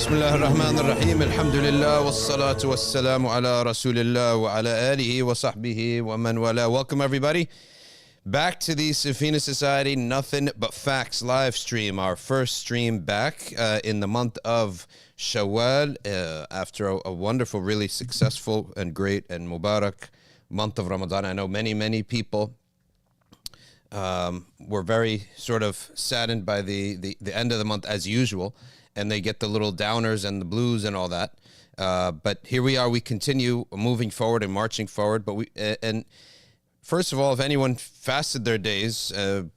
Bismillahirrahmanirrahim. Alhamdulillah wassalatu wassalamu ala rasulillah wa ala alihi wa sahbihi wa man wala. Welcome everybody back to the Safina Society Nothing But Facts live stream. Our first stream back in the month of Shawwal after a wonderful, really successful and great and Mubarak month of Ramadan. I know many people were very sort of saddened by the end of the month as usual. And they get the little downers and the blues and all that. But here we are. We continue moving forward and marching forward. But and first of all, if anyone fasted their days,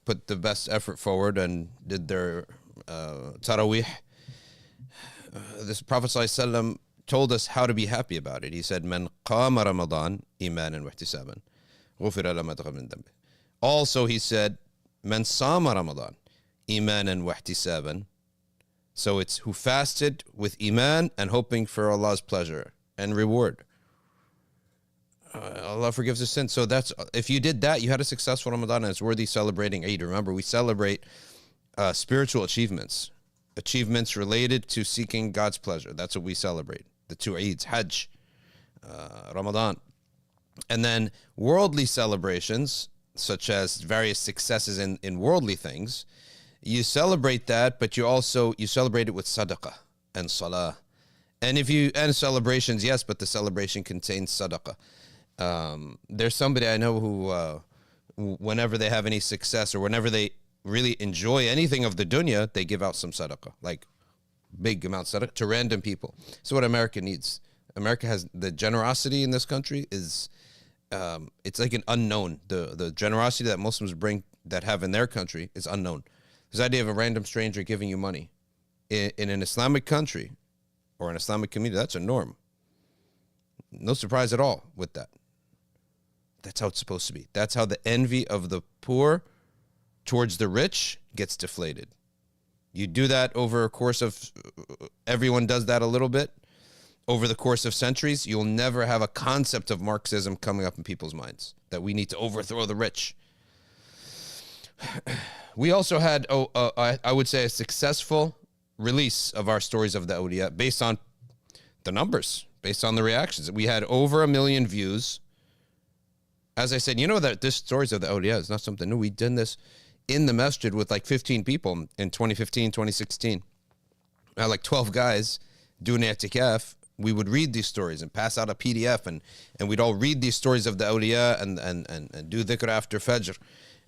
put the best effort forward and did their tarawih, this Prophet ﷺ told us how to be happy about it. He said, "Man qama Ramadan imanan wa ihtisaban, ghufira lahu ma taqaddama min dhanbihi." Also, he said, "Man sama Ramadan imanan wa ihtisaban." So it's who fasted with iman and hoping for Allah's pleasure and reward. Allah forgives the sins. So that's, if you did that, you had a successful Ramadan and it's worthy celebrating Eid. Remember, we celebrate spiritual achievements related to seeking God's pleasure. That's what we celebrate. The two Eids, Hajj, Ramadan. And then worldly celebrations, such as various successes in worldly things. You celebrate that, but you celebrate it with sadaqah and salah. And celebrations, yes, but the celebration contains sadaqah. There's somebody I know who, whenever they have any success or whenever they really enjoy anything of the dunya, they give out some sadaqah, like big amounts of sadaqah to random people. So what America needs. America has the generosity in this country is, it's like an unknown. The generosity that Muslims have in their country is unknown. This idea of a random stranger giving you money in an Islamic country or an Islamic community, that's a norm. No surprise at all with that. That's how it's supposed to be. That's how the envy of the poor towards the rich gets deflated. You do that over a course of, everyone does that a little bit. Over the course of centuries, you'll never have a concept of Marxism coming up in people's minds, that we need to overthrow the rich. We also had, I would say, a successful release of our stories of the awliya based on the numbers, based on the reactions. We had over 1 million views. As I said, you know that this stories of the awliya is not something new. We did this in the masjid with like 15 people in 2015, 2016. I had like 12 guys doing i'tikaf. We would read these stories and pass out a PDF, and we'd all read these stories of the awliya and do dhikr after Fajr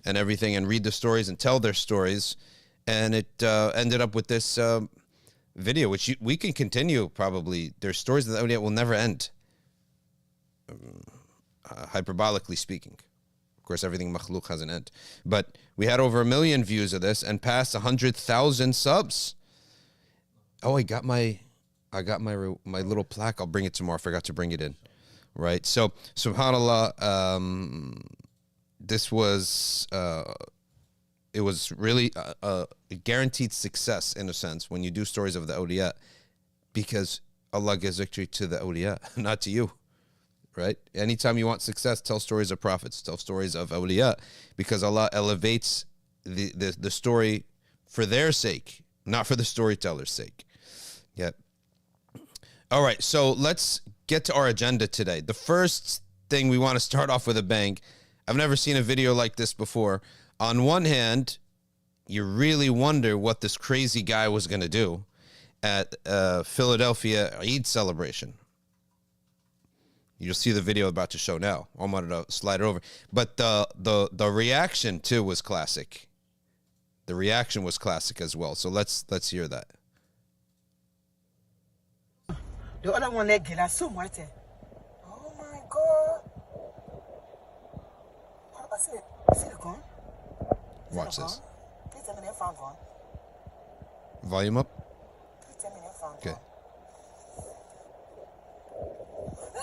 and everything, and read the stories and tell their stories. And it ended up with this video, which we can continue probably. Their stories of the awliya will never end, hyperbolically speaking. Of course, everything makhluk has an end. But we had over 1 million views of this and passed 100,000 subs. Oh, I got my little plaque. I'll bring it tomorrow. I forgot to bring it in. Right? So, subhanAllah, this was, it was really a guaranteed success in a sense when you do stories of the awliya, because Allah gives victory to the awliya, not to you, right? Anytime you want success, tell stories of prophets, tell stories of awliya, because Allah elevates the story for their sake, not for the storyteller's sake. Yeah. All right, so let's get to our agenda today. The first thing, we want to start off with a bang. I've never seen a video like this before. On one hand, you really wonder what this crazy guy was going to do at Philadelphia Eid celebration. You'll see the video about to show now. I'm going to slide it over. But the reaction too was classic. The reaction was classic as well. So let's hear that. The other one leg is so much. Oh my God! I see the gun. Watch this. Please tell me they found gun. Volume up. Please tell me they found Okay. gun.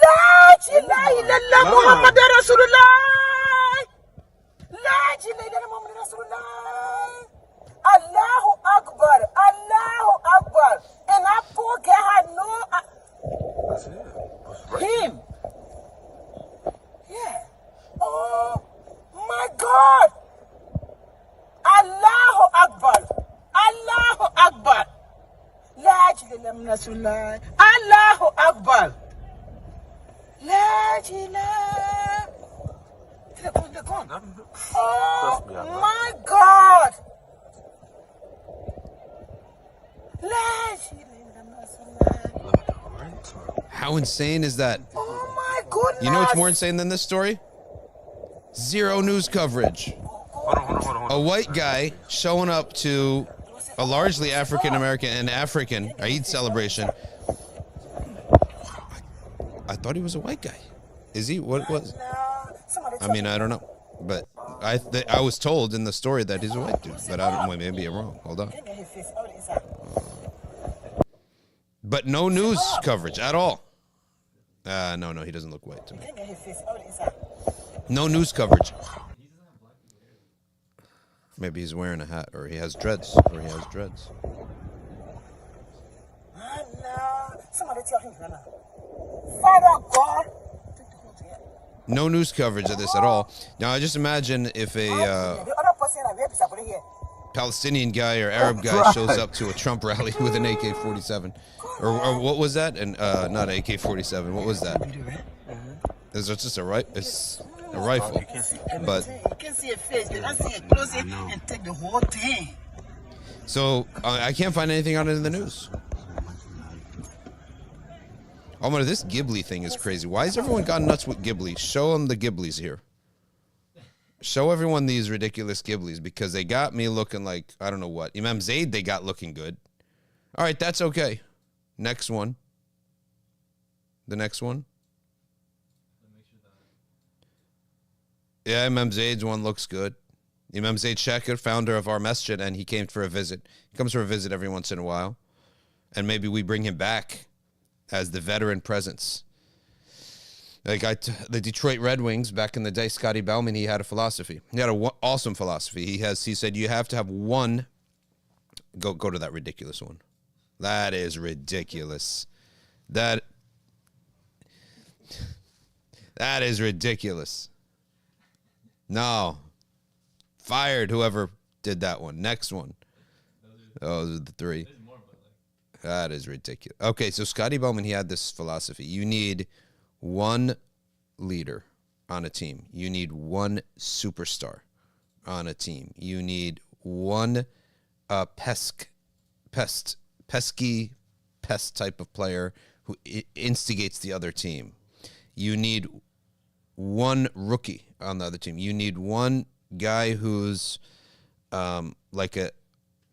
La ilaha illallah Muhammadur Rasulullah. La ilaha illallah Muhammadur Rasulullah. Allahu Akbar. Allahu Akbar. And I poor guy had no. That's it. Right. Him. Yeah. Oh my God. Allahu Akbar. Allahu Akbar. La ilaha illallah. Allahu Akbar. La ilaha. They're gone. Oh my God. La ilaha. How insane is that? Oh my goodness. You know what's more insane than this story? Zero news coverage. Hold on. A white guy showing up to a largely African American and African Eid celebration. I thought he was a white guy. Is he? What was? I mean, I don't know, but I was told in the story that he's a white dude, but I don't. Well, maybe I'm wrong. Hold on. But no news coverage at all. No, he doesn't look white to me. No news coverage. Maybe he's wearing a hat, or he has dreads, Somebody tell him, Father God. No news coverage of this at all. Now, I just imagine if a Palestinian guy or Arab guy shows up to a Trump rally with an AK-47, or what was that? And not AK-47. What was that? It's just it's a rifle. But you can see a face, but I see it close it and take the whole thing. So I can't find anything on it in the news. Oh my! This Ghibli thing is crazy. Why has everyone gone nuts with Ghibli? Show them the Ghiblis here. Show everyone these ridiculous Ghiblis, because they got me looking like, I don't know what. Imam Zayd they got looking good. All right, that's okay. Next one. The next one. Yeah, Imam Zayd's one looks good. Imam Zayd Shakir, founder of our masjid, and he came for a visit. He comes for a visit every once in a while. And maybe we bring him back as the veteran presence. Like the Detroit Red Wings back in the day, Scotty Bowman, he had a philosophy. He had an awesome philosophy. He said you have to have one. Go to that ridiculous one. That is ridiculous. That is ridiculous. No. Fired whoever did that one. Next one. Those are the three. That is ridiculous. Okay, so Scotty Bowman, he had this philosophy. You need one leader on a team. You need one superstar on a team. You need one pesky pest type of player who instigates the other team. You need one rookie on the other team. You need one guy who's like a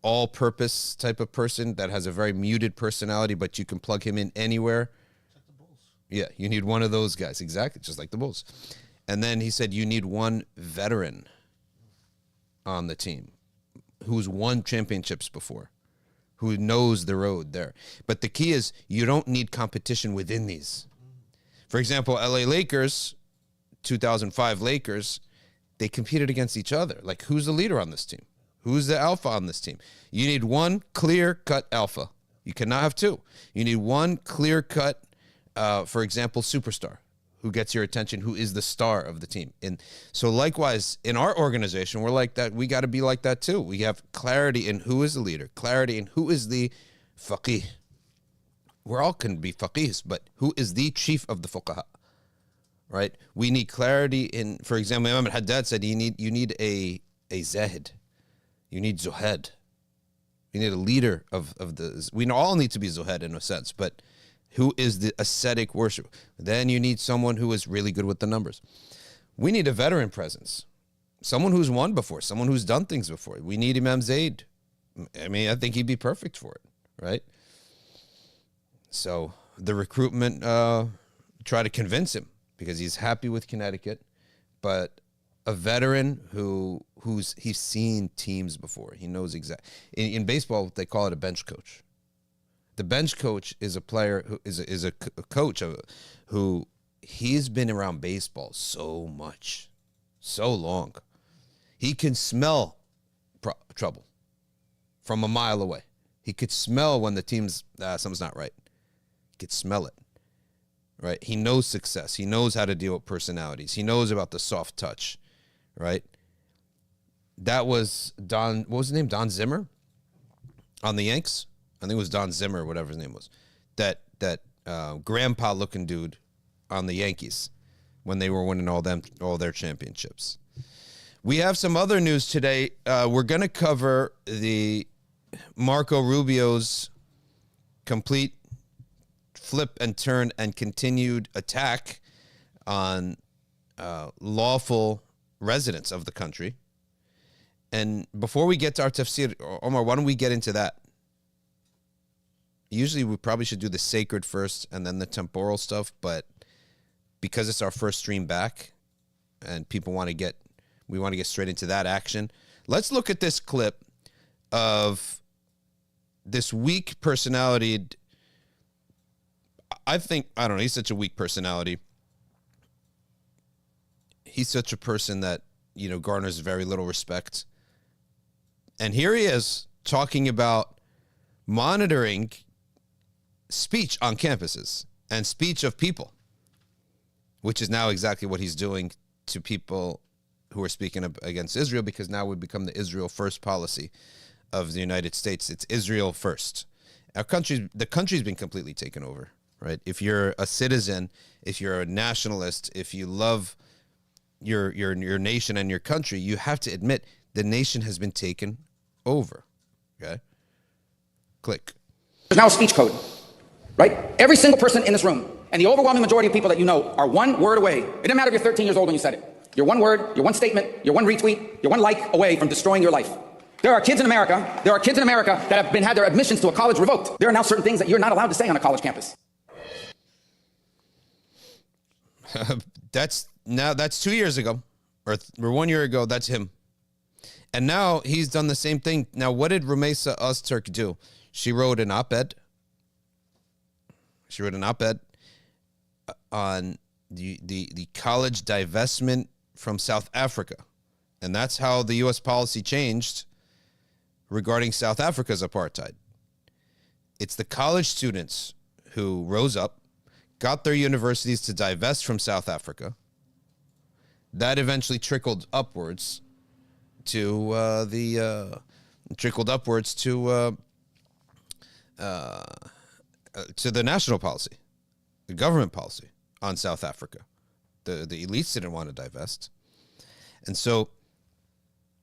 all-purpose type of person that has a very muted personality, but you can plug him in anywhere. Like the Bulls. Yeah, you need one of those guys. Exactly, just like the Bulls. And then he said you need one veteran on the team who's won championships before, who knows the road there. But the key is you don't need competition within these. For example, LA Lakers, 2005 Lakers, they competed against each other. Like, who's the leader on this team? Who's the alpha on this team? You need one clear-cut alpha. You cannot have two. You need one clear-cut, for example, superstar who gets your attention, who is the star of the team. And so likewise, in our organization, we're like that. We got to be like that too. We have clarity in who is the leader, clarity in who is the faqih. We're all can be faqihs, but who is the chief of the fuqaha? Right? We need clarity in, for example, Imam al-Haddad said you need a zahid. You need zuhad. You need a leader of the... We all need to be zuhad in a sense, but who is the ascetic worship. Then you need someone who is really good with the numbers. We need a veteran presence, someone who's won before, someone who's done things before. We need Imam Zaid. I mean, I think he'd be perfect for it, right? So the recruitment, try to convince him because he's happy with Connecticut, but a veteran he's seen teams before. He knows exactly. In baseball, they call it a bench coach. The bench coach is a player who is a coach who he's been around baseball so much, so long. He can smell trouble from a mile away. He could smell when the team's something's not right. He could smell it, right? He knows success. He knows how to deal with personalities. He knows about the soft touch, right? That was Don. What was his name? Don Zimmer on the Yanks. I think it was Don Zimmer, whatever his name was. That grandpa-looking dude on the Yankees when they were winning all their championships. We have some other news today. We're going to cover the Marco Rubio's complete flip and turn and continued attack on lawful residents of the country. And before we get to our tafsir, Omar, why don't we get into that? Usually we probably should do the sacred first and then the temporal stuff, but because it's our first stream back and we want to get straight into that action. Let's look at this clip of this weak personality. I don't know, he's such a weak personality. He's such a person that, garners very little respect. And here he is talking about monitoring speech on campuses and speech of people, which is now exactly what he's doing to people who are speaking against Israel, because now we've become the Israel first policy of the United States. It's Israel first. The country's been completely taken over, right? If you're a citizen, if you're a nationalist, if you love your nation and your country, you have to admit the nation has been taken over. Okay? Click. There's now a speech code, right? Every single person in this room and the overwhelming majority of people that you know are one word away. It doesn't matter if you're 13 years old when you said it. You're one word, you're one statement, you're one retweet, you're one like away from destroying your life. There are kids in America that have had their admissions to a college revoked. There are now certain things that you're not allowed to say on a college campus. That's 2 years ago, or 1 year ago. That's him. And now he's done the same thing. Now, what did Rumeisa Öztürk do? She wrote an op-ed. On the college divestment from South Africa. And that's how the U.S. policy changed regarding South Africa's apartheid. It's the college students who rose up, got their universities to divest from South Africa. That eventually trickled upwards to the national policy, the government policy on South Africa. The elites didn't want to divest. And so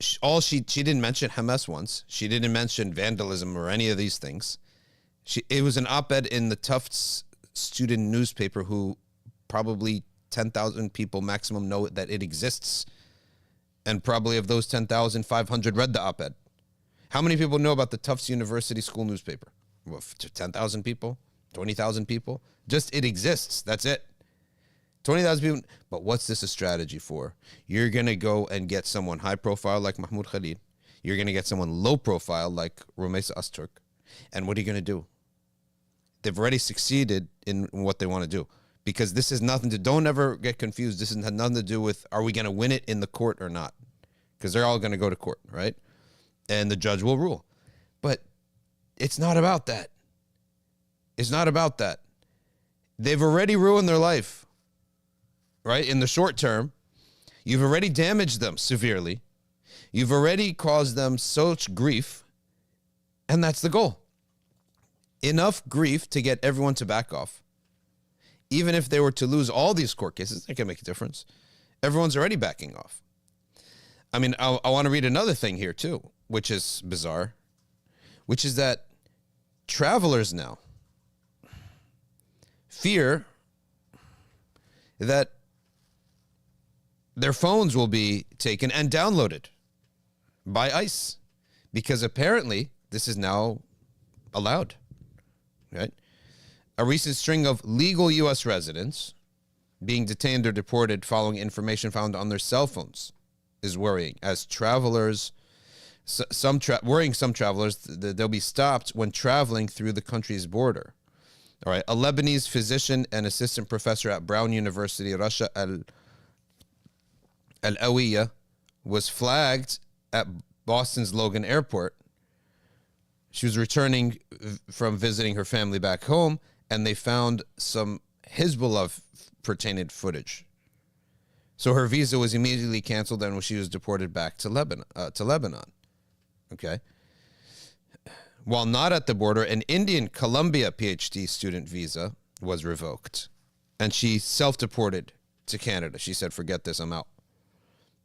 she didn't mention Hamas once. She didn't mention vandalism or any of these things. It was an op-ed in the Tufts student newspaper, who probably 10,000 people maximum know that it exists. And probably of those 10,000, 500 read the op-ed. How many people know about the Tufts University school newspaper? 10,000 people? 20,000 people? Just it exists. That's it. 20,000 people. But what's this a strategy for? You're going to go and get someone high profile like Mahmoud Khalid. You're going to get someone low profile like Rumeisa Öztürk. And what are you going to do? They've already succeeded in what they want to do. Because this has nothing to, don't ever get confused. This has nothing to do with, are we going to win it in the court or not? Because they're all going to go to court, right? And the judge will rule. But it's not about that. It's not about that. They've already ruined their life, right? In the short term, you've already damaged them severely. You've already caused them such grief. And that's the goal. Enough grief to get everyone to back off. Even if they were to lose all these court cases, it can make a difference. Everyone's already backing off. I mean, I want to read another thing here too, which is bizarre, which is that travelers now, fear that their phones will be taken and downloaded by ICE, because apparently this is now allowed, right? A recent string of legal U.S. residents being detained or deported following information found on their cell phones is worrying, as travelers, worrying some travelers that they'll be stopped when traveling through the country's border. All right, a Lebanese physician and assistant professor at Brown University, Rasha al-Awiya, was flagged at Boston's Logan Airport. She was returning from visiting her family back home, and they found some Hezbollah pertaining footage. So her visa was immediately canceled, and she was deported back to Lebanon. Okay. While not at the border, an Indian Columbia PhD student visa was revoked, and she self-deported to Canada. She said, "Forget this, I'm out."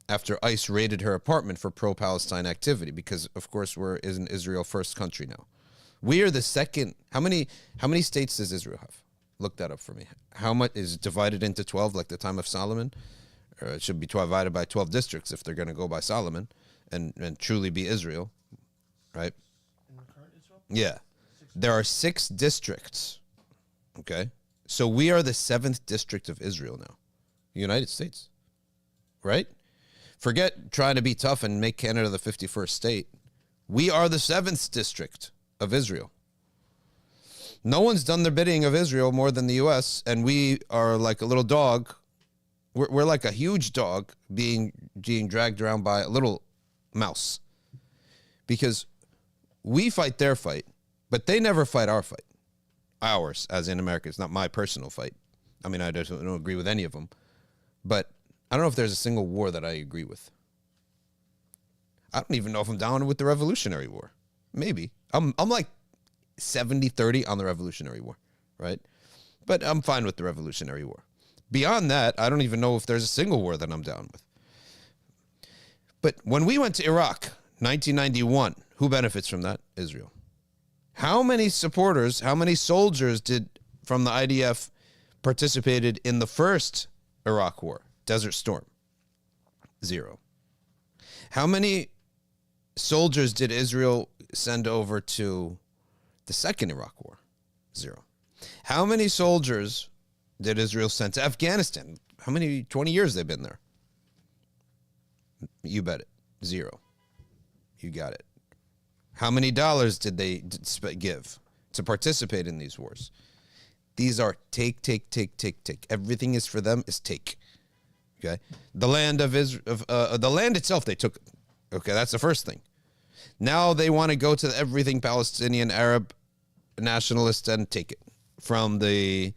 After ICE raided her apartment for pro-Palestine activity, because of course we're an Israel first country now. We are the second. How many states does Israel have? Look that up for me. How much is it divided into 12, like the time of Solomon? Or it should be divided by 12 districts if they're going to go by Solomon and truly be Israel, right? In the current Israel? Yeah. There are 6 districts, okay? So we are the 7th district of Israel now, United States, right? Forget trying to be tough and make Canada the 51st state. We are the 7th district of Israel. No one's done their bidding of Israel more than the U.S., and we are like a little dog. We're like a huge dog being dragged around by a little mouse, because we fight their fight, but they never fight our fight. Ours, as in America. It's not my personal fight. I mean, I don't agree with any of them, but I don't know if there's a single war that I agree with. I don't even know if I'm down with the Revolutionary War. Maybe. I'm like 70-30 on the Revolutionary War, right? But I'm fine with the Revolutionary War. Beyond that, I don't even know if there's a single war that I'm down with. But when we went to Iraq, 1991, who benefits from that? Israel. How many supporters, how many soldiers did from the IDF participated in the first Iraq war, Desert Storm? 0. How many soldiers did Israel send over to the second Iraq war? 0. How many soldiers did Israel send to Afghanistan? How many 20 years they've been there? You bet it. 0. You got it. How many dollars did they give to participate in these wars? These are take. Everything is for them is take. Okay, the land of Israel, the land itself they took. Okay, that's the first thing. Now they want to go to everything Palestinian, Arab, nationalist, and take it, from the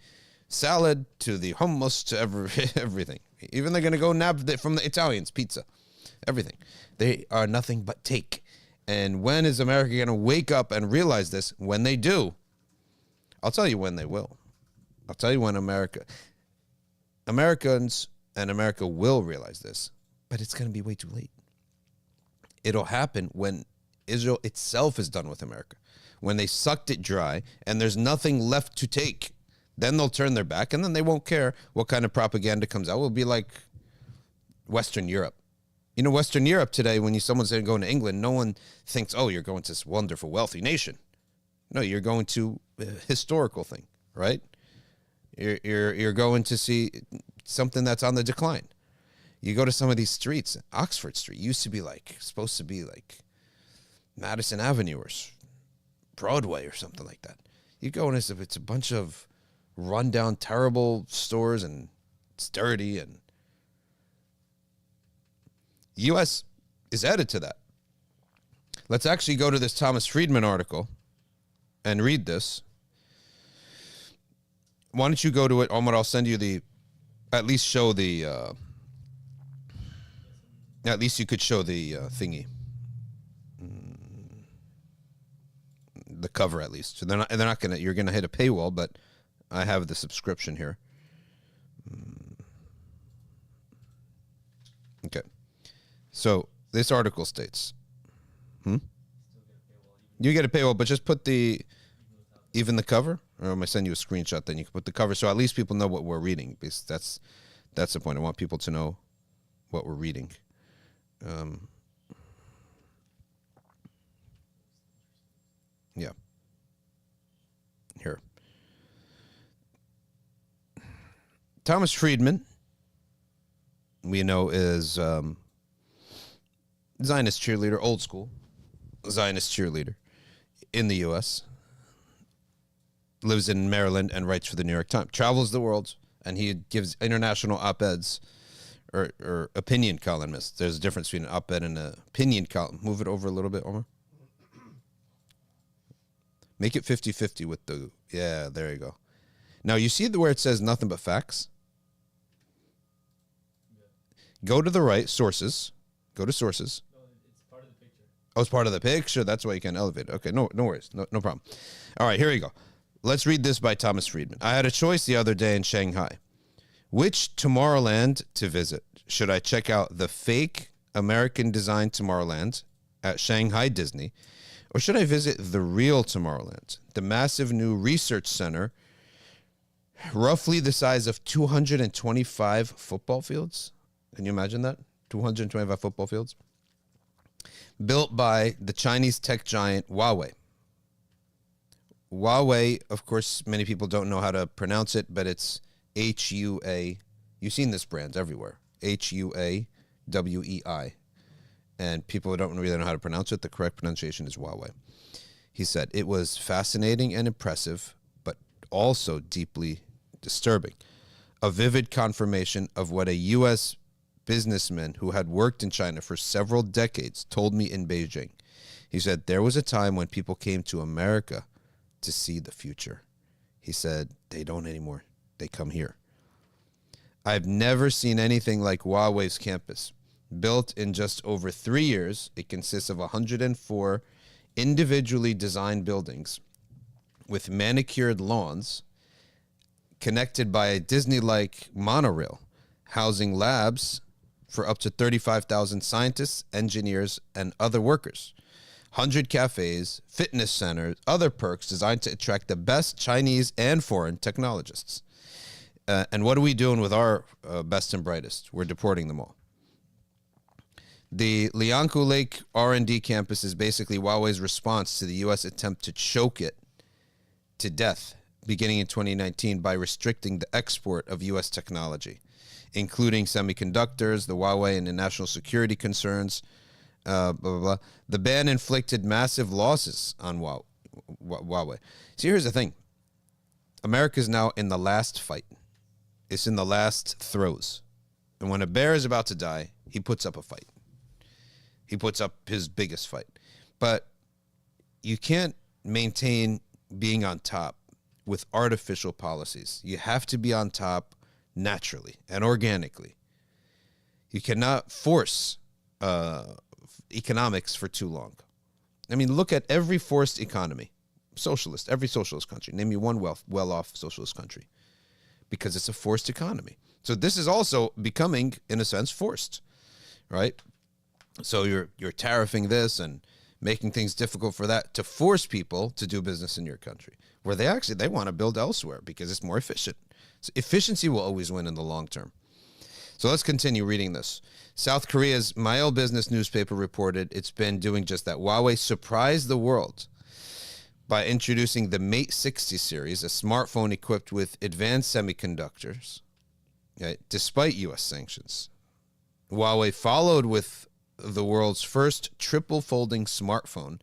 salad to the hummus to everything. Even they're going to go nab from the Italians, pizza, everything. They are nothing but take. And when is America going to wake up and realize this? When they do. I'll tell you when they will. I'll tell you when Americans and America will realize this, but it's going to be way too late. It'll happen when Israel itself is done with America, when they sucked it dry and there's nothing left to take. Then they'll turn their back, and then they won't care what kind of propaganda comes out. It will be like Western Europe. You know, Western Europe today, when someone's going to England, no one thinks, oh, you're going to this wonderful, wealthy nation. No, you're going to a historical thing, right? You're going to see something that's on the decline. You go to some of these streets. Oxford Street used to be supposed to be like Madison Avenue or Broadway or something like that. You go and it's a bunch of rundown, terrible stores, and it's dirty. And U.S. is added to that. Let's actually go to this Thomas Friedman article and read this. Why don't you go to it, Omar? I'll send you at least show the, at least you could show the thingy. The cover, at least. So they're not gonna, you're gonna hit a paywall, but I have the subscription here. Okay. So this article states, you get a paywall, but just put even the cover. Or I'm gonna send you a screenshot, then you can put the cover, so at least people know what we're reading. Because that's the point. I want people to know what we're reading. Yeah. Here. Thomas Friedman, we know, is Zionist cheerleader, old school Zionist cheerleader in the U.S., lives in Maryland and writes for the New York Times, travels the world, and he gives international op-eds or opinion columnists. There's a difference between an op-ed and an opinion column. Move it over a little bit, Omar. Make it 50-50 with the, yeah, there you go. Now, you see where it says nothing but facts? Go to the right, sources. Go to sources. No, it's part of the picture. Oh, it's part of the picture. That's why you can elevate it. Okay, no worries. No problem. All right, here we go. Let's read this by Thomas Friedman. I had a choice the other day in Shanghai. Which Tomorrowland to visit? Should I check out the fake American-designed Tomorrowland at Shanghai Disney, or should I visit the real Tomorrowland, the massive new research center, roughly the size of 225 football fields? Can you imagine that? 225 football fields? Built by the Chinese tech giant Huawei. Huawei, of course, many people don't know how to pronounce it, but it's H-U-A. You've seen this brand everywhere. H-U-A-W-E-I. And people don't really know how to pronounce it. The correct pronunciation is Huawei. He said, it was fascinating and impressive, but also deeply disturbing. A vivid confirmation of what a U.S. businessman who had worked in China for several decades told me in Beijing. He said, there was a time when people came to America to see the future. He said, they don't anymore. They come here. I've never seen anything like Huawei's campus. Built in just over 3 years, it consists of 104 individually designed buildings with manicured lawns connected by a Disney-like monorail, housing labs for up to 35,000 scientists, engineers, and other workers. 100 cafes, fitness centers, other perks designed to attract the best Chinese and foreign technologists. And what are we doing with our best and brightest? We're deporting them all. The Liankou Lake R&D campus is basically Huawei's response to the U.S. attempt to choke it to death beginning in 2019 by restricting the export of U.S. technology, including semiconductors, the Huawei and the national security concerns, blah, blah, blah. The ban inflicted massive losses on Huawei. See, here's the thing. America's now in the last fight. It's in the last throes. And when a bear is about to die, he puts up a fight. He puts up his biggest fight. But you can't maintain being on top with artificial policies. You have to be on top naturally and organically. You cannot force economics for too long. I mean, look at every forced economy. Socialist, every socialist country. Name me one well-off socialist country. Because it's a forced economy. So this is also becoming, in a sense, forced, right? So you're tariffing this and making things difficult for that to force people to do business in your country, where they want to build elsewhere because it's more efficient. So efficiency will always win in the long term. So let's continue reading this. South Korea's My Business newspaper reported it's been doing just that. Huawei surprised the world by introducing the Mate 60 series, a smartphone equipped with advanced semiconductors, right, despite U.S. sanctions. Huawei followed with the world's first triple folding smartphone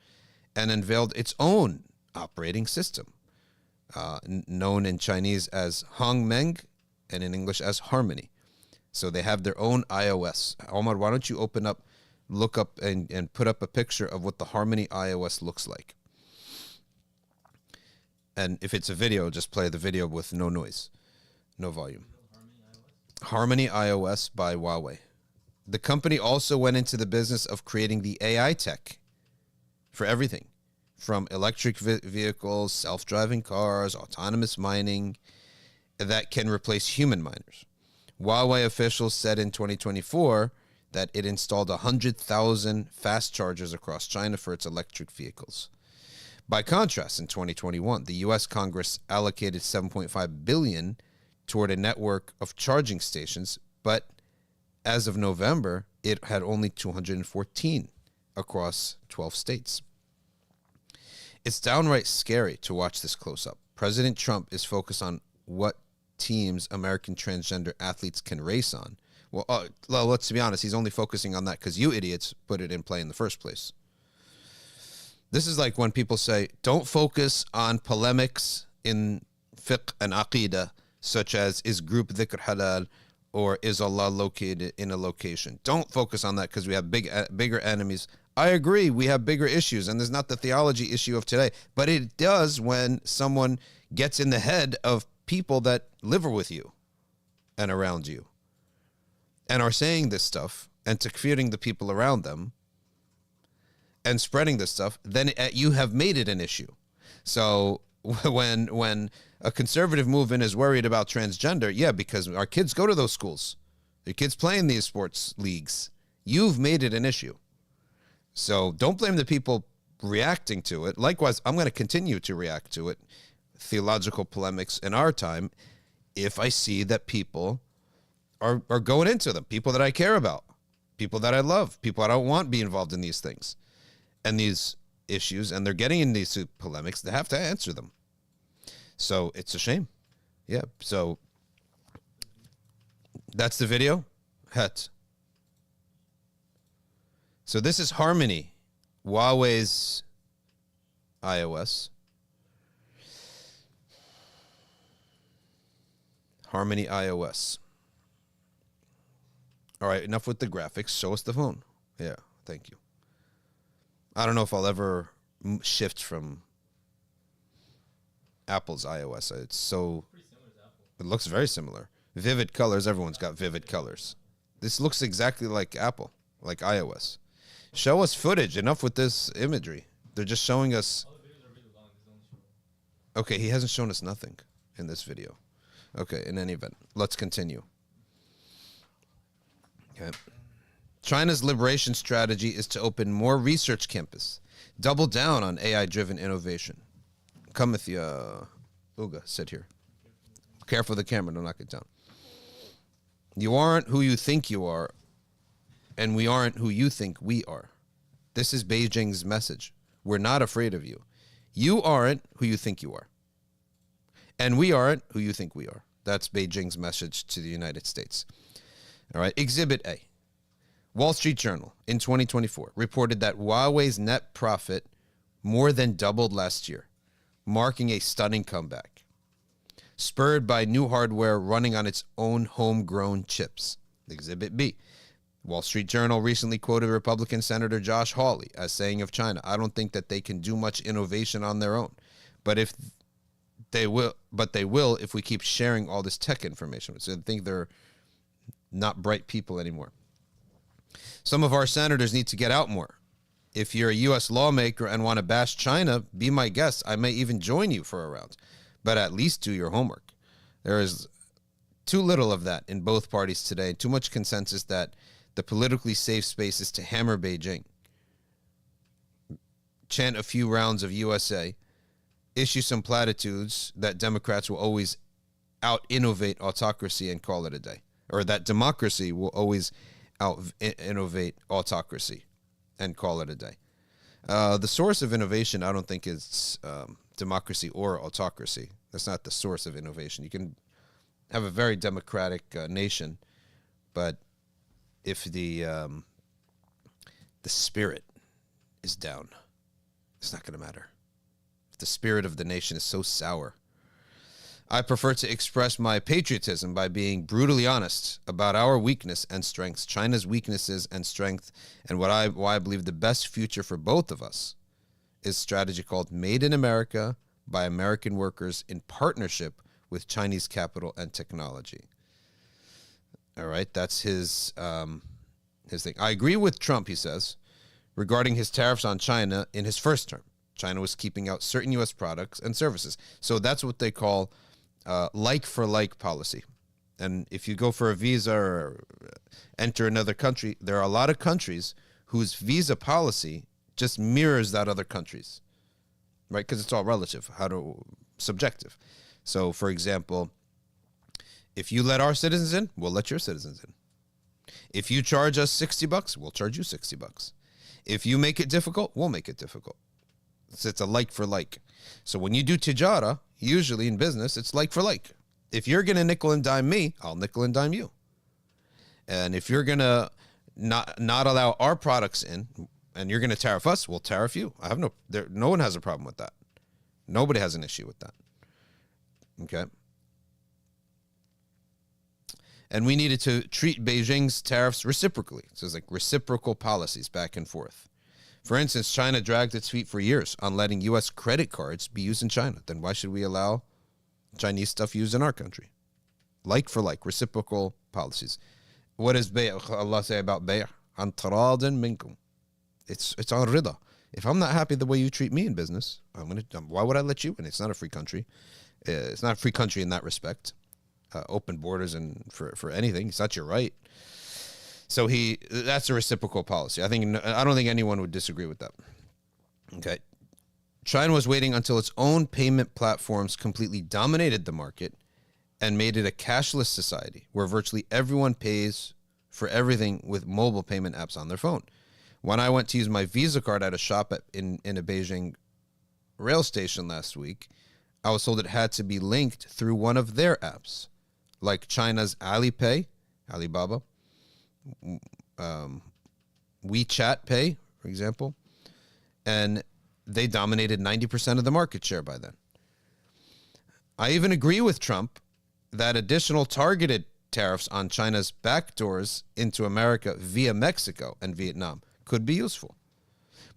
and unveiled its own operating system, known in Chinese as Hongmeng and in English as Harmony. So they have their own iOS. Omar, why don't you look up and put up a picture of what the Harmony iOS looks like. And if it's a video, just play the video with no noise, no volume. Harmony iOS by Huawei. The company also went into the business of creating the AI tech for everything, from electric vehicles, self-driving cars, autonomous mining, that can replace human miners. Huawei officials said in 2024 that it installed 100,000 fast chargers across China for its electric vehicles. By contrast, in 2021, the U.S. Congress allocated $7.5 billion toward a network of charging stations, but as of November, it had only 214 across 12 states. It's downright scary to watch this close up. President Trump is focused on what teams American transgender athletes can race on. Well, let's be honest, he's only focusing on that because you idiots put it in play in the first place. This is like when people say, don't focus on polemics in fiqh and aqidah, such as, is group dhikr halal or is Allah located in a location? Don't focus on that because we have bigger enemies. I agree, we have bigger issues, and there's not the theology issue of today, but it does when someone gets in the head of people that live with you and around you and are saying this stuff and takfiring the people around them and spreading this stuff, then you have made it an issue. So when a conservative movement is worried about transgender, yeah, because our kids go to those schools, your kids play in these sports leagues, you've made it an issue. So don't blame the people reacting to it. Likewise, I'm going to continue to react to it, theological polemics in our time, if I see that people are going into them, people that I care about, people that I love, people I don't want to be involved in these things and these issues, and they're getting in these polemics, they have to answer them. So it's a shame. Yeah, so that's the video. So this is Harmony, Huawei's iOS. Harmony iOS. All right, enough with the graphics. Show us the phone. Yeah, thank you. I don't know if I'll ever shift from Apple's iOS. It's so... It looks very similar. Vivid colors. Everyone's got vivid colors. This looks exactly like Apple, like iOS. Show us footage. Enough with this imagery. They're just showing us... Okay, he hasn't shown us nothing in this video. Okay, in any event, let's continue. Okay. China's liberation strategy is to open more research campus, double down on AI-driven innovation. Come with you, Uga, sit here. Careful of the camera, don't knock it down. You aren't who you think you are, and we aren't who you think we are. This is Beijing's message. We're not afraid of you. You aren't who you think you are. And we aren't who you think we are. That's Beijing's message to the United States. All right, Exhibit A. Wall Street Journal in 2024 reported that Huawei's net profit more than doubled last year, marking a stunning comeback, spurred by new hardware running on its own homegrown chips. Exhibit B. Wall Street Journal recently quoted Republican Senator Josh Hawley as saying of China, I don't think that they can do much innovation on their own, but they will if we keep sharing all this tech information. So I think they're not bright people anymore. Some of our senators need to get out more. If you're a U.S. lawmaker and want to bash China, be my guest. I may even join you for a round, but at least do your homework. There is too little of that in both parties today, too much consensus that the politically safe space is to hammer Beijing, chant a few rounds of USA, issue some platitudes that Democrats will always out-innovate autocracy and call it a day, or that democracy will always out-innovate autocracy and call it a day. The source of innovation, I don't think, is democracy or autocracy. That's not the source of innovation. You can have a very democratic nation, but if the spirit is down, it's not going to matter. If the spirit of the nation is so sour, I prefer to express my patriotism by being brutally honest about our weakness and strengths, China's weaknesses and strength, and why I believe the best future for both of us is a strategy called Made in America by American workers in partnership with Chinese capital and technology. All right, that's his thing. I agree with Trump, he says, regarding his tariffs on China in his first term. China was keeping out certain U.S. products and services. So that's what they call like-for-like policy. And if you go for a visa or enter another country, there are a lot of countries whose visa policy just mirrors that other country's. right? Because it's all relative, subjective. So, for example, if you let our citizens in, we'll let your citizens in. If you charge us $60, we'll charge you $60. If you make it difficult, we'll make it difficult. So it's a like for like. So when you do tijara, usually in business, it's like for like. If you're going to nickel and dime me, I'll nickel and dime you. And if you're going to not allow our products in and you're going to tariff us, we'll tariff you. No one has a problem with that. Nobody has an issue with that. Okay. And we needed to treat Beijing's tariffs reciprocally. So it's like reciprocal policies back and forth. For instance, China dragged its feet for years on letting U.S. credit cards be used in China. Then why should we allow Chinese stuff used in our country? Like for like, reciprocal policies. What does Allah say about bay'? An taradin minkum. It's on rida. If I'm not happy the way you treat me in business, why would I let you in? It's not a free country. It's not a free country in that respect. Open borders and for anything. It's not your right. So that's a reciprocal policy. I don't think anyone would disagree with that. Okay. China was waiting until its own payment platforms completely dominated the market and made it a cashless society where virtually everyone pays for everything with mobile payment apps on their phone. When I went to use my Visa card at a shop in a Beijing rail station last week, I was told it had to be linked through one of their apps, like China's Alipay, Alibaba, WeChat Pay, for example, and they dominated 90% of the market share by then. I even agree with Trump that additional targeted tariffs on China's backdoors into America via Mexico and Vietnam could be useful,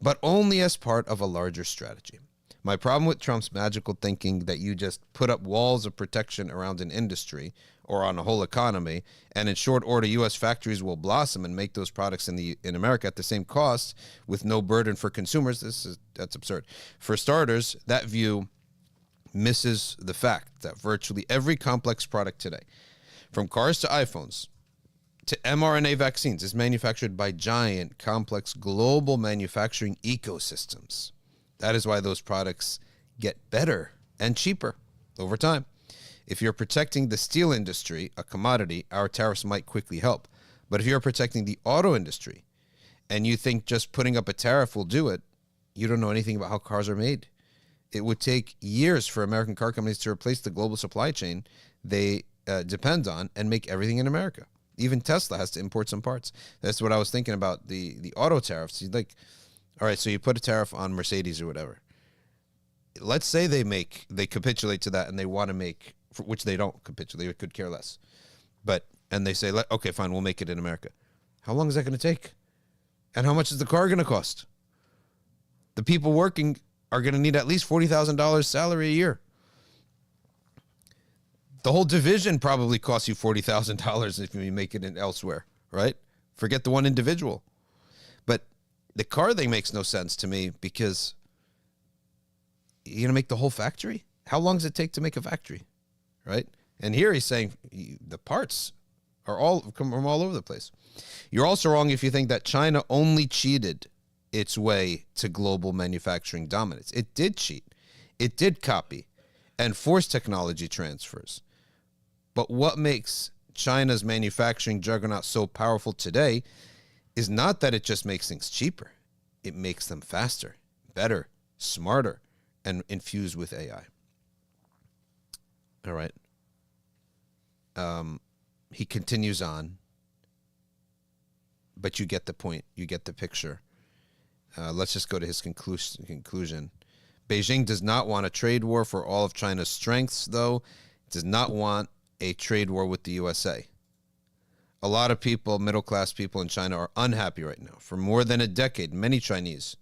but only as part of a larger strategy. My problem with Trump's magical thinking that you just put up walls of protection around an industry or on a whole economy, and in short order, U.S. factories will blossom and make those products in America at the same cost with no burden for consumers. That's absurd. For starters, that view misses the fact that virtually every complex product today, from cars to iPhones to mRNA vaccines, is manufactured by giant, complex, global manufacturing ecosystems. That is why those products get better and cheaper over time. If you're protecting the steel industry, a commodity, our tariffs might quickly help. But if you're protecting the auto industry and you think just putting up a tariff will do it, you don't know anything about how cars are made. It would take years for American car companies to replace the global supply chain they depend on and make everything in America. Even Tesla has to import some parts. That's what I was thinking about the auto tariffs. You'd like, all right, so you put a tariff on Mercedes or whatever. Let's say they capitulate to that and they want to make, which they don't capitulate, it could care less. And they say, okay, fine, we'll make it in America. How long is that going to take? And how much is the car going to cost? The people working are going to need at least $40,000 salary a year. The whole division probably costs you $40,000 if you make it in elsewhere, right? Forget the one individual. But the car thing makes no sense to me because you're going to make the whole factory? How long does it take to make a factory, right? And here he's saying the parts are come from all over the place. You're also wrong if you think that China only cheated its way to global manufacturing dominance. It did cheat. It did copy and force technology transfers. But what makes China's manufacturing juggernaut so powerful today is not that it just makes things cheaper. It makes them faster, better, smarter, and infused with AI. All right. He continues on, but you get the point. You get the picture. Let's just go to his conclusion. Beijing does not want a trade war for all of China's strengths, though. It does not want a trade war with the USA. A lot of people, middle-class people in China, are unhappy right now. For more than a decade, many Chinese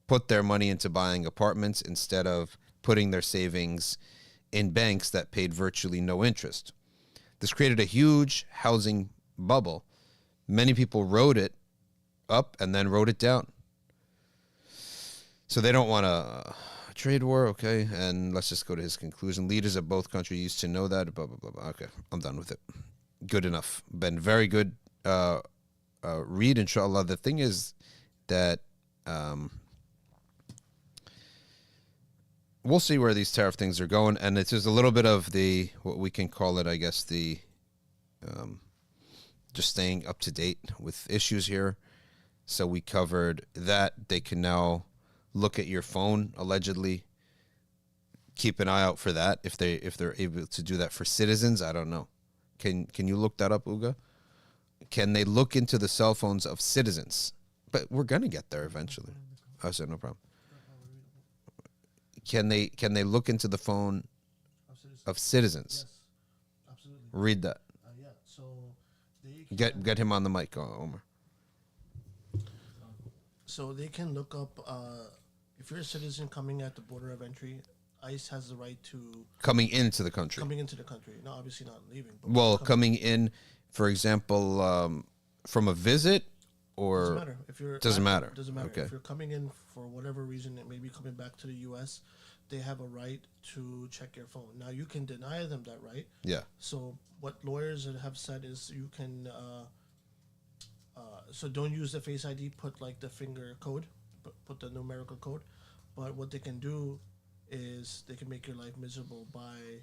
put their money into buying apartments instead of putting their savings in banks that paid virtually no interest. This created a huge housing bubble. Many people wrote it up and then wrote it down. So they don't want a trade war, okay? And let's just go to his conclusion. Leaders of both countries used to know that, blah, blah, blah, blah. Okay, I'm done with it. Good enough. Been very good read, inshallah. The thing is that we'll see where these tariff things are going, and it's just a little bit of the what we can call it, I guess, the just staying up to date with issues here. So we covered that they can now look at your phone allegedly. Keep an eye out for that if they're able to do that for citizens. I don't know. Can you look that up, Uga? Can they look into the cell phones of citizens? But we're gonna get there eventually. I said no problem. Can they look into the phone of citizens? Yes, absolutely. Read that. Yeah. So they can, Get him on the mic, Omar. So they can look up if you're a citizen coming at the border of entry. ICE has the right to Coming into the country. coming into the country. No, obviously not leaving. But Well, coming in, for example, from a visit or doesn't matter if you're doesn't matter. Doesn't matter Okay. if you're coming in for whatever reason. It may be coming back to the U.S. They have a right to check your phone. Now you can deny them that right. Yeah. So what lawyers have said is you can. So don't use the Face ID. Put like the finger code. Put the numerical code. But what they can do is they can make your life miserable by,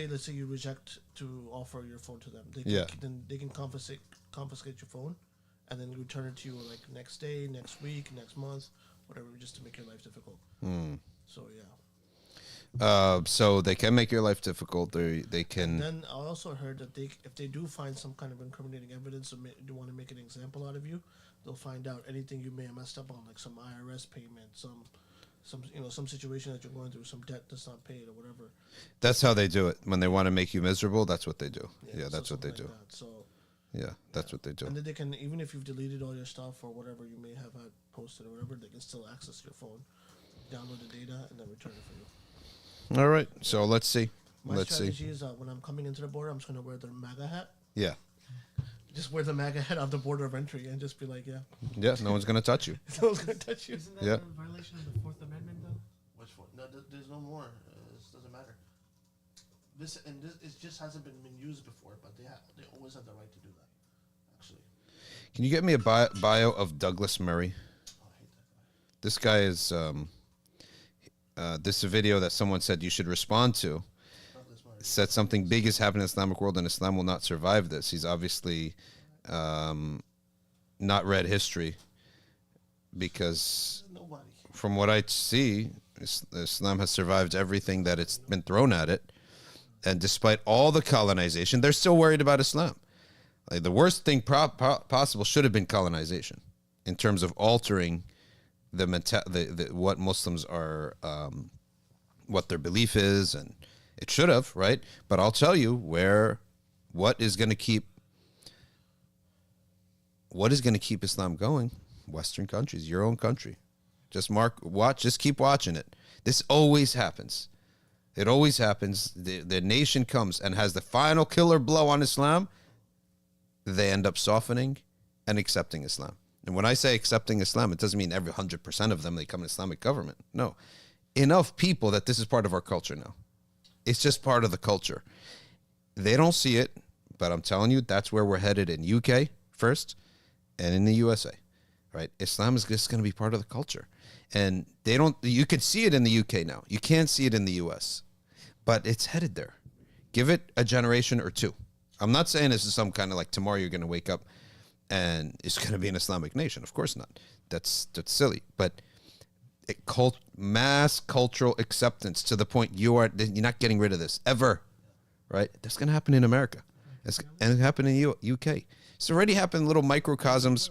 let's say you reject to offer your phone to them. They can, Yeah. Then they can confiscate your phone, and then return it to you like next day, next week, next month, whatever, just to make your life difficult. So yeah. So they can make your life difficult. They can. Then I also heard that if they do find some kind of incriminating evidence or do want to make an example out of you, they'll find out anything you may have messed up on, like some IRS payment, some situation that you're going through, some debt that's not paid or whatever. That's how they do it. When they want to make you miserable, that's what they do. Yeah, so that's what they something do. like that. So Yeah, that's what they do. and then they can, even if you've deleted all your stuff or whatever you may have had posted or whatever, they can still access your phone, download the data, and then return it for you. All right. So let's see. My Let's see. strategy is when I'm coming into the border, I'm just going to wear the MAGA hat. Yeah. Just wear the MAGA hat on the border of entry and just be like, yeah, Yeah. No one's gonna touch you. no one's going to touch you. Isn't that Yeah. a violation of the Fourth Amendment, though? Which one? No, there's no more. It doesn't matter. This it just hasn't been used before, but they always have the right to do that. Actually, Can you get me a bio of Douglas Murray? oh, I hate that guy. This guy is. This is a video that someone said you should respond to. Douglas Murray. Said something big is happening in the Islamic world and Islam will not survive this. He's obviously not read history because Nobody. from what I see, Islam has survived everything that it's been thrown at it. And despite all the colonization, they're still worried about Islam. Like, the worst thing possible should have been colonization in terms of altering the what Muslims are, what their belief is, and it should have, right? But I'll tell you what is going to keep Islam going? Western countries, your own country. Just keep watching it. This always happens. It always happens. The nation comes and has the final killer blow on Islam. They end up softening and accepting Islam. And when I say accepting Islam, it doesn't mean every 100% of them, they come an Islamic government. No. Enough people that this is part of our culture now. It's just part of the culture. They don't see it, but I'm telling you, that's where we're headed in UK first and in the USA, right? Islam is just going to be part of the culture. And you can see it in the UK now. You can't see it in the US, but it's headed there. Give it a generation or two. I'm not saying this is some kind of like tomorrow you're going to wake up and it's going to be an Islamic nation. Of course not. That's silly. But mass cultural acceptance to the point you're not getting rid of this ever, right? That's going to happen in America. And it happened in UK. It's already happened in little microcosms.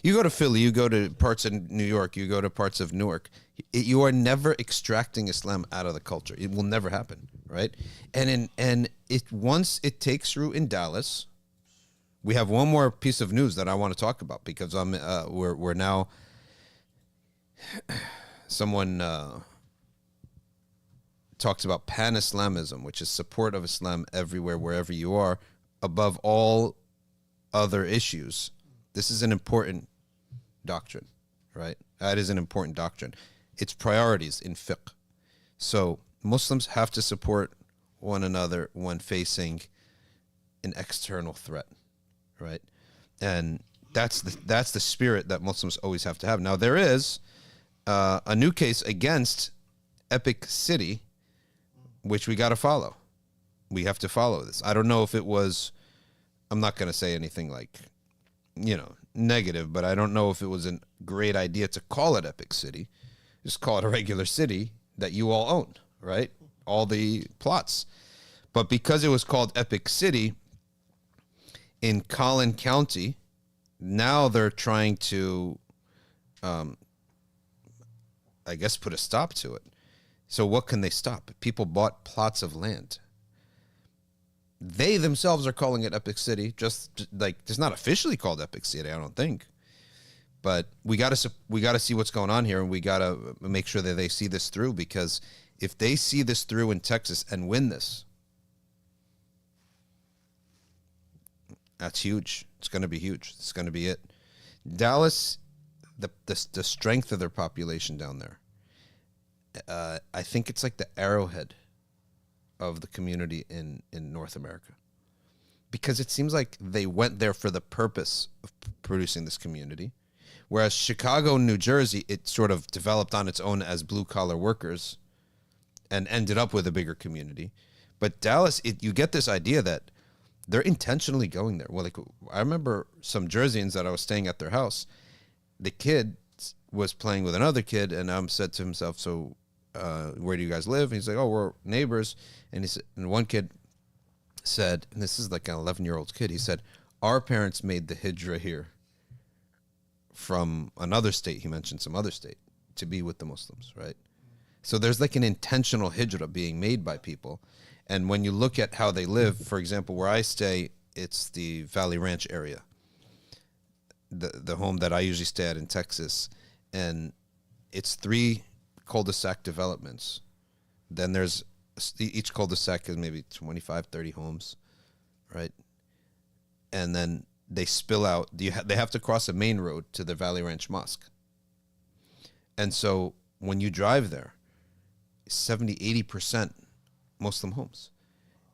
You go to Philly, you go to parts of New York, you go to parts of Newark. You are never extracting Islam out of the culture. It will never happen, right? And once it takes root in Dallas, we have one more piece of news that I want to talk about because we're now someone talks about pan-Islamism, which is support of Islam everywhere, wherever you are, above all other issues. This is an important doctrine, right? That is an important doctrine. It's priorities in fiqh. So Muslims have to support one another when facing an external threat, right? And that's the spirit that Muslims always have to have. Now, there is a new case against Epic City, which we got to follow. We have to follow this. I don't know if it was, I'm not going to say anything like, negative, but I don't know if it was a great idea to call it Epic City. Just call it a regular city that you all own, right? All the plots. But because it was called Epic City in Collin County, now they're trying to, I guess, put a stop to it. So what can they stop? People bought plots of land. They themselves are calling it Epic City, just like it's not officially called Epic City, I don't think. But we got to see what's going on here, and we got to make sure that they see this through, because if they see this through in Texas and win this, that's huge. It's going to be huge. It's going to be it. Dallas, the strength of their population down there, I think it's like the arrowhead of the community in North America, because it seems like they went there for the purpose of producing this community, whereas Chicago and New Jersey, it sort of developed on its own as blue-collar workers and ended up with a bigger community. But Dallas, you get this idea that they're intentionally going there. Well, like, I remember some Jerseyans that I was staying at their house, the kid was playing with another kid, and I said to himself, so where do you guys live? And he's like, oh, we're neighbors. And he said, and one kid said, and this is like an 11-year-old kid, he said, our parents made the hijrah here from another state. He mentioned some other state to be with the Muslims, right? So there's like an intentional hijrah being made by people. And when you look at how they live, for example, where I stay, it's the Valley Ranch area, the home that I usually stay at in Texas. And it's 3 cul-de-sac developments. Then there's each cul-de-sac is maybe 25, 30 homes, right? And then they spill out. They have to cross a main road to the Valley Ranch Mosque. And so when you drive there, 70, 80% Muslim homes.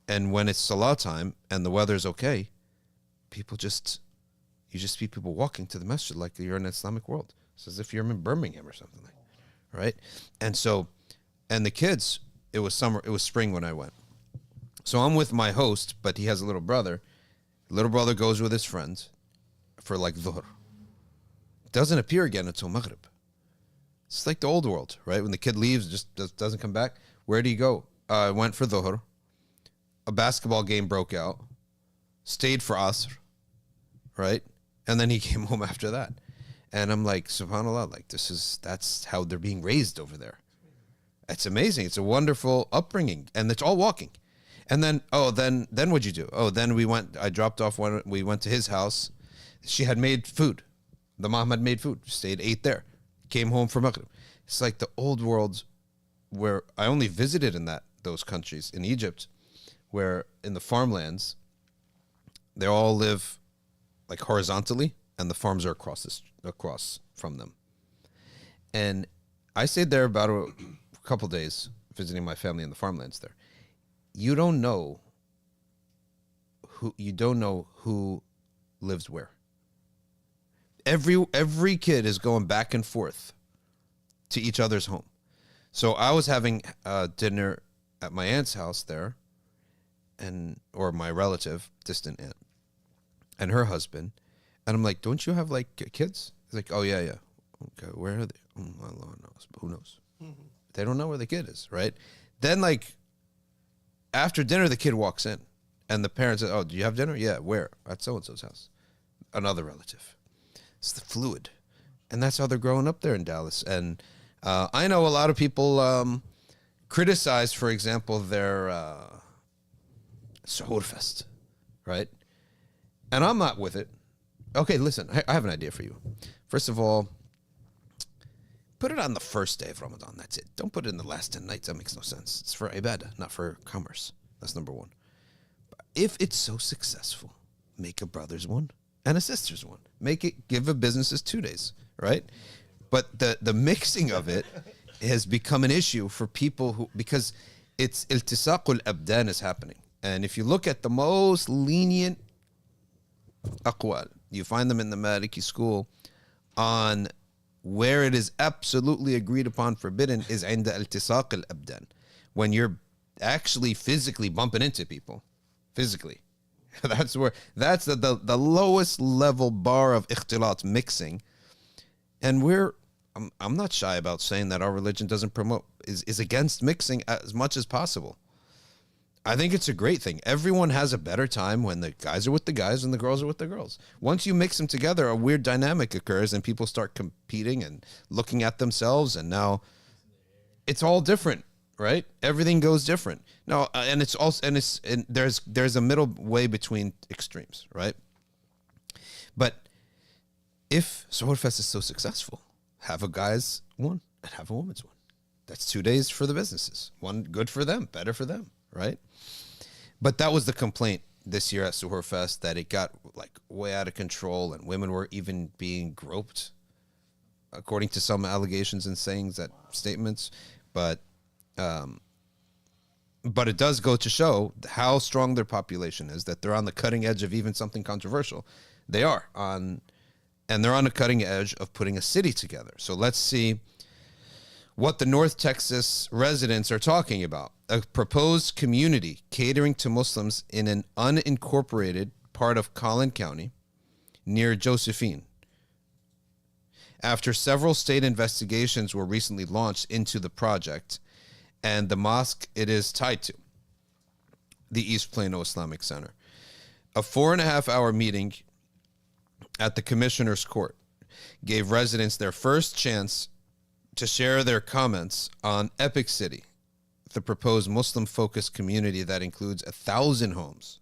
And when it's Salah time and the weather's okay, you just see people walking to the masjid like you're in an Islamic world. It's as if you're in Birmingham or something like that. Right? And so, and the kids, it was spring when I went. So I'm with my host, but he has a little brother. Little brother goes with his friends for like dhuhr. Doesn't appear again until Maghrib. It's like the old world, right? When the kid leaves, just doesn't come back. Where do you go? I went for dhuhr. A basketball game broke out. Stayed for asr, right? And then he came home after that. And I'm like, subhanAllah, like that's how they're being raised over there. It's amazing. It's a wonderful upbringing. And it's all walking. And then, then what'd you do? Oh, then I dropped off we went to his house. She had made food. The mom had made food. Stayed, ate there. Came home for Maghrib. It's like the old world where I only visited in those countries, in Egypt, where in the farmlands, they all live like horizontally, and the farms are across from them. And I stayed there about a couple days visiting my family in the farmlands there. You don't know who lives where. Every kid is going back and forth to each other's home. So I was having dinner at my aunt's house there, or my relative, distant aunt, and her husband. And I'm like, don't you have like kids? He's like, oh yeah. Okay, where are they? Oh, Allah knows, but who knows? Mm-hmm. They don't know where the kid is, right? Then like after dinner, the kid walks in, and the parents say, oh, do you have dinner? Yeah, where? At so-and-so's house. Another relative. It's the fluid. And that's how they're growing up there in Dallas. And I know a lot of people criticize, for example, their Suhur Fest, right? And I'm not with it. Okay, listen, I have an idea for you. First of all, put it on the first day of Ramadan. That's it. Don't put it in the last 10 nights. That makes no sense. It's for ibadah, not for commerce. That's number one. But if it's so successful, make a brother's one and a sister's one. Give a businesses 2 days, right? But the mixing of it has become an issue for people because it's iltisaqul abdan is happening. And if you look at the most lenient aqwal, you find them in the Maliki school on Where it is absolutely agreed upon forbidden is عند التصاق الأبدان, when you're actually physically bumping into people, physically. That's the lowest level bar of ikhtilat, mixing. And I'm not shy about saying that our religion doesn't promote, is against mixing as much as possible. I think it's a great thing. Everyone has a better time when the guys are with the guys and the girls are with the girls. Once you mix them together, a weird dynamic occurs and people start competing and looking at themselves, and now it's all different, right? Everything goes different. No, and it's also, and there's a middle way between extremes, right? But if Suhur Fest is so successful, have a guy's one and have a woman's one. That's 2 days for the businesses. One good for them, better for them, right? But that was the complaint this year at Suhur Fest, that it got like way out of control and women were even being groped, according to some allegations and sayings, that statements. But it does go to show how strong their population is, that they're on the cutting edge of even something controversial. They are on, and they're on the cutting edge of putting a city together. So let's see what the North Texas residents are talking about. A proposed community catering to Muslims in an unincorporated part of Collin County near Josephine. After several state investigations were recently launched into the project and the mosque it is tied to, the East Plano Islamic Center, a 4.5-hour meeting at the Commissioner's Court gave residents their first chance to share their comments on Epic City, the proposed Muslim-focused community that includes 1,000 homes,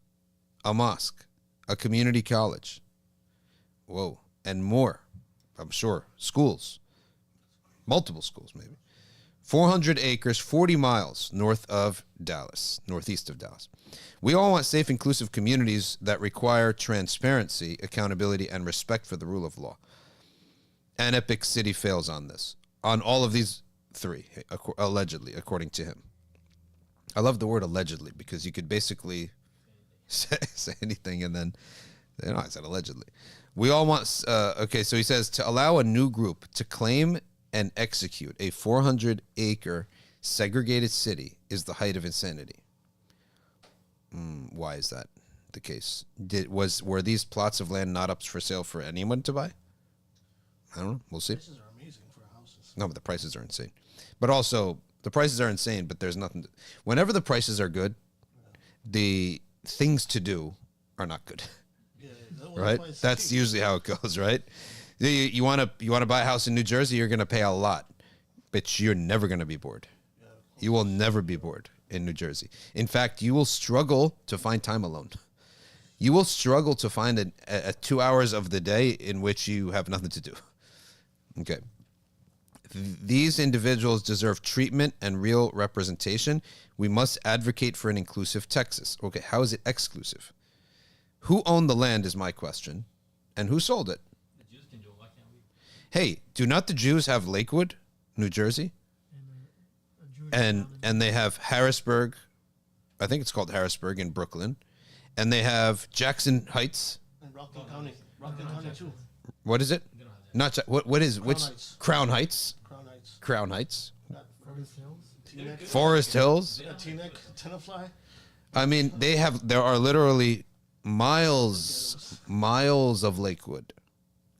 a mosque, a community college, and more, I'm sure, schools, multiple schools maybe. 400 acres, 40 miles northeast of Dallas. We all want safe, inclusive communities that require transparency, accountability, and respect for the rule of law. And Epic City fails on this. On all of these three, allegedly, according to him. I love the word allegedly, because you could basically say anything and then, I said allegedly. We all want, so he says, to allow a new group to claim and execute a 400-acre segregated city is the height of insanity. Why is that the case? Were these plots of land not up for sale for anyone to buy? I don't know. We'll see. Prices are amazing for houses. No, but the prices are insane. But also, the prices are insane, but there's nothing. Whenever the prices are good, the things to do are not good. Yeah, right? That's usually how it goes, right? You want to buy a house in New Jersey, you're going to pay a lot, but you're never going to be bored. You will never be bored in New Jersey. In fact, you will struggle to find time alone. You will struggle to find a 2 hours of the day in which you have nothing to do. Okay. These individuals deserve treatment and real representation. We must advocate for an inclusive Texas. Okay, how is it exclusive? Who owned the land is my question, and who sold it? The Jews can do it. Why can't we? Hey, do not the Jews have Lakewood, New Jersey? And they have Harrisburg, I think it's called Harrisburg in Brooklyn, and they have Jackson Heights. And Rockland County too. What is it? Not what is which Heights. Crown Heights? Crown Heights. Forest Hills. Forest Hills. Yeah, Teaneck, Tenafly. I mean, there are literally miles of Lakewood,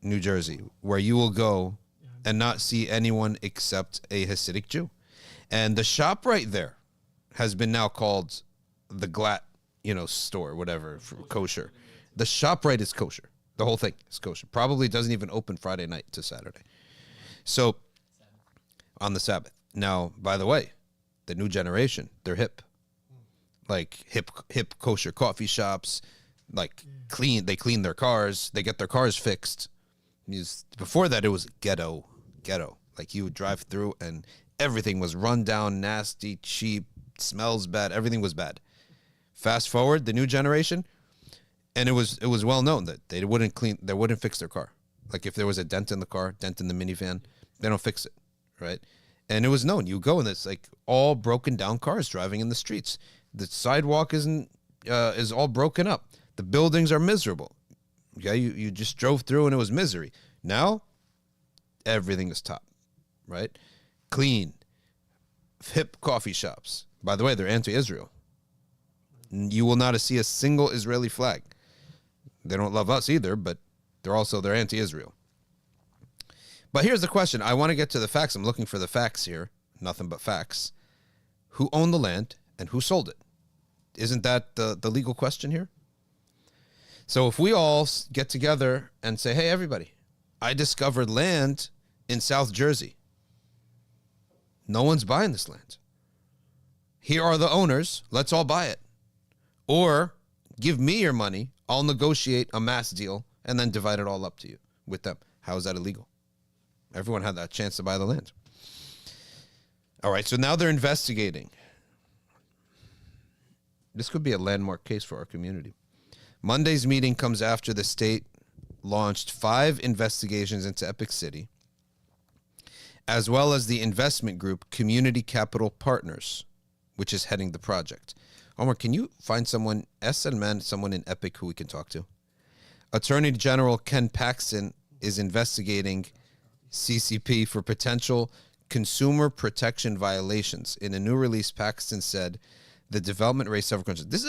New Jersey, where you will go and not see anyone except a Hasidic Jew. And the shop right there has been now called the Glatt, store, whatever, for kosher. The shop right is kosher. The whole thing is kosher. Probably doesn't even open Friday night to Saturday. So, on the Sabbath. Now, by the way, the new generation, they're hip. Like hip kosher coffee shops, like they clean their cars, they get their cars fixed. Before that, it was ghetto. Like you would drive through and everything was run down, nasty, cheap, smells bad, everything was bad. Fast forward, the new generation, and it was well known that they wouldn't fix their car. Like if there was a dent in the car, dent in the minivan, they don't fix it, right? And it was known. You go and it's like all broken down cars driving in the streets. The sidewalk is all broken up. The buildings are miserable. Okay, you just drove through and it was misery. Now, everything is top, right? Clean, hip coffee shops. By the way, they're anti-Israel. You will not see a single Israeli flag. They don't love us either, but they're anti-Israel. But here's the question. I want to get to the facts. I'm looking for the facts here. Nothing but facts. Who owned the land and who sold it? Isn't that the legal question here? So if we all get together and say, hey, everybody, I discovered land in South Jersey. No one's buying this land. Here are the owners. Let's all buy it. Or give me your money. I'll negotiate a mass deal and then divide it all up to you with them. How is that illegal? Everyone had that chance to buy the land. All right, so now they're investigating. This could be a landmark case for our community. Monday's meeting comes after the state launched 5 investigations into Epic City, as well as the investment group Community Capital Partners, which is heading the project. Omar, can you find someone in Epic who we can talk to? Attorney General Ken Paxton is investigating CCP for potential consumer protection violations. In a new release, Paxton said the development raised several concerns. This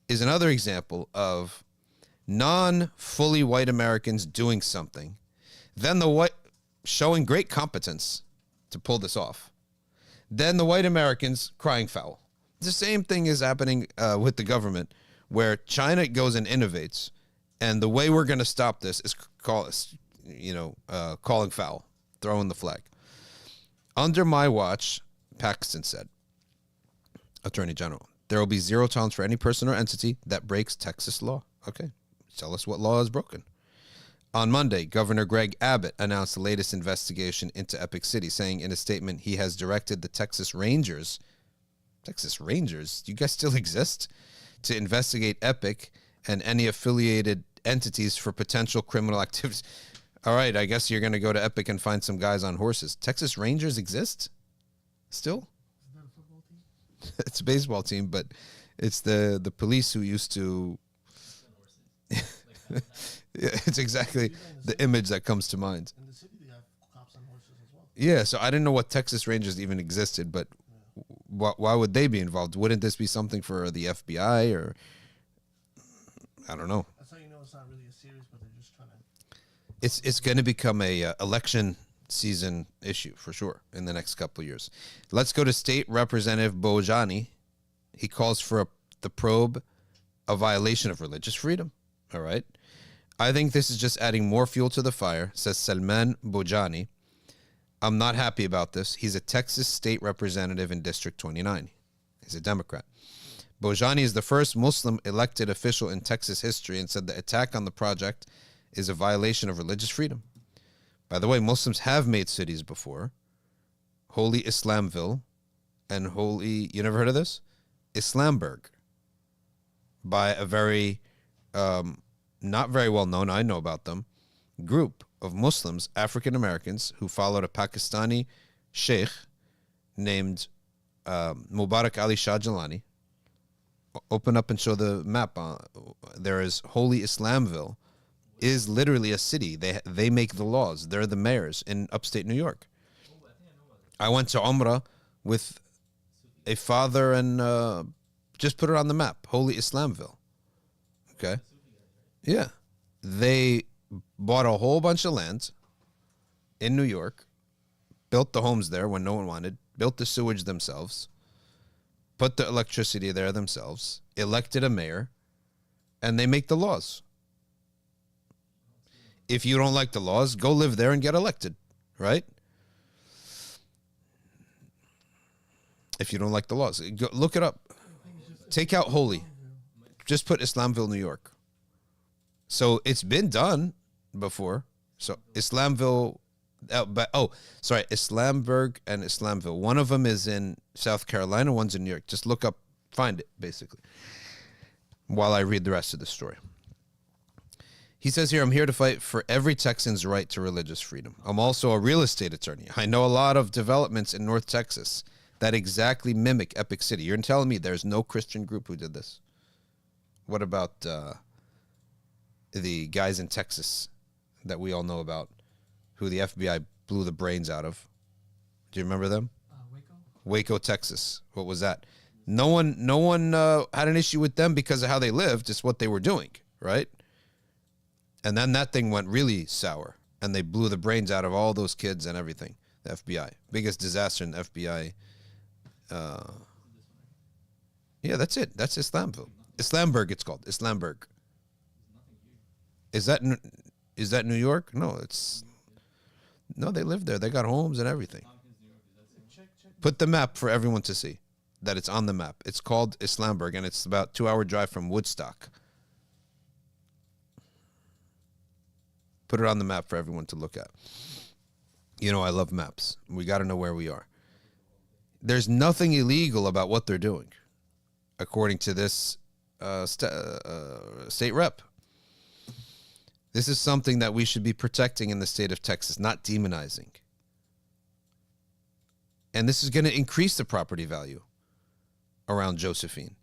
is another example of non-fully white Americans doing something, then the white showing great competence to pull this off. Then the white Americans crying foul. The same thing is happening with the government, where China goes and innovates, and the way we're going to stop this is calling foul, throwing the flag. Under my watch, Paxton said, Attorney General, there will be zero tolerance for any person or entity that breaks Texas law. Okay, tell us what law is broken. On Monday, Governor Greg Abbott announced the latest investigation into Epic City, saying in a statement he has directed the Texas Rangers, do you guys still exist? To investigate Epic and any affiliated entities for potential criminal activities. All right, I guess you're going to go to Epic and find some guys on horses. Texas Rangers exist? Still? Isn't that a football team? It's a baseball team, but it's the police who used to... Yeah, it's exactly the image that comes to mind. In the city, they have cops on horses as well. Yeah, so I didn't know what Texas Rangers even existed, but why would they be involved? Wouldn't this be something for the FBI or... I don't know. That's how you know it's not really a serious, but they're just trying to... It's going to become a election season issue for sure in the next couple of years. Let's go to State Representative Bojani. He calls for the probe a violation of religious freedom. All right. I think this is just adding more fuel to the fire, says Salman Bojani. I'm not happy about this. He's a Texas state representative in District 29. He's a Democrat. Bojani is the first Muslim elected official in Texas history and said the attack on the project is a violation of religious freedom. By the way, Muslims have made cities before. Holy Islamville and Holy, you never heard of this? Islamburg. By a very, not very well known, I know about them, group of Muslims, African Americans, who followed a Pakistani sheikh named Mubarak Ali Shah Jalani. Open up and show the map. There is Holy Islamville, is literally a city. They make the laws. They're the mayors in upstate New York. I went to Umrah with a father and just put it on the map. Holy Islamville. Okay. Yeah. They bought a whole bunch of land in New York, built the homes there when no one wanted, built the sewage themselves, put the electricity there themselves, elected a mayor, and they make the laws. If you don't like the laws, go live there and get elected, right? If you don't like the laws, go, look it up. Take out holy. Just put Islamville, New York. So it's been done before. So Islamville, Islamburg and Islamville. One of them is in South Carolina, one's in New York. Just look up, find it, basically, while I read the rest of the story. He says here, I'm here to fight for every Texan's right to religious freedom. I'm also a real estate attorney. I know a lot of developments in North Texas that exactly mimic Epic City. You're telling me there's no Christian group who did this? What about the guys in Texas that we all know about who the FBI blew the brains out of. Do you remember them? Waco, Texas. What was that? No one had an issue with them because of how they lived. It's what they were doing, right? And then that thing went really sour, and they blew the brains out of all those kids and everything. The FBI, biggest disaster in the FBI. Yeah, that's it. That's Islamville. Islamburg, it's called. Islamburg. Is that New York? No, they live there. They got homes and everything. Put the map for everyone to see that it's on the map. It's called Islamburg, and it's about 2-hour drive from Woodstock. Put it on the map for everyone to look at. You know, I love maps. We got to know where we are. There's nothing illegal about what they're doing, according to this state rep. This is something that we should be protecting in the state of Texas, not demonizing. And this is going to increase the property value around Josephine.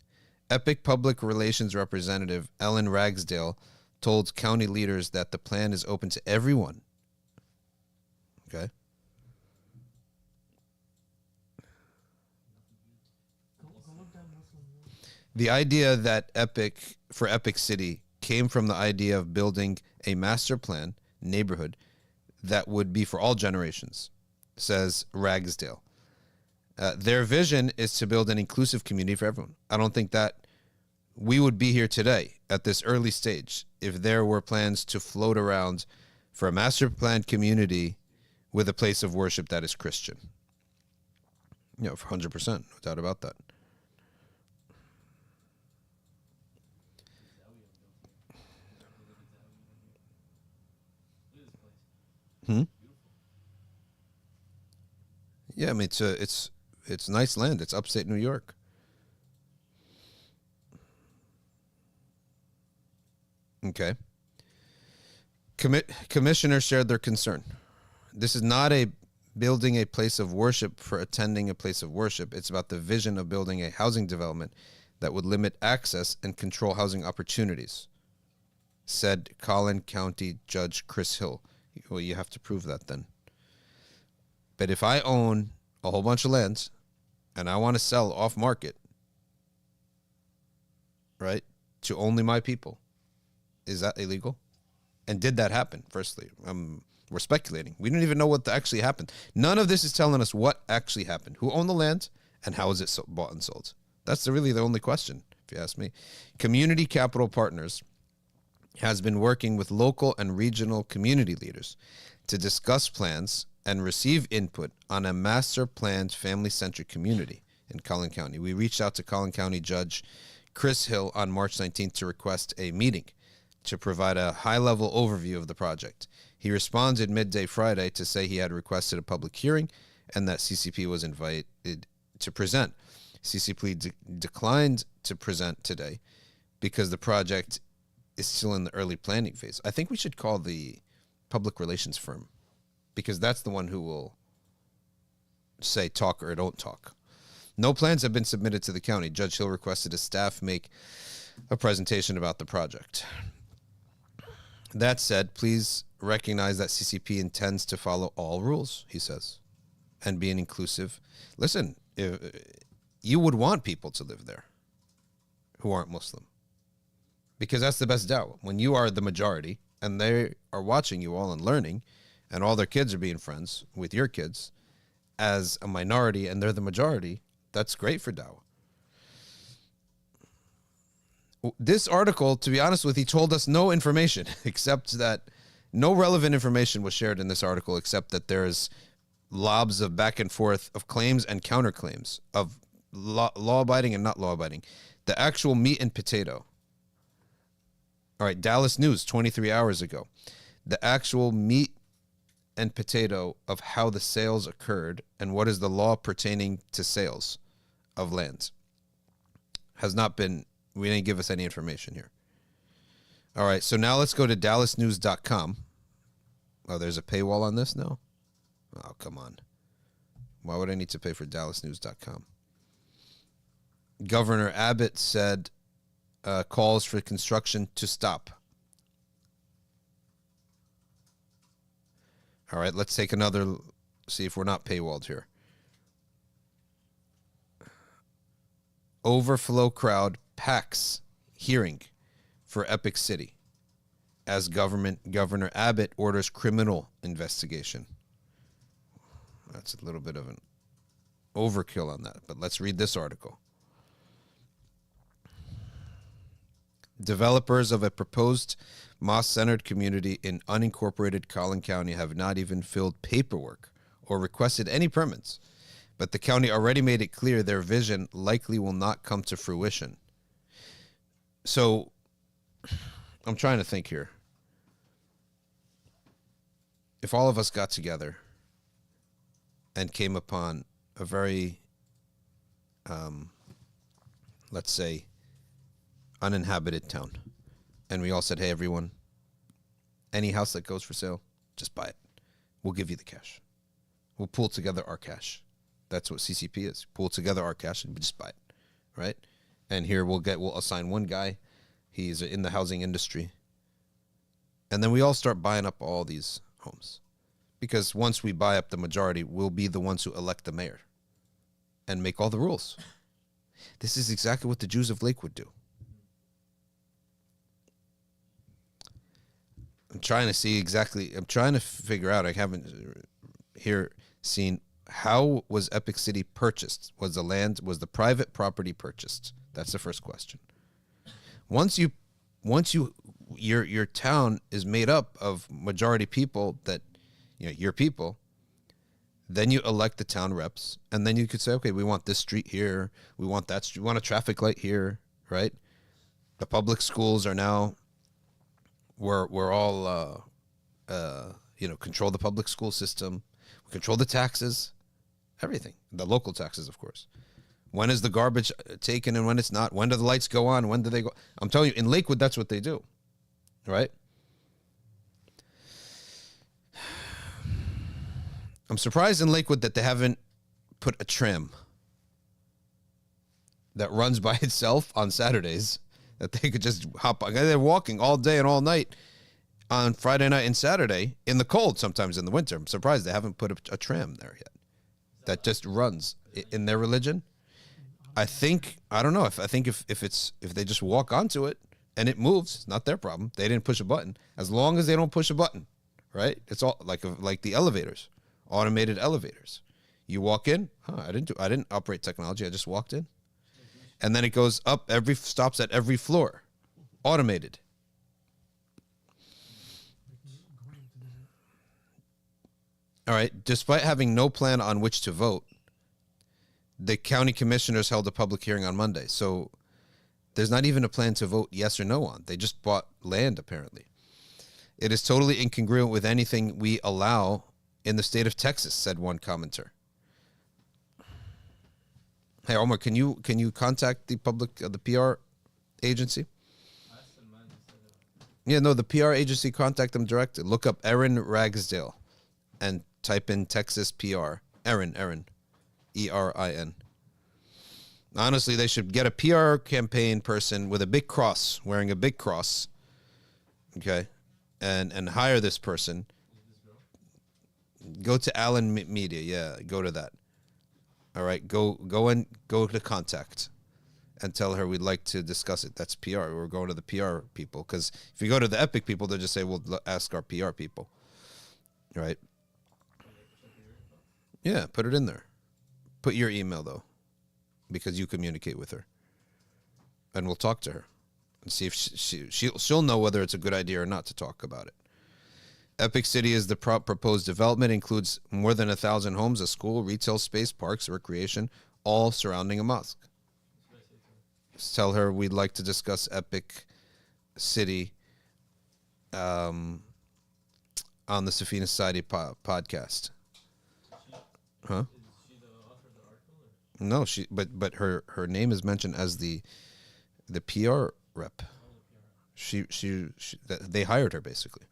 Epic Public Relations Representative Ellen Ragsdale told county leaders that the plan is open to everyone. Okay. The idea that Epic City came from the idea of building a master plan neighborhood that would be for all generations, says Ragsdale. Their vision is to build an inclusive community for everyone. I don't think that we would be here today at this early stage if there were plans to float around for a master planned community with a place of worship that is Christian. Yeah, 100%, no doubt about that. Yeah, I mean it's nice land. It's upstate New York. Okay. Commissioners shared their concern. This is not a building a place of worship for attending a place of worship. It's about the vision of building a housing development that would limit access and control housing opportunities, said Collin County Judge Chris Hill. Well, you have to prove that then. But if I own a whole bunch of lands and I want to sell off market, right, to only my people, is that illegal? And did that happen? Firstly, we're speculating. We don't even know what actually happened. None of this is telling us what actually happened. Who owned the land and how is it bought and sold? That's really the only question, if you ask me. Community Capital Partners has been working with local and regional community leaders to discuss plans and receive input on a master planned family-centric community in Collin County. We reached out to Collin County Judge Chris Hill on March 19th to request a meeting to provide a high-level overview of the project. He responded midday Friday to say he had requested a public hearing and that CCP was invited to present. CCP declined to present today because the project is still in the early planning phase. I think we should call the public relations firm because that's the one who will say talk or don't talk. No plans have been submitted to the county. Judge Hill requested a staff make a presentation about the project. That said, please recognize that CCP intends to follow all rules, he says, and be an inclusive. Listen, you would want people to live there who aren't Muslim because that's the best dawah. When you are the majority and they are watching you all and learning and all their kids are being friends with your kids as a minority and they're the majority, that's great for dawah. This article, to be honest with you, told us no information except that no relevant information was shared in this article except that there's lobs of back and forth of claims and counterclaims of law-abiding and not law-abiding. The actual meat and potato. All right, Dallas News, 23 hours ago. The actual meat and potato of how the sales occurred and what is the law pertaining to sales of lands has not been, we didn't give us any information here. All right, so now let's go to dallasnews.com. Oh, there's a paywall on this now? Oh, come on. Why would I need to pay for dallasnews.com? Governor Abbott said calls for construction to stop. All right, let's take another, see if we're not paywalled here. Overflow crowd packs hearing for Epic City as Governor Abbott orders criminal investigation. That's a little bit of an overkill on that, but let's read this article. Developers of a proposed mosque-centered community in unincorporated Collin County have not even filled paperwork or requested any permits, but the county already made it clear their vision likely will not come to fruition. So, I'm trying to think here. If all of us got together and came upon a very, let's say, uninhabited town, and we all said, hey, everyone, any house that goes for sale, just buy it. We'll give you the cash. We'll pool together our cash. That's what CCP is. Pool together our cash and we just buy it, right? And here we'll assign one guy. He's in the housing industry. And then we all start buying up all these homes. Because once we buy up the majority, we'll be the ones who elect the mayor and make all the rules. This is exactly what the Jews of Lakewood do. I'm trying to figure out, I haven't here seen, how was Epic City purchased? Was the private property purchased? That's the first question. Once your town is made up of majority people that, your people, then you elect the town reps, and then you could say, okay, we want this street here, we want that street, we want a traffic light here, right? The public schools are now, we're all, control the public school system, we control the taxes, everything, the local taxes, of course. When is the garbage taken and when it's not? When do the lights go on? When do they go? I'm telling you, in Lakewood, that's what they do, right? I'm surprised in Lakewood that they haven't put a tram that runs by itself on Saturdays, that they could just hop on. They're walking all day and all night on Friday night and Saturday in the cold, sometimes in the winter. I'm surprised they haven't put a tram there yet that just runs in their religion. I don't know if they just walk onto it and it moves, it's not their problem. They didn't push a button. As long as they don't push a button, right? It's all like the elevators, automated elevators. You walk in, I didn't operate technology. I just walked in, and then it goes up stops at every floor, automated. All right. Despite having no plan on which to vote, the county commissioners held a public hearing on Monday. So there's not even a plan to vote yes or no on. They just bought land, apparently. It is totally incongruent with anything we allow in the state of Texas, said one commenter. Hey, Omar, can you contact the PR agency? Yeah, no, the PR agency, contact them directly. Look up Erin Ragsdale and type in Texas PR. Erin, E-R-I-N. Honestly, they should get a PR campaign person with a big cross, wearing a big cross, okay, and hire this person. Go to Allen Media, yeah, go to that. All right, go to contact and tell her we'd like to discuss it. That's PR. We're going to the PR people, because if you go to the Epic people, they'll just say, "We'll ask our PR people." Right? Yeah, put it in there. Put your email though, because you communicate with her, and we'll talk to her and see if she'll know whether it's a good idea or not to talk about it. Epic City is the proposed development, includes more than 1,000 homes, a school, retail space, parks, recreation, all surrounding a mosque. Just tell her we'd like to discuss Epic City on the Safina Society podcast. Huh? No, but her name is mentioned as the PR rep. They hired her basically.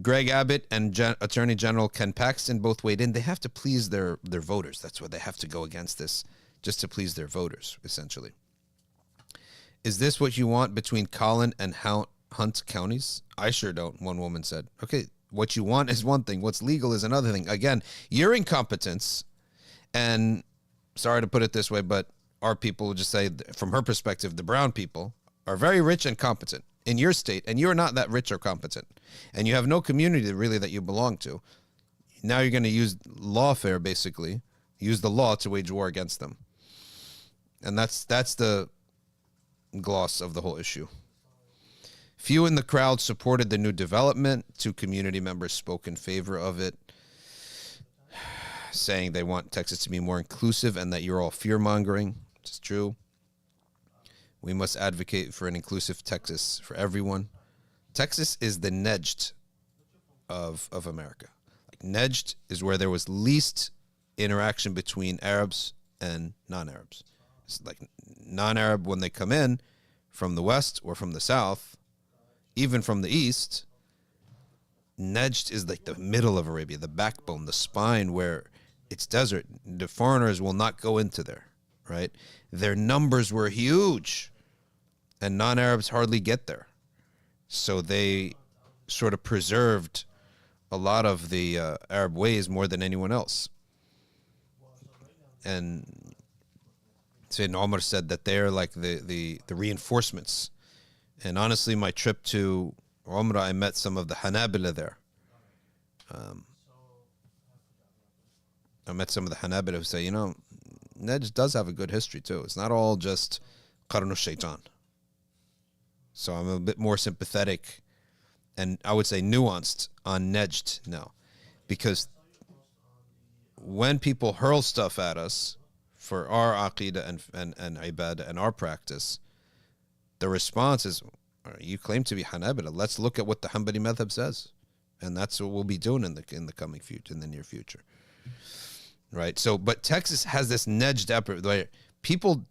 Greg Abbott and Attorney General Ken Paxton both weighed in. They have to please their voters. That's why they have to go against this, just to please their voters, essentially. Is this what you want between Collin and hunt counties? I sure don't, one woman said. Okay, what you want is one thing. What's legal is another thing. Again, your incompetence, and sorry to put it this way, but our people would just say, from her perspective, the brown people are very rich and competent in your state, and you're not that rich or competent. And you have no community really that you belong to. Now you're going to use lawfare, basically, use the law to wage war against them. And that's the gloss of the whole issue. Few in the crowd supported the new development. 2 community members spoke in favor of it, saying they want Texas to be more inclusive and that you're all fear-mongering. It's true. We must advocate for an inclusive Texas for everyone. Texas is the Najd of America. Like, Najd is where there was least interaction between Arabs and non-Arabs. It's like non-Arab, when they come in from the west or from the south, even from the east, Najd is like the middle of Arabia, the backbone, the spine, where it's desert. The foreigners will not go into there, right? Their numbers were huge, and non-Arabs hardly get there. So they sort of preserved a lot of the Arab ways more than anyone else. And Sayyidina Umar said that they're like the reinforcements. And honestly, my trip to Umrah, I met some of the Hanabila there. I met some of the Hanabila who say, Najd does have a good history too. It's not all just Qarnu Shaitan. So I'm a bit more sympathetic and I would say nuanced on Najd now. Because when people hurl stuff at us for our aqidah and ibadah and our practice, the response is, you claim to be Hanabila. Let's look at what the Hanbali madhab says. And that's what we'll be doing in the coming future, in the near future. Right? So, but Texas has this Najd effort where people,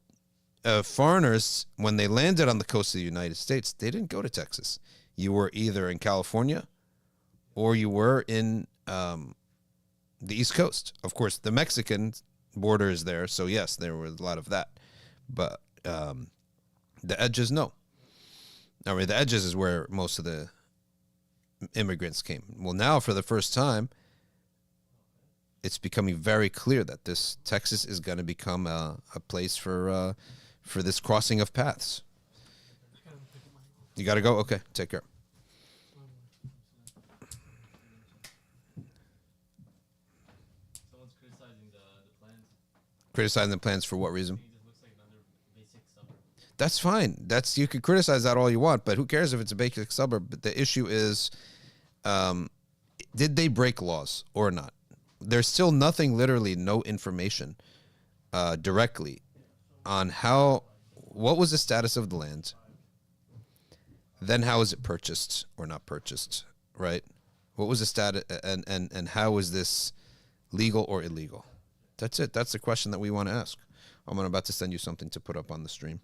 foreigners, when they landed on the coast of the United States, they didn't go to Texas. You were either in California or you were in the East Coast. Of course, the Mexican border is there, so yes, there was a lot of that. But the edges, no. I mean, the edges is where most of the immigrants came. Well, now for the first time, it's becoming very clear that this Texas is going to become a place for this crossing of paths. You got to go? Okay, take care. Someone's criticizing the plans. Criticizing the plans for what reason? That's fine. You can criticize that all you want, but who cares if it's a basic suburb? But the issue is, did they break laws or not? There's still nothing, literally no information directly on what was the status of the land, then how was it purchased or not purchased, right? What was the status, and how was this legal or illegal? That's it. That's the question that we want to ask. I'm about to send you something to put up on the stream.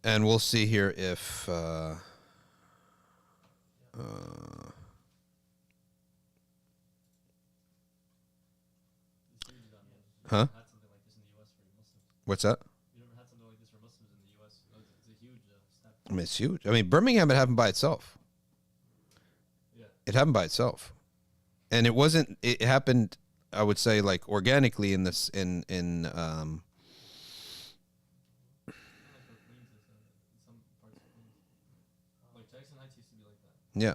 And we'll see here if huh? What's that? You never had something like this for Muslims in the U.S. It's a huge step. I mean, it's huge. I mean, Birmingham, it happened by itself. Yeah. It happened by itself, and it wasn't. It happened, I would say, like organically in this in Yeah.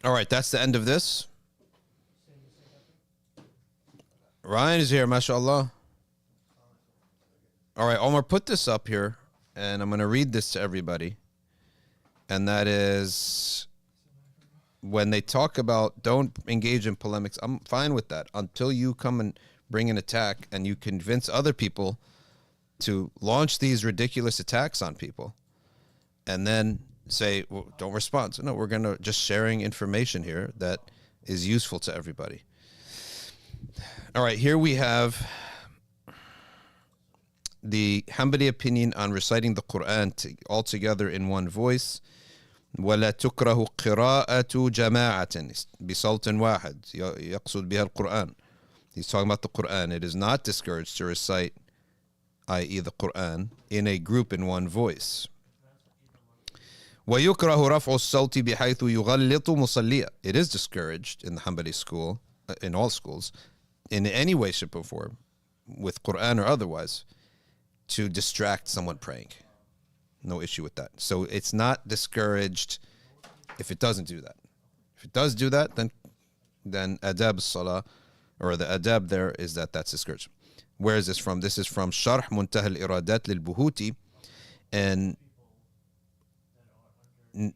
All right, that's the end of this. Ryan is here, mashallah. All right, Omar, put this up here, and I'm going to read this to everybody. And that is, when they talk about don't engage in polemics, I'm fine with that until you come and bring an attack and you convince other people to launch these ridiculous attacks on people and then say, well, don't respond. So no, we're going to just sharing information here that is useful to everybody. All right, here we have the Hanbali opinion on reciting the Quran all together in one voice. ولا تكره قراءة جماعة بصوت واحد يقصد بها القرآن He's talking about the Quran. It is not discouraged to recite, i.e. the Quran, in a group in one voice. وَيُكْرَهُ رَفْعُ الصَّوْتِ بِحَيْثُ يُغَلِّطُ مُصَلِّيَ. It is discouraged in the Hanbali school, in all schools, in any way, shape, or form, with Quran or otherwise, to distract someone praying. No issue with that. So it's not discouraged if it doesn't do that. If it does do that, then adab salah, or the adab there is that's discouraged. Where is this from? This is from Sharh Muntah al-Iradat lil-Buhuti, and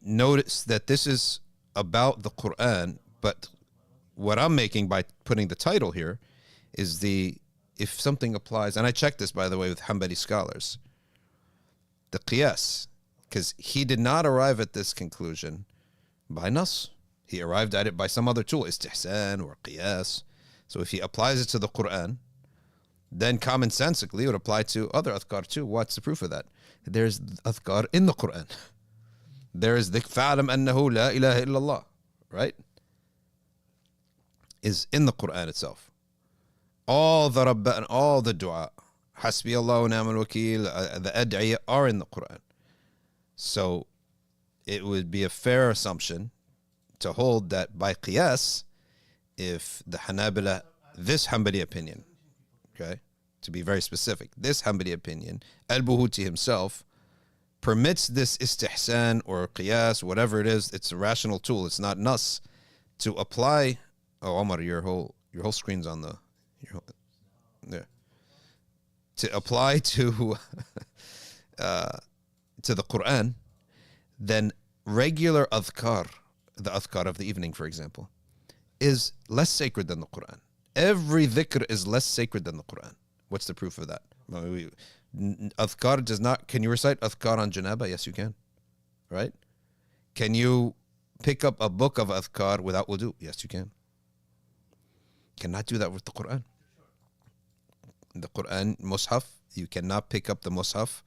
notice that this is about the Quran, but what I'm making by putting the title here is if something applies, and I checked this, by the way, with Hanbali scholars, the qiyas, because he did not arrive at this conclusion by nas. He arrived at it by some other tool, istihsan or qiyas. So if he applies it to the Quran, then commonsensically it would apply to other adhkar too. What's the proof of that? There's adhkar in the Quran. There is dhikr, fa'alam annahu la ilaha illallah, right? Is in the Quran itself. All the Rabbah and all the dua, Hasbi Allah wa ni'mal wakil, the ad'iyah are in the Quran. So it would be a fair assumption to hold that by qiyas, if the Hanabila, this Hanbali opinion, okay, to be very specific, this Hanbali opinion, al-Buhuti himself, permits this istihsan or qiyas, whatever it is, it's a rational tool, it's not nas, to apply. Oh, Omar, your whole screen's on the, there. To apply to the Quran, then regular adhkar, the adhkar of the evening, for example, is less sacred than the Quran. Every dhikr is less sacred than the Quran. What's the proof of that? Adhkar does not. Can you recite adhkar on janaba? Yes, you can. Right? Can you pick up a book of adhkar without wudu? Yes, you can. Cannot do that with the Quran. The Quran mushaf, you cannot pick up the mushaf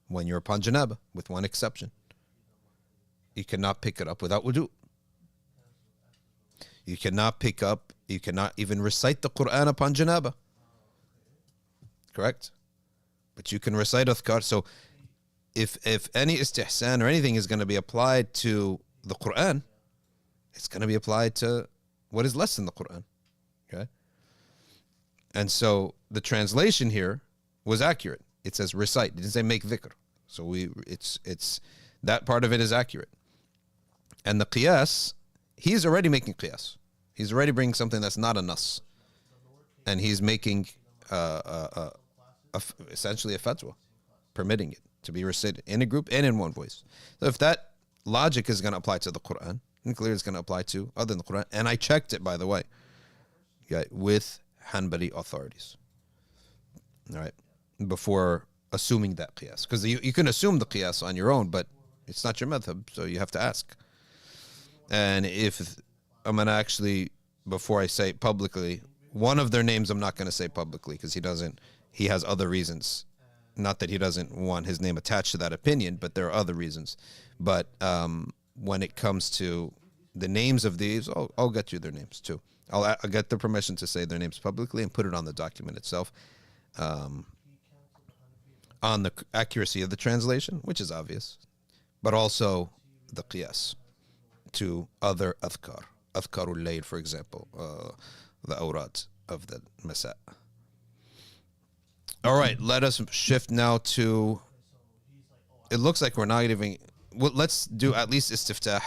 when you're upon janaba, with one exception. You cannot pick it up without wudu. You cannot even recite the Quran upon janaba. Correct? But you can recite adhkar. So if any istihsan or anything is going to be applied to the Quran, it's going to be applied to what is less in the Quran. Okay? And so the translation here was accurate. It says recite. It didn't say make dhikr. So it's that part of it is accurate. And the qiyas, he's already making qiyas. He's already bringing something that's not a nas. And he's making essentially a fatwa, permitting it to be recited in a group and in one voice. So if that logic is going to apply to the Quran, then clearly it's going to apply to other than the Quran. And I checked it, by the way, with Hanbali authorities. All right, before assuming that qiyas. Because you can assume the qiyas on your own, but it's not your madhab, so you have to ask. And if I'm going to actually, before I say it publicly, one of their names I'm not going to say publicly because he has other reasons. Not that he doesn't want his name attached to that opinion, but there are other reasons. But when it comes to the names of these, I'll get you their names too. I'll get the permission to say their names publicly and put it on the document itself, on the accuracy of the translation, which is obvious, but also the qiyas to other adhkar. Adhkarul layl, for example, the awrad of the masa. All right, let us shift now to, it looks like we're not even, well, let's do at least istiftah,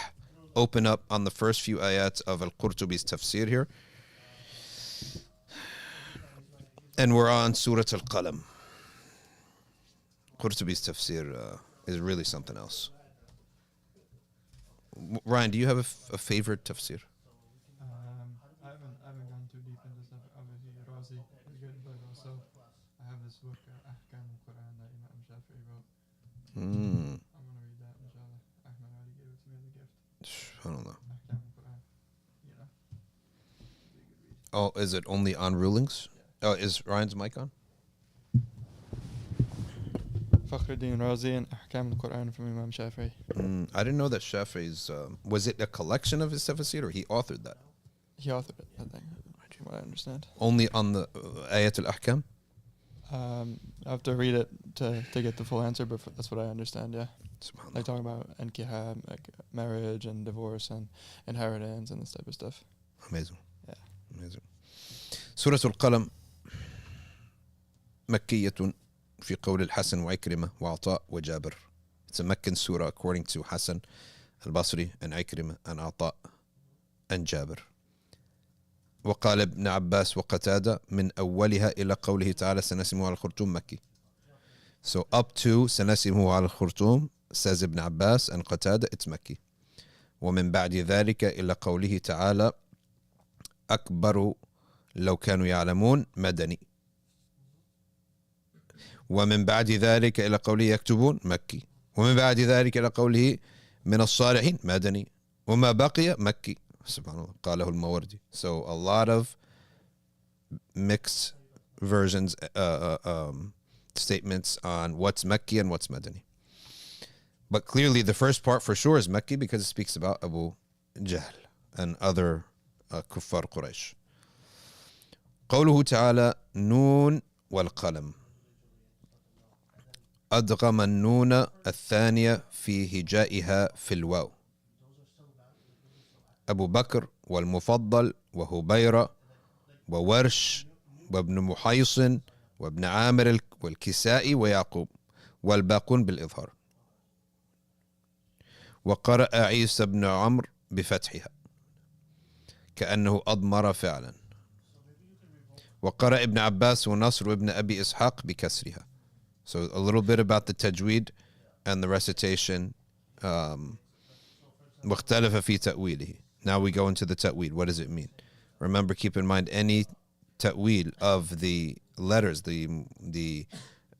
open up on the first few ayats of al-Qurtubi's tafsir here. And we're on Surat al-Qalam. Qurtubi's tafsir is really something else. Ryan, do you have a favorite tafsir? I haven't gone too deep in this. Obviously, Razi is good, but also I have this book, Ahkam al-Quran, that Imam Shafi'i wrote. I'm going to read that, inshallah. Ahmed already gave it to me as a gift. I don't know. Ahkam al-Quran. Yeah. Oh, is it only on rulings? Oh, is Ryan's mic on? Fakhruddin Razi and Ahkam al-Quran from Imam Shafi'i. I didn't know that Shafi'i's, was it a collection of his tafsir or he authored that? He authored it, I think. what I understand. Only on the ayat al-ahkam? I have to read it to get the full answer, but that's what I understand, yeah. SubhanAllah. Like talking about NKH, like marriage and divorce and inheritance and this type of stuff. Amazing. Yeah. Amazing. Surah al-Qalam مكية في قول الحسن وعكرمة وعطاء وجابر. It's a Meccan surah according to Hassan al-Basri and Ikrimah and Ata and Jabir. وقال ابن عباس وقتادة من أولها إلى قوله تعالى سنسمه على الخرطوم مكي. So up to سنسمه على الخرطوم says Ibn Abbas and Qatada, it's Makki. ومن بعد ذلك إلى قوله تعالى أكبر لو كانوا يعلمون مدني. ومن بعد ذلك إلى قوله يكتبون مكي. ومن بعد ذلك إلى قوله من الصالحين مدني. وما بقي مكي. Subhanallah. قاله الموردي. So a lot of mixed versions, statements on what's Makki and what's Madani. But clearly the first part for sure is Makki because it speaks about Abu Jahl and other kuffar Quraysh. قوله تعالى نون والقلم أدغم النون الثانية في هجائها في الواو. أبو بكر والمفضل وهبيرة وورش وابن محيصن وابن عامر والكسائي ويعقوب والباقون بالإظهار. وقرأ عيسى بن عمرو بفتحها كأنه أضمر فعلا. وقرأ ابن عباس ونصر وابن أبي إسحاق بكسرها. So a little bit about the tajweed and the recitation. مختلف في تأويله. Now we go into the ta'wil. What does it mean? Remember, keep in mind any ta'wil of the letters, the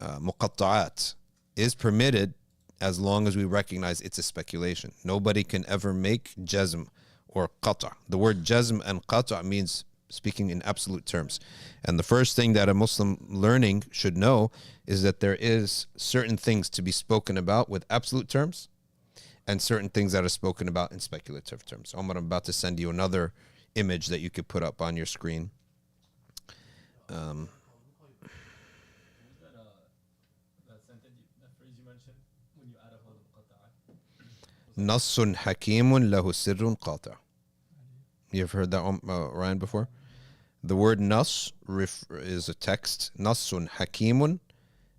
muqatta'at, is permitted as long as we recognize it's a speculation. Nobody can ever make jazm or qata'. The word jazm and qata' means speaking in absolute terms. And the first thing that a Muslim learning should know is that there is certain things to be spoken about with absolute terms and certain things that are spoken about in speculative terms. Omar, I'm about to send you another image that you could put up on your screen. That sentence, that phrase you mentioned, when you add up all the muqatta'at. نص حكيم له سر قاطع. You ever heard that, Ryan, before? The word nas is a text. Nasun hakimun,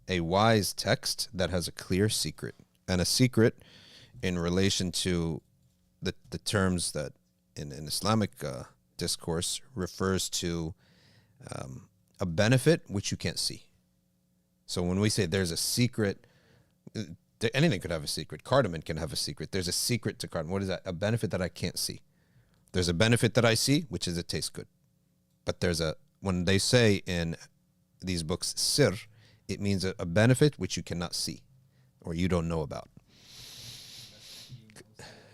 a wise text that has a clear secret. And a secret in relation to the terms that in Islamic discourse refers to a benefit which you can't see. So when we say there's a secret, anything could have a secret. Cardamom can have a secret. There's a secret to cardamom. What is that? A benefit that I can't see. There's a benefit that I see, which is it tastes good. But when they say in these books, sir, it means a benefit which you cannot see or you don't know about.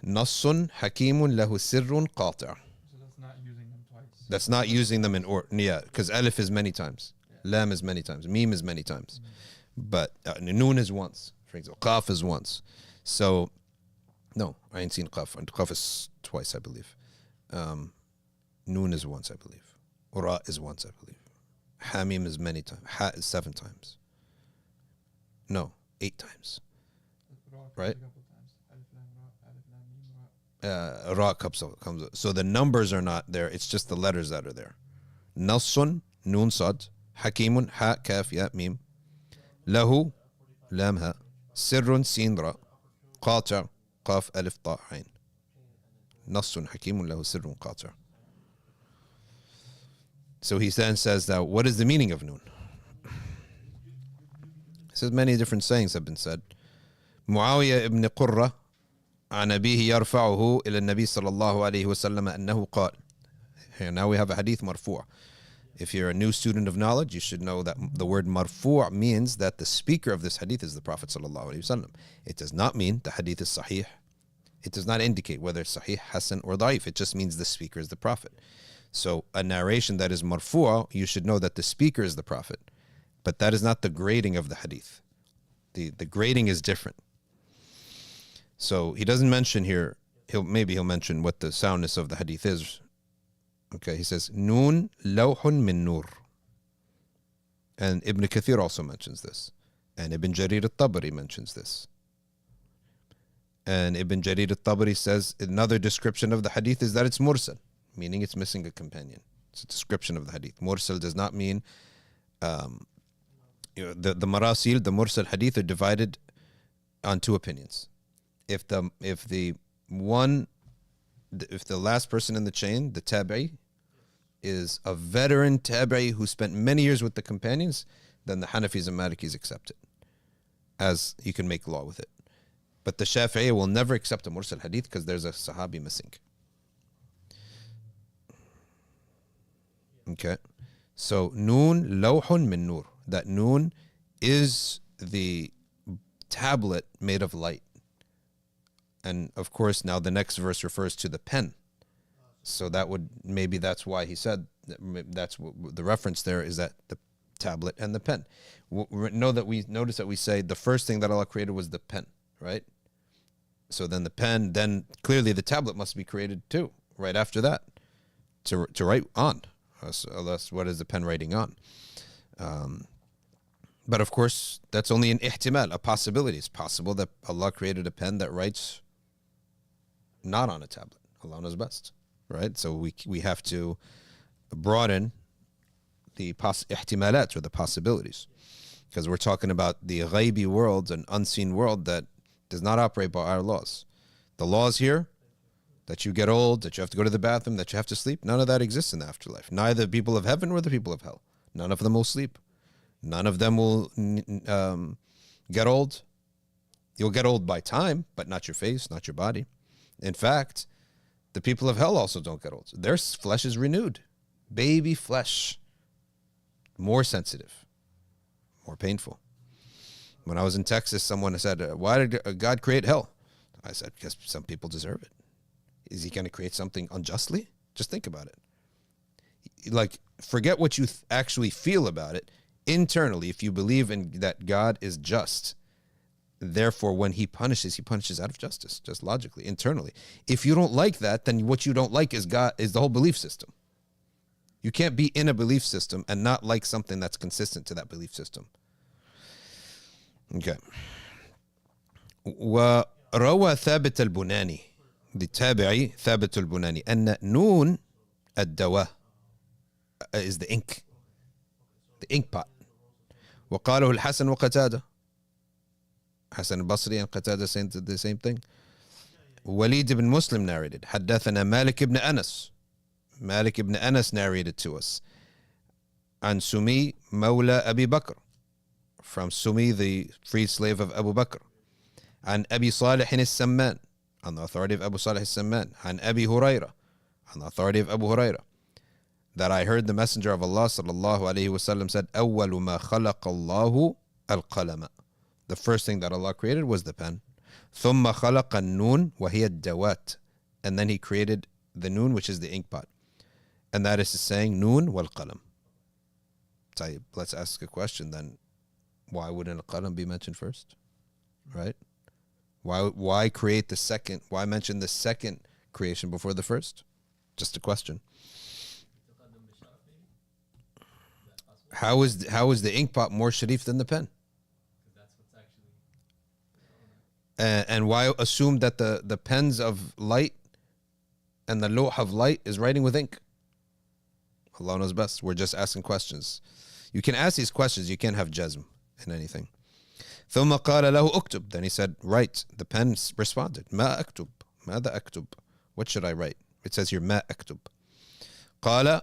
Nassun hakimun lahu sirrun qati'. So that's not using them twice. That's not using them in order. Yeah, because alif is many times. Lam is many times. Mim is many times. But noon is once, for example. Qaf is once. So, no, I ain't seen qaf. And qaf is twice, I believe. Noon is once, I believe. Ra is once, I believe. Hamim is many times. Ha is 7 times. No, 8 times. Right? Ra comes up. So the numbers are not there. It's just the letters that are there. Nassun, noon sad. Hakimun, ha, kaf, ya, mim. Lahu, lam, ha. Sirrun, sin, ra. Qati', qaf, alif, ta, ain. Nassun, hakimun, lahu, sirrun, qati'. So he then says that what is the meaning of noon? He says many different sayings have been said. Muawiyah ibn Qurra عن أبيه يرفعه إلى النبي صلى الله عليه وسلم أنه قال. Here now we have a hadith marfu'. If you're a new student of knowledge, you should know that the word marfu' means that the speaker of this hadith is the Prophet sallallahu alaihi wasallam. It does not mean the hadith is sahih. It does not indicate whether it's sahih, hasan, or da'if. It just means the speaker is the Prophet. So a narration that is marfu', you should know that the speaker is the Prophet. But that is not the grading of the hadith. The grading is different. So he doesn't mention here, he'll mention what the soundness of the hadith is Okay, he says, Noon lawhun min nur. And Ibn Kathir also mentions this. And Ibn Jarir al-Tabari mentions this. And Ibn Jarir al-Tabari says another description of the hadith is that it's mursal, meaning it's missing a companion. It's a description of the hadith. Mursal does not mean the marasil, the mursal hadith are divided on two opinions. If the last person in the chain, the tabi'i, is a veteran tabi'i who spent many years with the companions, then the Hanafis and Malikis accept it, as you can make law with it. But the Shafi'i will never accept a mursal hadith because there's a sahabi missing. Okay, so noon lawhun min nur. That noon is the tablet made of light. And of course, now the next verse refers to the pen. So that's why he said, that's what the reference there is, that the tablet and the pen. Notice that we say the first thing that Allah created was the pen, right? So then the pen, then clearly the tablet must be created too, right after that, to write on. Unless what is the pen writing on? But of course, that's only an ihtimal, a possibility. It's possible that Allah created a pen that writes not on a tablet. Allah knows best, right? So we have to broaden the ihtimalat, or the possibilities, because we're talking about the ghaibi world, an unseen world that does not operate by our laws. The laws here, that you get old, that you have to go to the bathroom, that you have to sleep, none of that exists in the afterlife. Neither the people of heaven nor the people of hell. None of them will sleep. None of them will get old. You'll get old by time, but not your face, not your body. In fact, the people of hell also don't get old. Their flesh is renewed. Baby flesh. More sensitive. More painful. When I was in Texas, someone said, why did God create hell? I said, because some people deserve it. Is he going to create something unjustly? Just think about it. Like, forget what you actually feel about it. Internally, if you believe in that God is just, therefore when he punishes out of justice, just logically, internally. If you don't like that, then what you don't like is God, is the whole belief system. You can't be in a belief system and not like something that's consistent to that belief system. Okay. وروى ثابت البناني, the tabi'i ثابت البناني, أن نون الدواء is the ink pot. وقاله الحسن وقتادة. حسن البصري and Qatada saying the same thing. Walid ibn Muslim narrated. حدثنا مالك ibn Anas. Malik ibn Anas narrated to us. عن سمي مولى أبي بكر. From Sumi, the freed slave of Abu Bakr. عن أبي صالح السمان. On the authority of Abu Salih al-Samman. عن أبي هريرة. On the authority of Abu Hurairah. That I heard the Messenger of Allah sallallahu alayhi wasallam said, أول ما خلق الله القلم. The first thing that Allah created was the pen. ثم خلق النون وهي الدوات. And then he created the noon, which is the ink pot. And that is saying noon wal qalam. طيب, let's ask a question then. Why wouldn't al-qalam be mentioned first? Right? Why create the second? Why mention the second creation before the first? Just a question. How is the ink pot more sharif than the pen? And why assume that the pens of light and the lawh of light is writing with ink? Allah knows best. We're just asking questions. You can ask these questions. You can't have jazm in anything. ثم قال له اكتب. Then he said, write. The pen responded, ما أكتب. ماذا أكتب? What should I write? It says here, ما أكتب. قال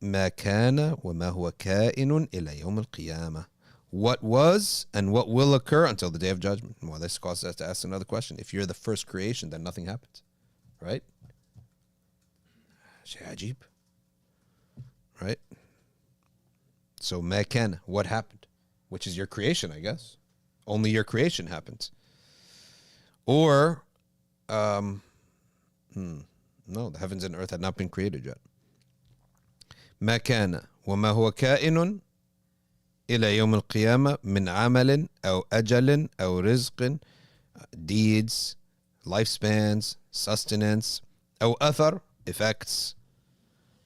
ما كان وما هو كائن إلى يوم القيامة. What was and what will occur until the day of judgment. Well, this causes us to ask another question. If you're the first creation, then nothing happens. Right? شيء عجيب. Right? So ما كان, what happened? Which is your creation, I guess. Only your creation happens. Or, no, the heavens and earth had not been created yet. ما كان وما هو كائن إلى يوم القيامة من عمل أو أجل أو رزق, deeds, lifespans, sustenance, أو أثر, effects,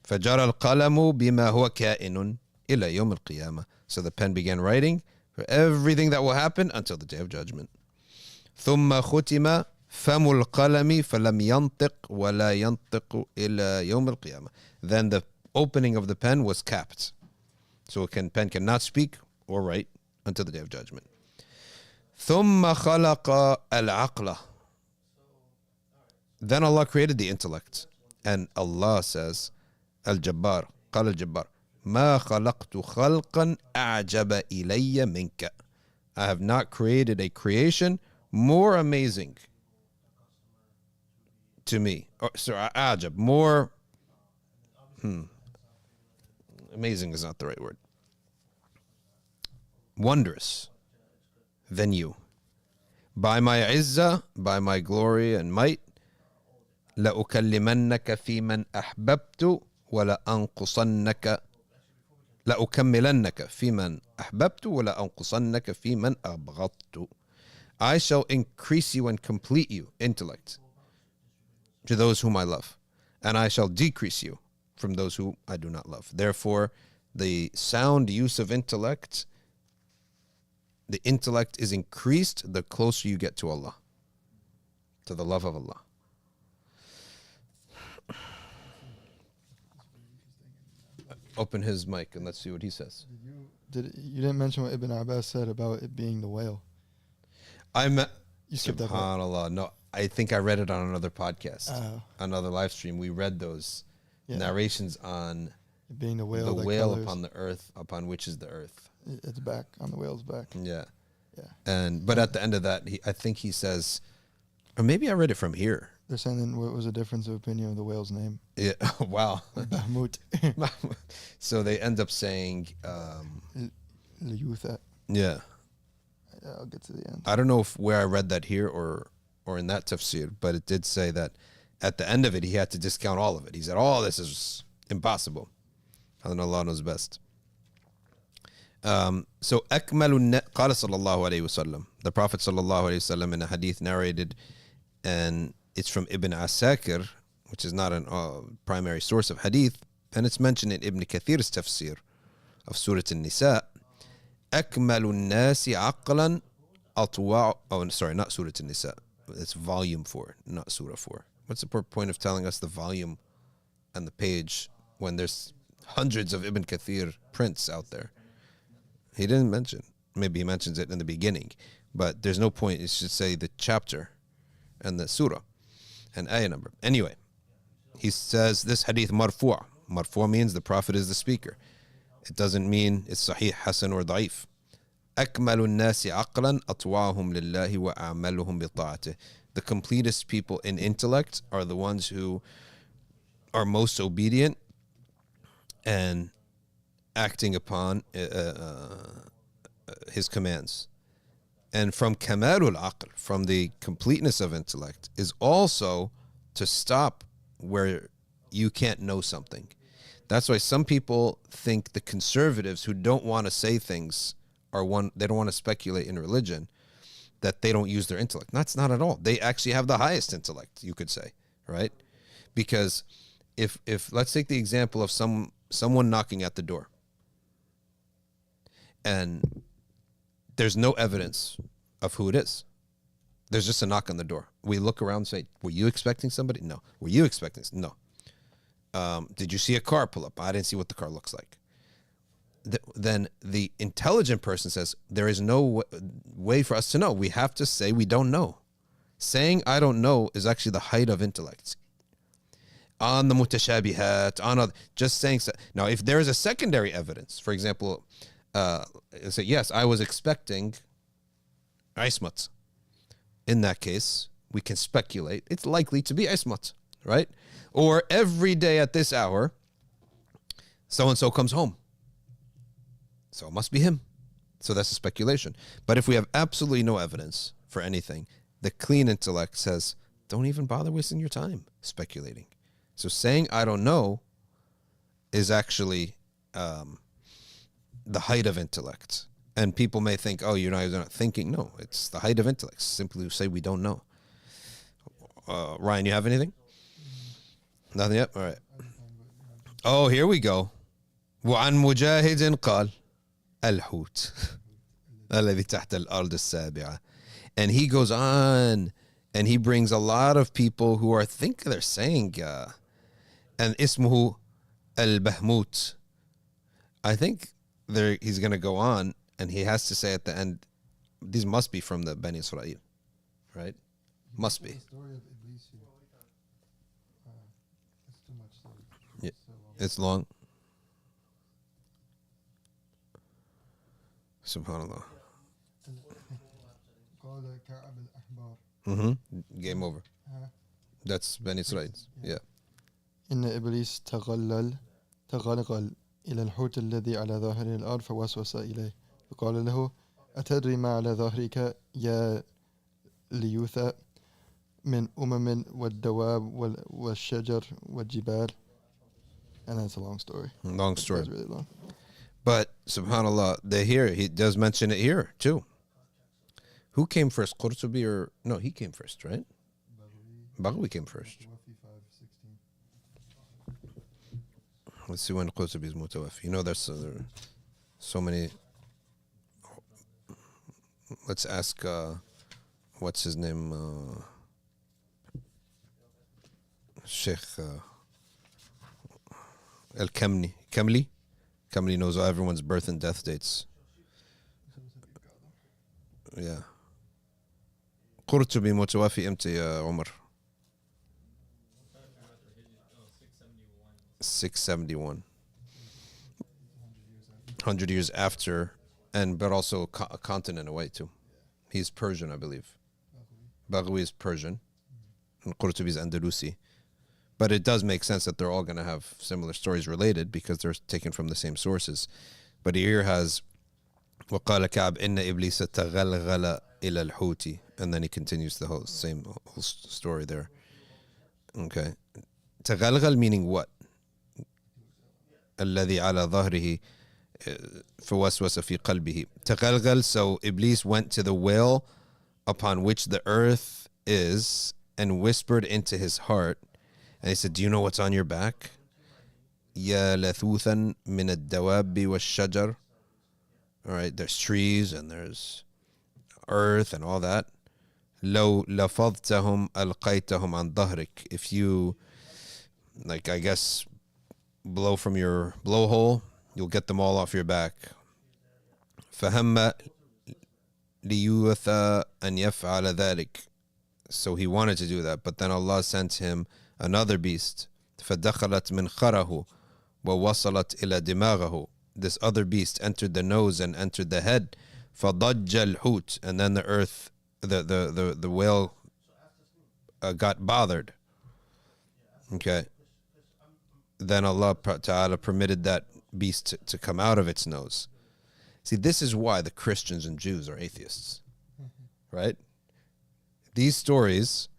فجرى القلم بما هو كائن إلى يوم القيامة. So the pen began writing for everything that will happen until the day of judgment. ثم ختم فم القلم فلم ينطق ولا ينطق إلى يوم القيامة. Then the opening of the pen was capped. So a pen cannot speak or write until the day of judgment. ثم خلق العقل. Then Allah created the intellect. And Allah says, Al-Jabbar, قال الجبار ما خلقت خلقا أعجب إلي منك. I have not created a creation more amazing to me. Sorry, أعجب, more amazing is not the right word. Wondrous than you. By my izzah, by my glory and might, لأكلمنك في من أحببت ولأنقصنك لأكملنك في من أحببت ولأنقصنك في من أبغضت. I shall increase you and complete you, intellect, to those whom I love, and I shall decrease you from those who I do not love. Therefore, the sound use of intellect, the intellect is increased the closer you get to Allah, to the love of Allah. Open his mic and let's see what he says. You didn't mention what Ibn Abbas said about it being the whale. You skipped that part. SubhanAllah. No, I think I read it on another podcast, another live stream. We read those narrations on it being the whale upon the earth, upon which is the earth. It's back, on the whale's back. Yeah. But at the end of that, I think he says, or maybe I read it from here. They're saying then what was the difference of opinion of the whale's name? Yeah. Wow. Bahmut. So they end up saying, yeah. I'll get to the end. I don't know where I read that here or in that tafsir, but it did say that at the end of it, he had to discount all of it. He said, "Oh, this is impossible." And Allah knows best. So أكمل قال صلى الله عليه وسلم. The Prophet صلى الله عليه وسلم in a hadith narrated, and it's from Ibn Asakir, which is not a primary source of hadith, and it's mentioned in Ibn Kathir's tafsir of Surah An-Nisa. أكمل الناس عقلا أطوع. Oh, sorry, not Surah An-Nisa. It's volume 4, not Surah 4. What's the point of telling us the volume and the page when there's hundreds of Ibn Kathir prints out there? He didn't mention. Maybe he mentions it in the beginning, but there's no point. It should say the chapter and the surah and ayah number. Anyway, he says this hadith marfu'. Marfu' means the Prophet is the speaker. It doesn't mean it's sahih, hasan, or da'if. أكمل الناس عقلا أطوعهم لله وأعملهم بطاعته. The completest people in intellect are the ones who are most obedient and acting upon his commands. And from kamalul aql, from the completeness of intellect, is also to stop where you can't know something. That's why some people think the conservatives who don't want to say things they don't want to speculate in religion, that they don't use their intellect. That's not at all. They actually have the highest intellect, you could say, right? Because if let's take the example of someone knocking at the door, and there's no evidence of who it is. There's just a knock on the door. We look around and say, were you expecting somebody? No. Were you expecting? No. Did you see a car pull up? I didn't see what the car looks like. Then the intelligent person says, there is no way for us to know. We have to say we don't know. Saying I don't know is actually the height of intellect. On the mutashabihat, just saying so. Now, if there is a secondary evidence, for example, say, yes, I was expecting ismat. In that case, we can speculate it's likely to be ismat, right? Or every day at this hour, so-and-so comes home. So it must be him. So that's a speculation. But if we have absolutely no evidence for anything, the clean intellect says, don't even bother wasting your time speculating. So saying I don't know is actually the height of intellect. And people may think, oh, you're not thinking. No, it's the height of intellect. Simply say we don't know. Ryan, you have anything? Nothing yet? All right. Oh, here we go. وعن مجاهد قال الحوت الذي تحت الأرض السابعة. And he goes on and he brings a lot of people who are, I think they're saying, and اسمه البهموت. I think he's going to go on and he has to say at the end, these must be from the Bani Israel, right? Must be. The story of Iblis here. It's too much. Yeah, it's long. Subhanallah. قال كعب الأحبار. Game over. That's Bani Israel. Yeah. إن إبليس تغلغل إلى الحوت الذي على ظهر الأرض فوسوس إليه فقال له أتدري ما على ظهرك يا ليوثا من والدواب والشجر والجبال. And that's a long story. Long story. That's really long. But subhanallah, he does mention it here too. Who came first? Qurtubi or no? He came first, right? Baghawi came first. Let's see when Qurtubi is mutawaffi. You know, there's so many. Let's ask. What's his name? Sheikh Al-Kamli. Kamli knows everyone's birth and death dates. Yeah. Qurtubi mutawaffi امتى يا عمر؟ 671. 100 years after, but also a continent away too. He's Persian, I believe. Baghawi is Persian, and Qurtubi is Andalusi. But it does make sense that they're all going to have similar stories related because they're taken from the same sources. But here has وقال كعب إن إبليس تغلغل إلى الحوت, and then he continues the whole story there. Okay. تغلغل meaning what? الذي على ظهره فوسوس في قلبه. تغلغل, so Iblis went to the well upon which the earth is and whispered into his heart. And he said, do you know what's on your back? يا لثوثا من الدواب والشجر. All right, there's trees and there's earth and all that. لو لفظتهم ألقيتهم عن ظهرك. If you, like, I guess, blow from your blowhole, you'll get them all off your back. فهم ليوثى أن يفعل ذلك. So he wanted to do that, but then Allah sent him another beast. فدخلت منخره ووصلت إلى دماغه. This other beast entered the nose and entered the head. فضج الحوت, and then the earth, the whale got bothered. Okay. Then Allah Ta'ala permitted that beast to come out of its nose. See, this is why the Christians and Jews are atheists, right? These stories,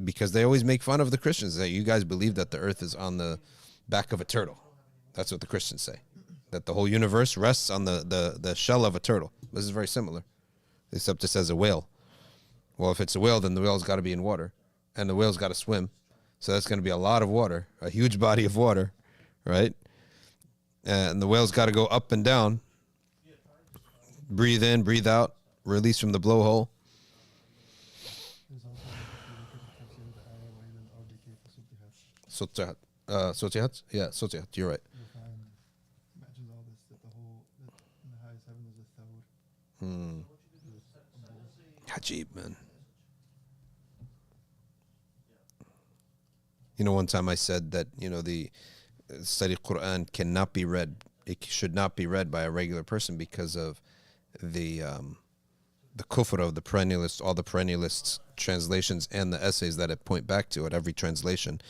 because they always make fun of the Christians, that you guys believe that the earth is on the back of a turtle. That's what the Christians say, that the whole universe rests on the shell of a turtle. This is very similar, except it says a whale. Well, if it's a whale, then the whale's got to be in water, and the whale's got to swim. So that's going to be a lot of water, a huge body of water, right? And the whale's got to go up and down, breathe in, breathe out, release from the blowhole. Sutihat. Sutihat? Yeah, Sutihat. You're right. Imagine all this, that in the highest heaven is a thawr. Hajib, man. You know, one time I said that, the study Quran cannot be read. It should not be read by a regular person because of the kufr of the perennialists, all the perennialists' translations and the essays that it point back to at every translation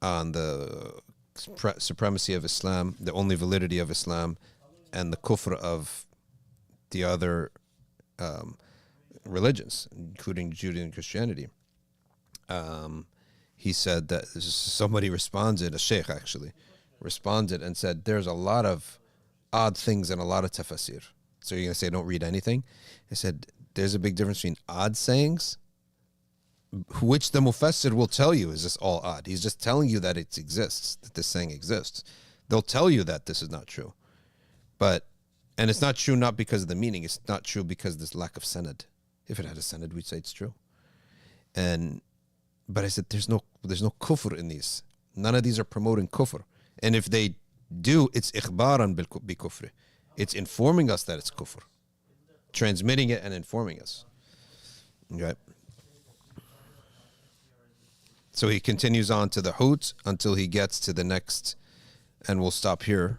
on the supremacy of Islam, the only validity of Islam, and the kufr of the other religions, including Judaism and Christianity. He said that somebody responded, a sheikh actually, responded and said, there's a lot of odd things in a lot of tafsir. So you're going to say don't read anything? I said, there's a big difference between odd sayings, which the mufassir will tell you is this all odd. He's just telling you that it exists, that this saying exists. They'll tell you that this is not true. And it's not true not because of the meaning. It's not true because of this lack of sanad. If it had a sanad, we'd say it's true. But I said, there's no kufr in these. None of these are promoting kufr. And if they do, it's ikhbaran bi kufr. It's informing us that it's kufr. Transmitting it and informing us. Okay. So he continues on to the hut until he gets to the next, and we'll stop here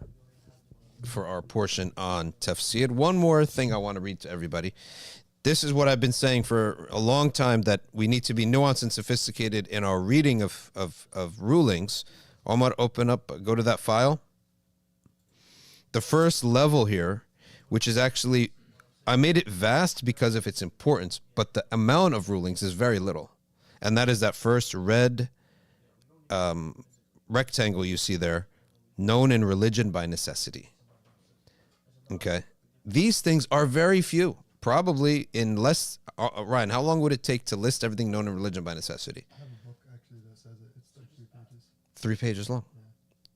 for our portion on tafsir. One more thing I want to read to everybody. This is what I've been saying for a long time, that we need to be nuanced and sophisticated in our reading of rulings. Omar, open up, go to that file. The first level here, which is actually, I made it vast because of its importance, but the amount of rulings is very little. And that is that first red rectangle you see there, known in religion by necessity. Okay. These things are very few. Probably in less, Ryan, how long would it take to list everything known in religion by necessity? I have a book actually that says it. It's like 3 pages. 3 pages long,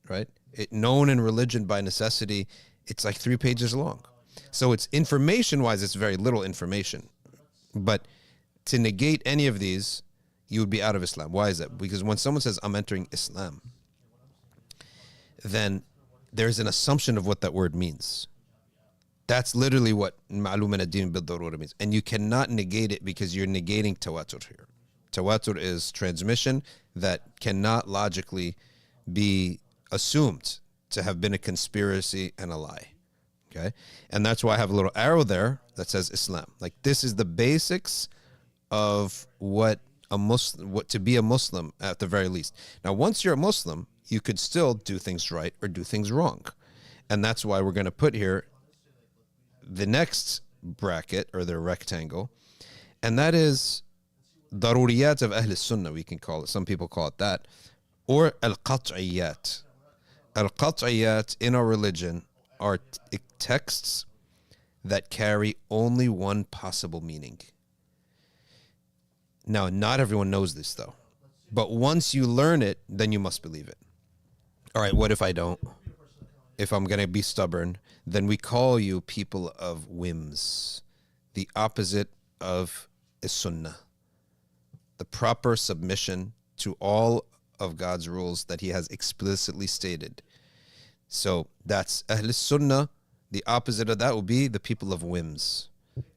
right? Known in religion by necessity, it's like 3 pages long. So it's information-wise, it's very little information. But to negate any of these, you would be out of Islam. Why is that? Because when someone says, I'm entering Islam, then there's an assumption of what that word means. That's literally what ma'lum min ad-din bil-darura means. And you cannot negate it because you're negating tawatur here. Tawatur is transmission that cannot logically be assumed to have been a conspiracy and a lie. Okay? And that's why I have a little arrow there that says Islam. Like, this is the basics of what to be a Muslim at the very least. Now, once you're a Muslim, you could still do things right or do things wrong. And that's why we're going to put here the next bracket, or the rectangle, and that is daruriyat of Ahl Sunnah, we can call it. Some people call it that. Or al-qat'iyat. Al-qat'iyat in our religion are texts that carry only one possible meaning. Now, not everyone knows this, though. But once you learn it, then you must believe it. All right, what if I don't? If I'm going to be stubborn, then we call you people of whims, the opposite of sunnah, the proper submission to all of God's rules that he has explicitly stated. So that's Ahl Sunnah. The opposite of that will be the people of whims,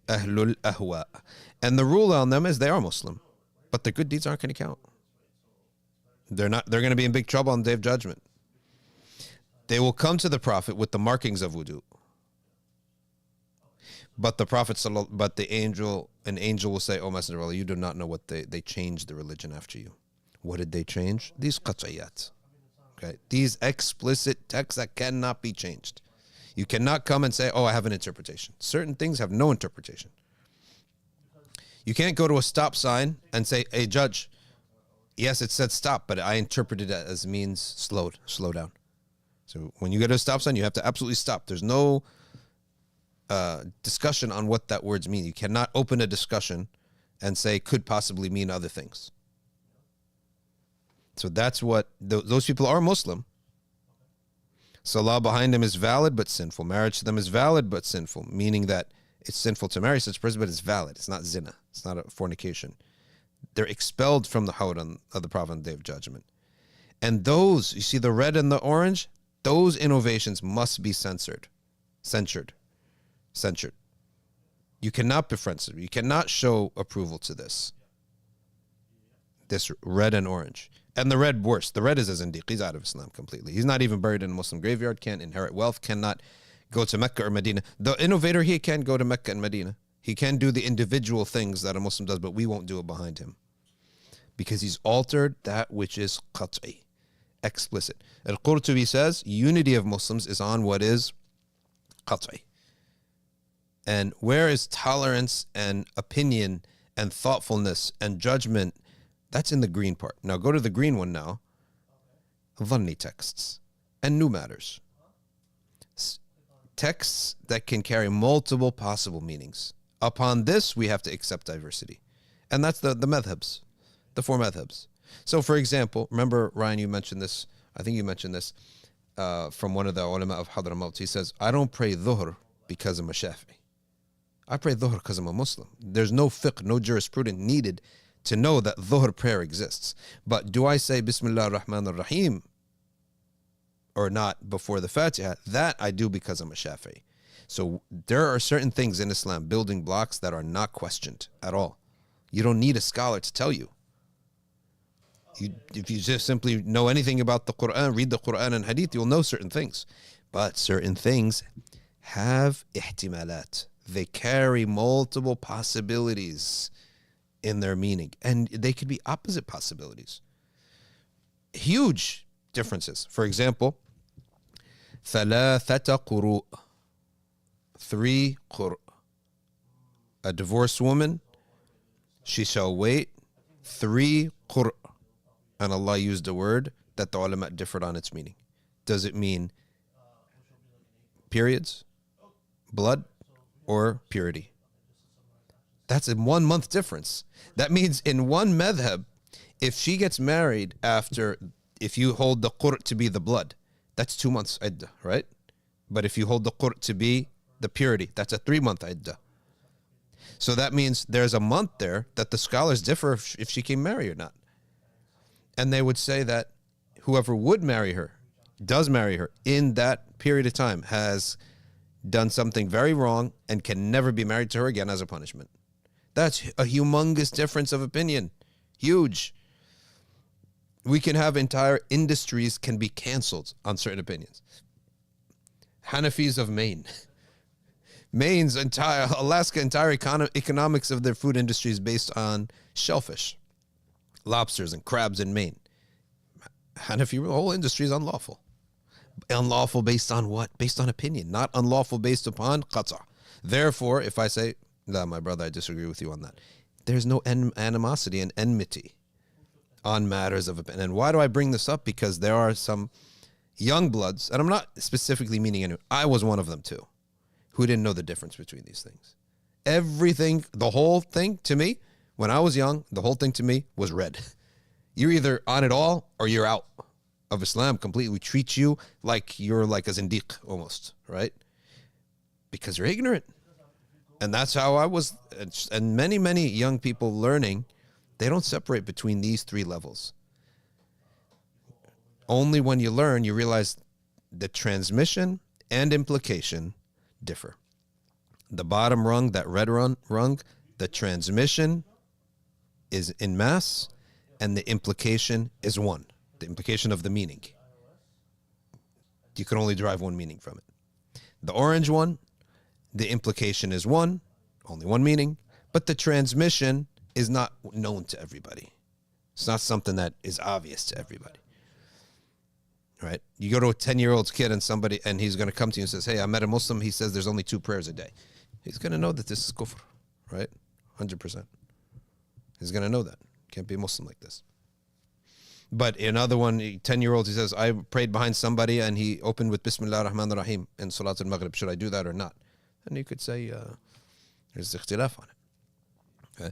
Ahlul Ahwa. And the rule on them is they are Muslim, but their good deeds aren't going to count. They're going to be in big trouble on the Day of Judgment. They will come to the Prophet with the markings of wudu. But an angel will say, "Oh, Messenger of Allah, you do not know what they changed the religion after you. What did they change? These qat'iyat. Okay, these explicit texts that cannot be changed. You cannot come and say, "Oh, I have an interpretation." Certain things have no interpretation. You can't go to a stop sign and say, "Hey, judge, yes, it said stop, but I interpreted it as means slow down." So when you get to a stop sign, you have to absolutely stop. There's no discussion on what that words mean. You cannot open a discussion and say could possibly mean other things. So that's what those people are Muslim. Salah behind them is valid but sinful. Marriage to them is valid but sinful, meaning that it's sinful to marry such a person, but it's valid. It's not zina. It's not a fornication. They're expelled from the hawd of the Prophet on the Day of Judgment. And those, you see the red and the orange, those innovations must be censored. You cannot befriend them. You cannot show approval to this. This red and orange. And the red worse. The red is a zindiq. He's out of Islam completely. He's not even buried in a Muslim graveyard, can't inherit wealth, cannot go to Mecca or Medina. The innovator, he can go to Mecca and Medina. He can do the individual things that a Muslim does, but we won't do it behind him. Because he's altered that which is qat'i, explicit. Al-Qurtubi says unity of Muslims is on what is qat'i. And where is tolerance and opinion and thoughtfulness and judgment? That's in the green part. Now go to the green one now. Dhanni texts and new matters. Texts that can carry multiple possible meanings. Upon this, we have to accept diversity. And that's the madhabs, the 4 madhabs. So for example, remember, Ryan, you mentioned this. I think you mentioned this. from one of the ulama of Hadramaut. He says, I don't pray dhuhr because I'm a Shafi'i. I pray dhuhr because I'm a Muslim. There's no fiqh, no jurisprudence needed to know that dhuhr prayer exists. But do I say Bismillah ar-Rahman ar-Rahim or not before the Fatiha? That I do because I'm a Shafi'i. So there are certain things in Islam, building blocks, that are not questioned at all. You don't need a scholar to tell you. If you just simply know anything about the Quran, read the Quran and Hadith, you'll know certain things. But certain things have ihtimalat. They carry multiple possibilities in their meaning. And they could be opposite possibilities. Huge differences. For example, ثلاثة قروء. 3 qur'. A divorced woman, she shall wait 3 qur'. And Allah used a word that the ulama differed on its meaning. Does it mean periods, blood, or purity? That's a 1 month difference. That means in one madhab, if she gets married after, if you hold the qur' to be the blood, that's 2 months iddah, right? But if you hold the qur' to be the purity, that's a 3 month iddah. So that means there's a month there that the scholars differ if she can marry or not. And they would say that whoever would marry her, does marry her in that period of time, has done something very wrong and can never be married to her again as a punishment. That's a humongous difference of opinion. Huge. We can have entire industries can be canceled on certain opinions. Hanafis of Maine. Maine's entire, Alaska entire economics of their food industry is based on shellfish, lobsters and crabs in Maine. Hanafi, the whole industry is unlawful. Unlawful based on what? Based on opinion, not unlawful based upon qata'. Therefore, if I say, no, my brother, I disagree with you on that, there's no animosity and enmity on matters of opinion. And why do I bring this up? Because there are some young bloods, and I'm not specifically meaning anyone, I was one of them too, who didn't know the difference between these things. Everything, the whole thing to me, when I was young, the whole thing to me was red. You're either on it all or you're out of Islam completely. We treat you like you're like a zindiq almost, right? Because you're ignorant. And that's how I was. And many, many young people learning, they don't separate between these 3 levels. Only when you learn, you realize the transmission and implication differ. The bottom rung, that red rung, the transmission is in mass, and the implication is one. The implication of the meaning. You can only derive one meaning from it. The orange one, the implication is one, only one meaning, but the transmission is not known to everybody. It's not something that is obvious to everybody. Right? You go to a 10-year-old kid and he's going to come to you and says, hey, I met a Muslim. He says there's only 2 prayers a day. He's going to know that this is kufr, right? 100%. He's going to know that. Can't be a Muslim like this. But another one, 10-year-old, he says, I prayed behind somebody and he opened with Bismillah ar-Rahman ar-Rahim in Salat al-Maghrib. Should I do that or not? And you could say, there's ikhtilaf on it. Okay?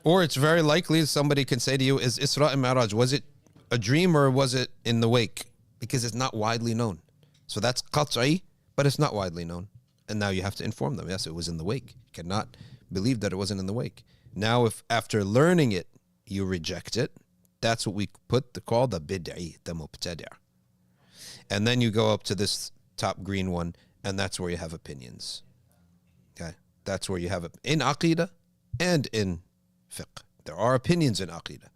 Or it's very likely somebody can say to you, is Isra and Mi'raj, was it a dream or was it in the wake? Because it's not widely known. So that's qat'i, but it's not widely known. And now you have to inform them. Yes, it was in the wake. You cannot believe that it wasn't in the wake. Now, if after learning it, you reject it, that's what we call the bid'i, the mubtadi'. And then you go up to this top green one, and that's where you have opinions. Okay? That's where you have it in aqidah and in fiqh. There are opinions in aqidah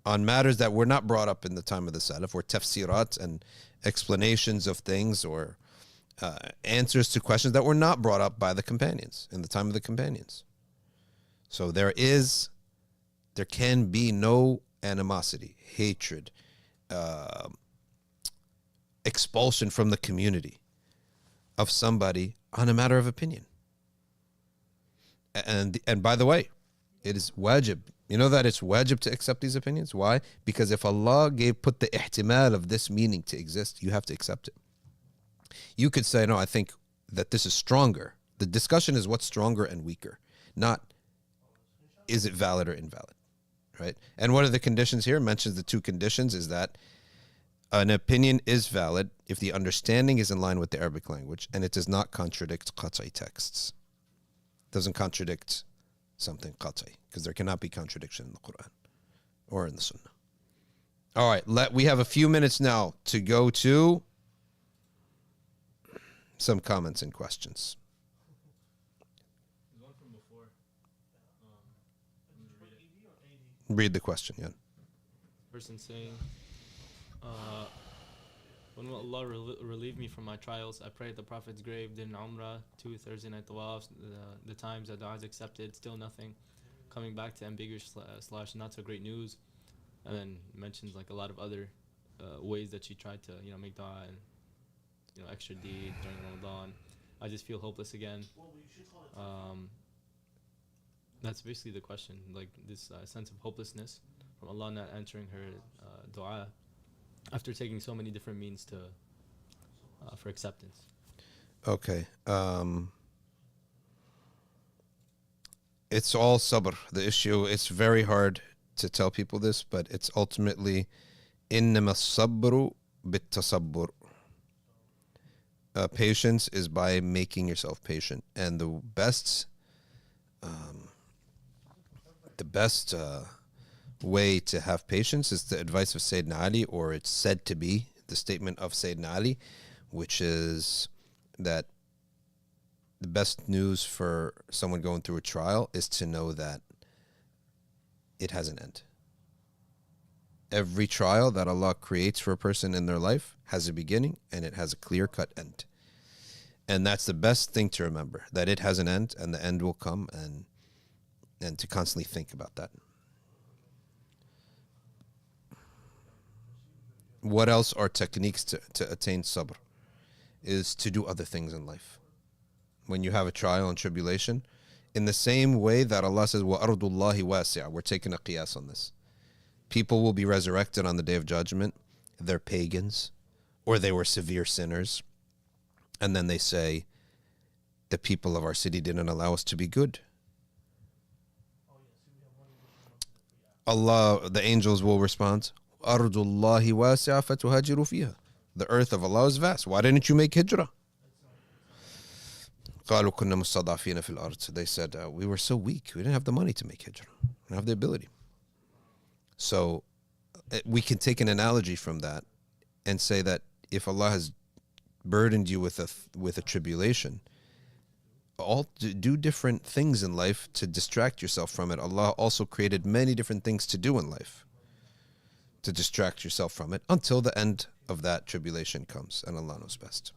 on matters that were not brought up in the time of the Salaf, or tafsirat and explanations of things, or answers to questions that were not brought up by the companions in the time of the companions. So there can be no animosity, hatred, expulsion from the community of somebody on a matter of opinion. And by the way, it is wajib. You know that it's wajib to accept these opinions? Why? Because if Allah put the ihtimal of this meaning to exist, you have to accept it. You could say, no, I think that this is stronger. The discussion is what's stronger and weaker, not is it valid or invalid, right? And one of the conditions here mentions the 2 conditions is that An opinion is valid if the understanding is in line with the Arabic language and it does not contradict qat'i texts. Doesn't contradict something qat'i, because there cannot be contradiction in the Quran or in the Sunnah. All right, we have a few minutes now to go to some comments and questions. There's one from before. Read the question, yeah. Person saying, when will Allah relieve me from my trials? I pray at the Prophet's grave, did an Umrah, 2 Thursday night tawafs, the times that dua is accepted, still nothing. Coming back to ambiguous / not so great news, and then mentions like a lot of other ways that she tried to make dua and extra deed during Ramadan. I just feel hopeless again. That's basically the question, like this sense of hopelessness from Allah not answering her dua after taking so many different means to for acceptance. Okay. It's all sabr. The issue, it's very hard to tell people this, but it's ultimately إِنَّمَا الصَّبْرُ بِالتَّصَبُّرِ. Patience is by making yourself patient. And the best way to have patience is the advice of Sayyidina Ali, or it's said to be the statement of Sayyidina Ali, which is that the best news for someone going through a trial is to know that it has an end. Every trial that Allah creates for a person in their life has a beginning and it has a clear-cut end. And that's the best thing to remember, that it has an end and the end will come, and to constantly think about that. What else are techniques to attain sabr? Is to do other things in life. When you have a trial and tribulation, in the same way that Allah says, وَأَرْضُ اللَّهِ وَاسِعَةٌ, we're taking a qiyas on this. People will be resurrected on the Day of Judgment. They're pagans, or they were severe sinners. And then they say, the people of our city didn't allow us to be good. Allah, the angels will respond, أَرْضُ اللَّهِ وَاسِعَةٌ فَتُهَاجِرُوا فِيهَا. The earth of Allah is vast. Why didn't you make hijrah? قَالُوا كُنَّا مُسْتَضْعَفِينَ فِي الْأَرْضِ. They said, we were so weak. We didn't have the money to make hijrah. We didn't have the ability. So we can take an analogy from that and say that if Allah has burdened you with a tribulation, do different things in life to distract yourself from it. Allah also created many different things to do in life to distract yourself from it until the end of that tribulation comes, and Allah knows best.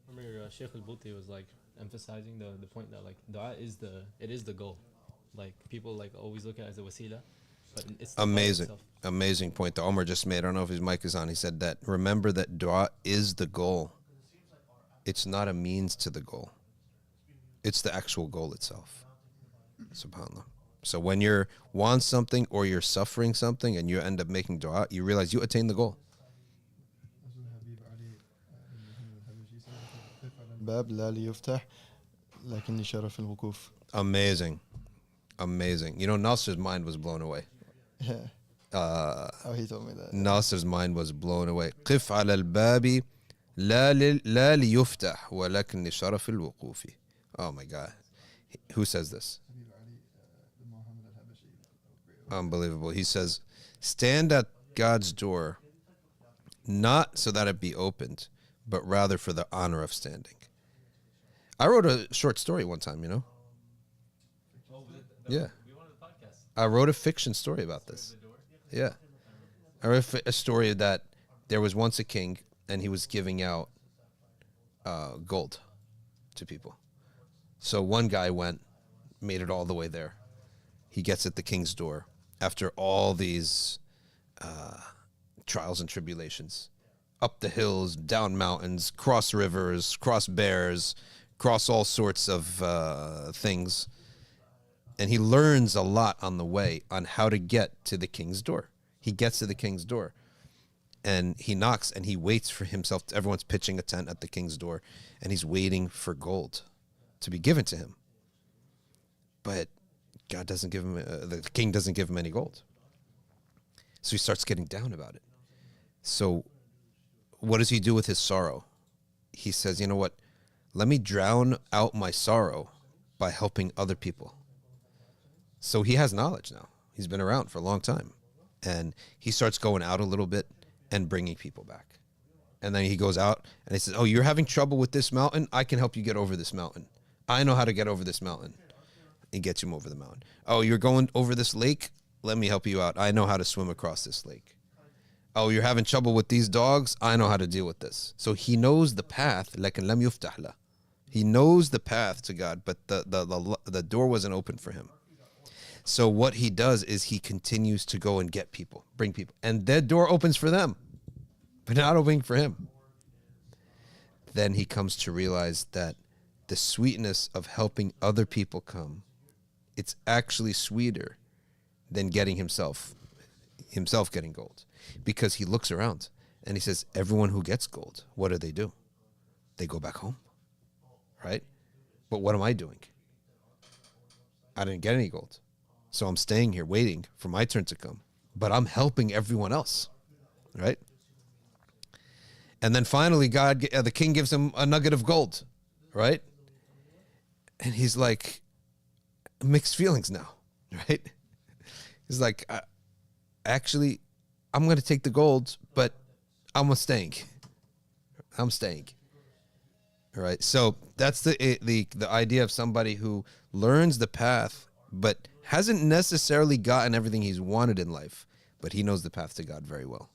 Remember Sheikh al-Buti was like emphasizing the point that like dua is the goal. Like people like always look at it as a wasila, but it's the amazing point that Omar just made. I don't know if his mic is on. He said that remember that dua is the goal. It's not a means to the goal. It's the actual goal itself. SubhanAllah. So when you want something or you're suffering something and you end up making dua, you realize you attain the goal. باب لا ليفتح لكن شرف الوقوف. Amazing. You know, Nasser's mind was blown away. Oh, he told me that. Nasser's mind was blown away. قف على الباب لا ليفتح ولكن شرف الوقوف. Oh my God. Who says this? Unbelievable. He says, stand at God's door, not so that it be opened, but rather for the honor of standing. I wrote a short story one time, you know? Yeah. I wrote a fiction story about this. Yeah. I wrote a story that there was once a king and he was giving out gold to people. So one guy made it all the way there. He gets at the king's door after all these trials and tribulations. Up the hills, down mountains, cross rivers, cross bears, cross all sorts of things. And he learns a lot on the way on how to get to the king's door. He gets to the king's door and he knocks and he waits for himself. Everyone's pitching a tent at the king's door and he's waiting for gold to be given to him. But God doesn't give him, the king doesn't give him any gold. So he starts getting down about it. So what does he do with his sorrow? He says, you know what? Let me drown out my sorrow by helping other people. So he has knowledge now. He's been around for a long time. And he starts going out a little bit and bringing people back. And then he goes out and he says, oh, you're having trouble with this mountain? I can help you get over this mountain. I know how to get over this mountain. He gets him over the mountain. Oh, you're going over this lake? Let me help you out. I know how to swim across this lake. Oh, you're having trouble with these dogs? I know how to deal with this. So he knows the path. لكن لم يفتح له. He knows the path to God, but the door wasn't open for him. So what he does is he continues to go and get people, bring people. And that door opens for them, but not opening for him. Then he comes to realize that the sweetness of helping other people come, it's actually sweeter than getting himself getting gold. Because he looks around and he says, everyone who gets gold, what do? They go back home, right? But what am I doing? I didn't get any gold. So I'm staying here waiting for my turn to come. But I'm helping everyone else, right? And then finally, the king gives him a nugget of gold, right? And he's like, mixed feelings now, right? He's like, actually, I'm going to take the gold, but I'm staying. I'm staying. All right. So that's the idea of somebody who learns the path, but hasn't necessarily gotten everything he's wanted in life, but he knows the path to God very well.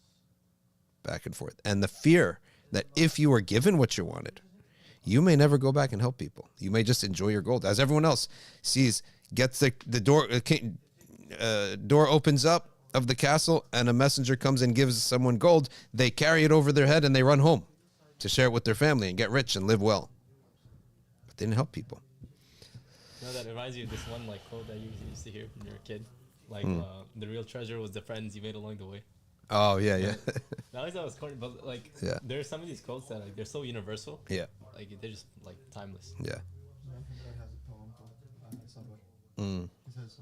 Back and forth. And the fear that if you are given what you wanted, you may never go back and help people. You may just enjoy your gold. As everyone else sees, gets the door, door opens up of the castle and a messenger comes and gives someone gold, they carry it over their head and they run home to share it with their family and get rich and live well. But they didn't help people. No, that reminds you of this one like quote that you used to hear when you were a kid. Like the real treasure was the friends you made along the way. Oh yeah, yeah. I always thought it was corny, but like there are some of these quotes that like they're so universal. Yeah. Like they're just like timeless. Yeah. Has a poem called Sabr. He says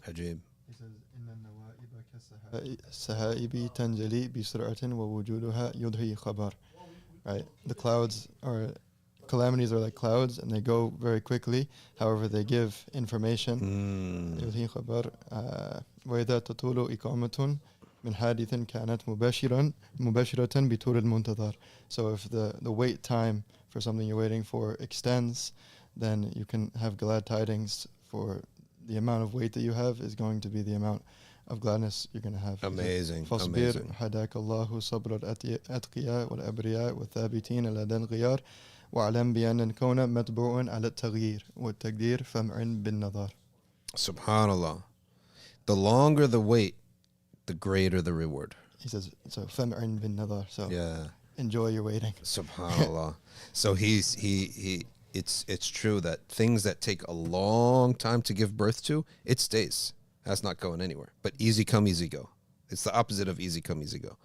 Ajib. He says إن النوائب كالسحائب تنجلي بسرعة ووجودها يضحي خبر. Right. The clouds are calamities are like clouds and they go very quickly. However, they give information. يضحي خبر. وإذا تطول إقامة من حادث كانت مباشرة بطول المنتظر. So if the wait time for something you're waiting for extends, then you can have glad tidings for the amount of weight that you have is going to be the amount of gladness you're going to have. Amazing. فاصبر حداك الله صبر الأتقياء والأبرياء والثابتين لدى الغيار واعلم بأن الكون متبوع على التغيير والتقدير فمع بالنظر. Subhanallah. The longer the wait, the greater the reward. He says, so فمع بالنظر. So yeah. Enjoy your waiting. Subhanallah. So it's true that things that take a long time to give birth to, it stays. That's not going anywhere. But easy come, easy go. It's the opposite of easy come, easy go.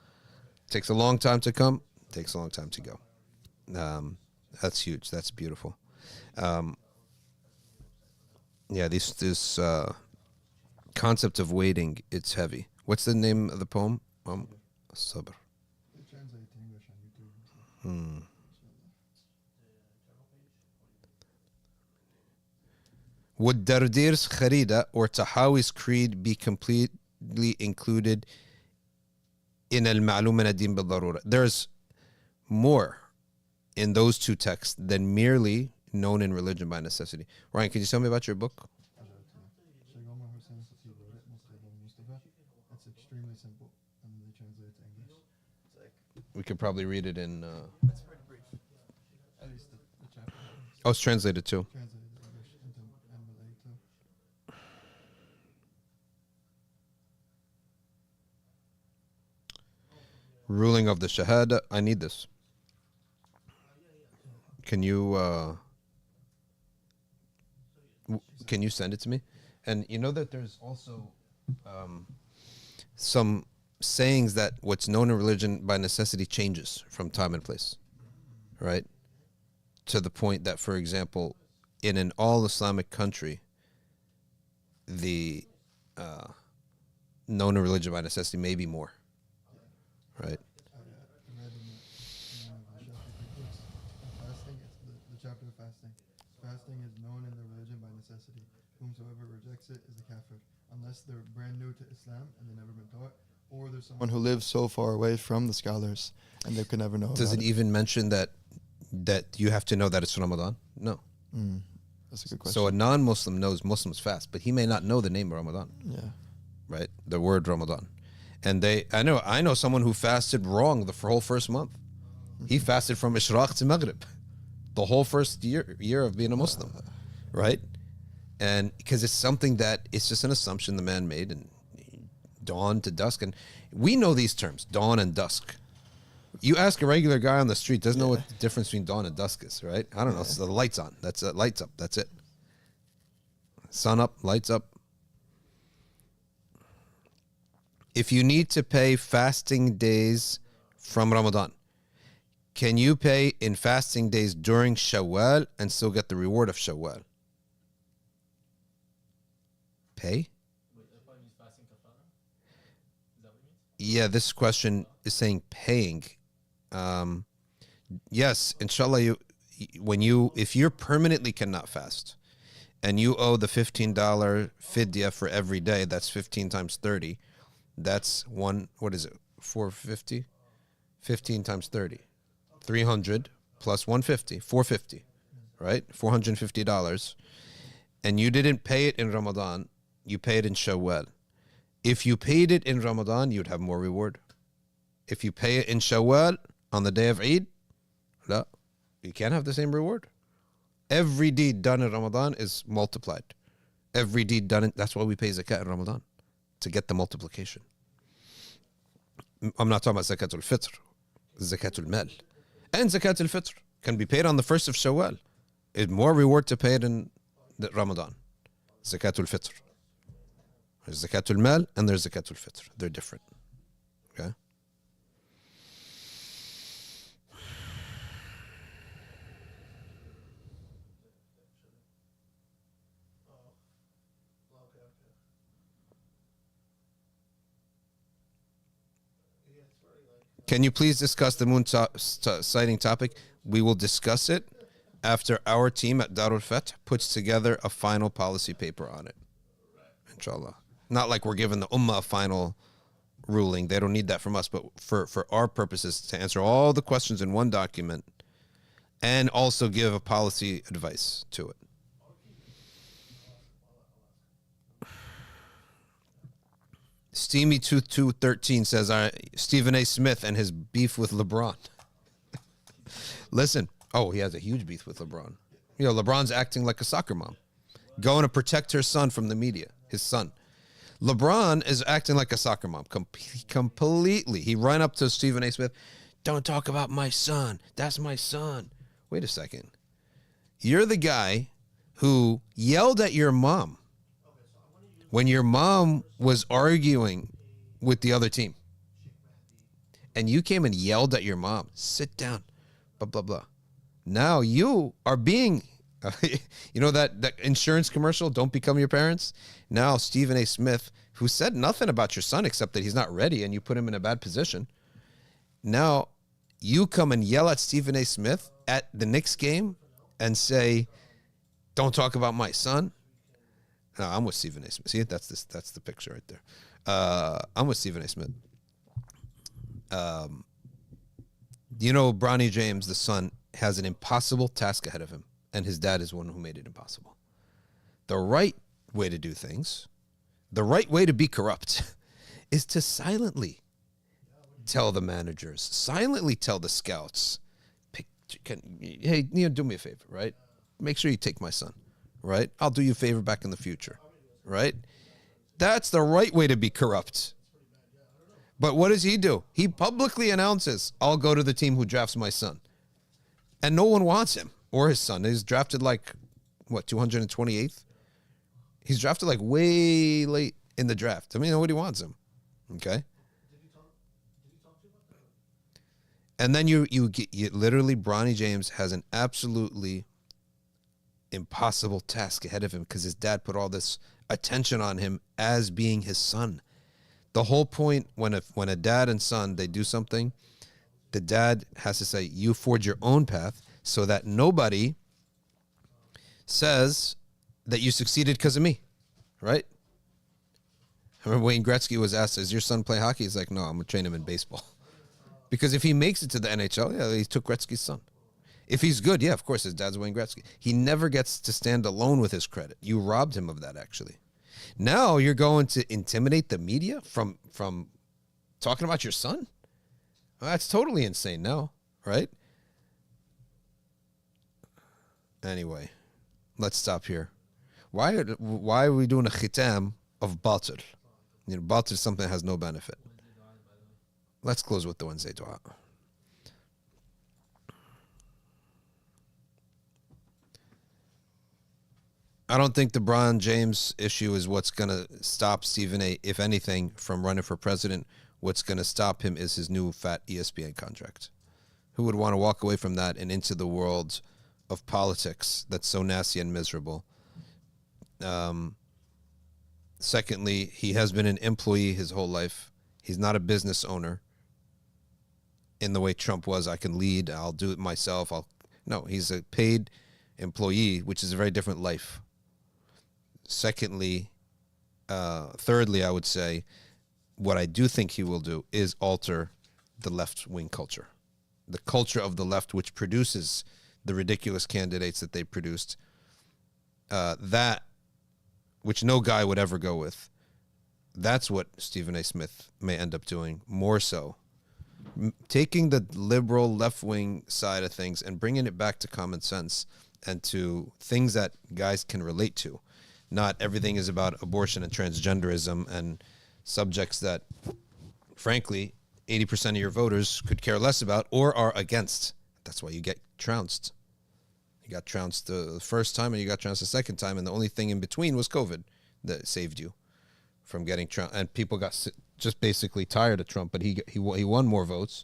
Takes a long time to come, takes a long time to go. That's huge. That's beautiful. This concept of waiting, it's heavy. What's the name of the poem? Sabr. Would Dardir's Kharida or Tahawi's creed be completely included in al-Ma'lum min ad-Din bil-Darura? There's more in those two texts than merely known in religion by necessity. Ryan, can you tell me about your book? It's extremely simple, and they translate it to English. We could probably read it in... It's pretty brief. At least the chapter. Oh, it's translated too. Translated to English into Hanbali too. Ruling of the Shahada. I need this. Can you send it to me? And you know that there's also some sayings that what's known in religion by necessity changes from time and place, right? To the point that, for example, in an all Islamic country, the known in religion by necessity, maybe more. Right? I read in one of the Shafi'i books, fasting, it's the chapter of fasting. Fasting is known in the religion by necessity. Whomsoever rejects it is a kafir, unless they're brand new to Islam and they've never been taught, or there's someone who lives so far away from the scholars and they could never know. Does it even mention that you have to know that it's Ramadan? No. That's a good question. So a non-Muslim knows Muslims fast, but he may not know the name of Ramadan. Yeah. Right? The word Ramadan. And I know someone who fasted wrong the whole first month. He fasted from Ishraq to Maghrib, the whole first year of being a Muslim, right? And because it's something that it's just an assumption the man made, and dawn to dusk, and we know these terms, dawn and dusk. You ask a regular guy on the street, doesn't know what the difference between dawn and dusk is, right? I don't know. So the lights on. That's it. Lights up. That's it. Sun up, lights up. If you need to pay fasting days from Ramadan, can you pay in fasting days during Shawwal and still get the reward of Shawwal? Pay? Yeah, this question is saying paying. Yes, inshallah, if you're permanently cannot fast and you owe the $15 fidya for every day, that's 15 times 30. That's what is it? 450? 15 times 30. 300 plus 150, 450, right? $450. And you didn't pay it in Ramadan, you pay it in Shawwal. If you paid it in Ramadan, you'd have more reward. If you pay it in Shawwal on the day of Eid, no, you can't have the same reward. Every deed done in Ramadan is multiplied. Every deed done that's why we pay zakat in Ramadan, to get the multiplication. I'm not talking about zakatul fitr, zakatul mal. And zakatul fitr can be paid on the 1st of Shawwal. It's more reward to pay it in the Ramadan. Zakatul fitr. There's zakatul mal and there's zakatul fitr. They're different. Okay? Can you please discuss the moon sighting topic? We will discuss it after our team at Darul Fath puts together a final policy paper on it. Inshallah. Not like we're giving the Ummah a final ruling. They don't need that from us. But for our purposes, to answer all the questions in one document and also give a policy advice to it. Steamy2213 says, Stephen A. Smith and his beef with LeBron. Listen. Oh, he has a huge beef with LeBron. You know, LeBron's acting like a soccer mom, going to protect her son from the media, his son. LeBron is acting like a soccer mom, completely. He ran up to Stephen A. Smith, don't talk about my son. That's my son. Wait a second. You're the guy who yelled at your mom when your mom was arguing with the other team. And you came and yelled at your mom. Sit down. Blah, blah, blah. Now you are being, you know that insurance commercial, don't become your parents? Now Stephen A. Smith, who said nothing about your son except that he's not ready and you put him in a bad position. Now you come and yell at Stephen A. Smith at the Knicks game and say, don't talk about my son. No, I'm with Stephen A. Smith. See, that's the picture right there. I'm with Stephen A. Smith. You know, Bronny James, the son, has an impossible task ahead of him, and his dad is one who made it impossible. The right way to do things, the right way to be corrupt, is to silently tell the managers, silently tell the scouts, hey, do me a favor, right? Make sure you take my son, right? I'll do you a favor back in the future, right? That's the right way to be corrupt. But what does he do? He publicly announces, I'll go to the team who drafts my son. And no one wants him or his son. He's drafted like, 228th? He's drafted like way late in the draft. I mean, nobody wants him. Okay? And then you literally, Bronny James has an absolutely impossible task ahead of him because his dad put all this attention on him as being his son. The whole point when a dad and son, they do something, the dad has to say, you forge your own path so that nobody says that you succeeded because of me, right? I remember Wayne Gretzky was asked, does your son play hockey? He's like, no, I'm going to train him in baseball. Because if he makes it to the NHL, yeah, he took Gretzky's son. If he's good, yeah, of course, his dad's Wayne Gretzky. He never gets to stand alone with his credit. You robbed him of that, actually. Now you're going to intimidate the media from talking about your son? Well, that's totally insane now, right? Anyway, let's stop here. Why are we doing a khitam of batil? You know, batil is something that has no benefit. Let's close with the Wednesday dua. I don't think the Bron James issue is what's going to stop Stephen A., if anything, from running for president. What's going to stop him is his new fat ESPN contract. Who would want to walk away from that and into the world of politics that's so nasty and miserable? Secondly, he has been an employee his whole life. He's not a business owner in the way Trump was. I can lead. I'll do it myself. No, he's a paid employee, which is a very different life. Thirdly, I would say what I do think he will do is alter the left-wing culture. The culture of the left, which produces the ridiculous candidates that they produced, that which no guy would ever go with. That's what Stephen A. Smith may end up doing, more so. Taking the liberal left-wing side of things and bringing it back to common sense and to things that guys can relate to. Not everything is about abortion and transgenderism and subjects that, frankly, 80% of your voters could care less about or are against. That's why you get trounced. You got trounced the first time and you got trounced the second time, and the only thing in between was COVID that saved you from getting trounced. And people got just basically tired of Trump, but he won more votes.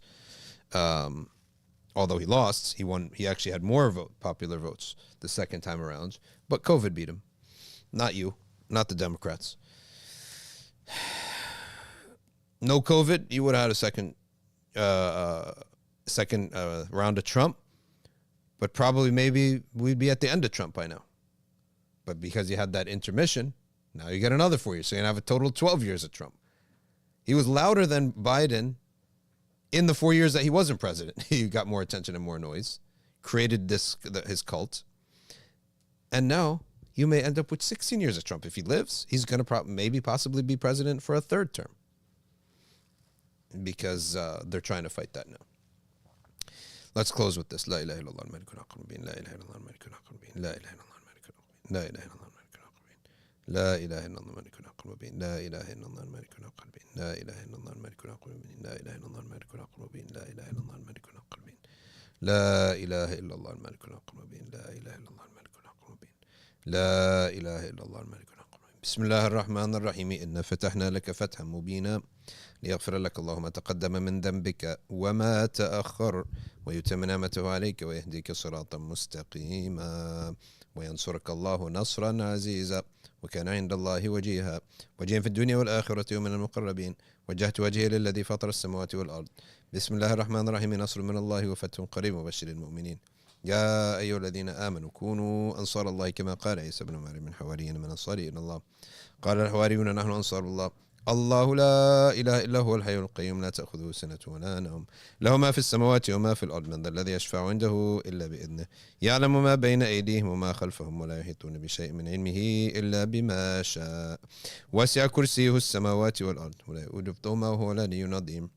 Although he lost, he actually had more popular votes the second time around. But COVID beat him. Not you, not the Democrats. No COVID, you would have had a second round of Trump, but probably maybe we'd be at the end of Trump by now. But because you had that intermission, now you get another 4 years, so you're gonna have a total of 12 years of Trump. He was louder than Biden in the 4 years that he wasn't president. He got more attention and more noise, created his cult, and now you may end up with 16 years of Trump. If he lives, he's going to maybe possibly be president for a third term because they're trying to fight that now. Let's close with this. La ilaha illallah al-malikul haqqul mubin. La ilaha illallah al-malikul haqqul mubin. La ilaha illallah al-malikul haqqul mubin. La ilaha illallah al-malikul haqqul mubin. La ilaha illallah al-malikul haqqul mubin. La ilaha illallah al-malikul haqqul mubin. La ilaha illallah al-malikul haqqul mubin. La ilaha illallah al-malikul haqqul mubin. La ilaha illallah al-malikul haqqul mubin. La ilaha illallah al-malikul haqqul mubin. La ilaha illallah al-malikul لا إله إلا الله الملك الحق. بسم الله الرحمن الرحيم. إن فتحنا لك فتحا مبينا ليغفر لك الله ما تقدم من ذنبك وما تأخر ويتم نعمته عليك ويهديك صراطا مستقيما وينصرك الله نصرا عزيزا وكان عند الله وجيها في الدنيا والآخرة ومن المقربين وجهت وجهي للذي فطر السماوات والأرض بسم الله الرحمن الرحيم. نصر من الله وفتح قريب وبشر المؤمنين. يا أيها الذين آمنوا كونوا أنصار الله كما قال عيسى بن مريم من حواريين من أنصاري إلى الله قال الحواريون نحن أنصار الله الله لا إله إلا هو الحي القيوم لا تأخذه سنة ولا نوم له ما في السماوات وما في الأرض من ذا الذي يشفع عنده إلا بإذنه يعلم ما بين أيديهم وما خلفهم ولا يحيطون بشيء من علمه إلا بما شاء وسع كرسيه السماوات والأرض ولا يؤوده حفظهما وهو العلي العظيم.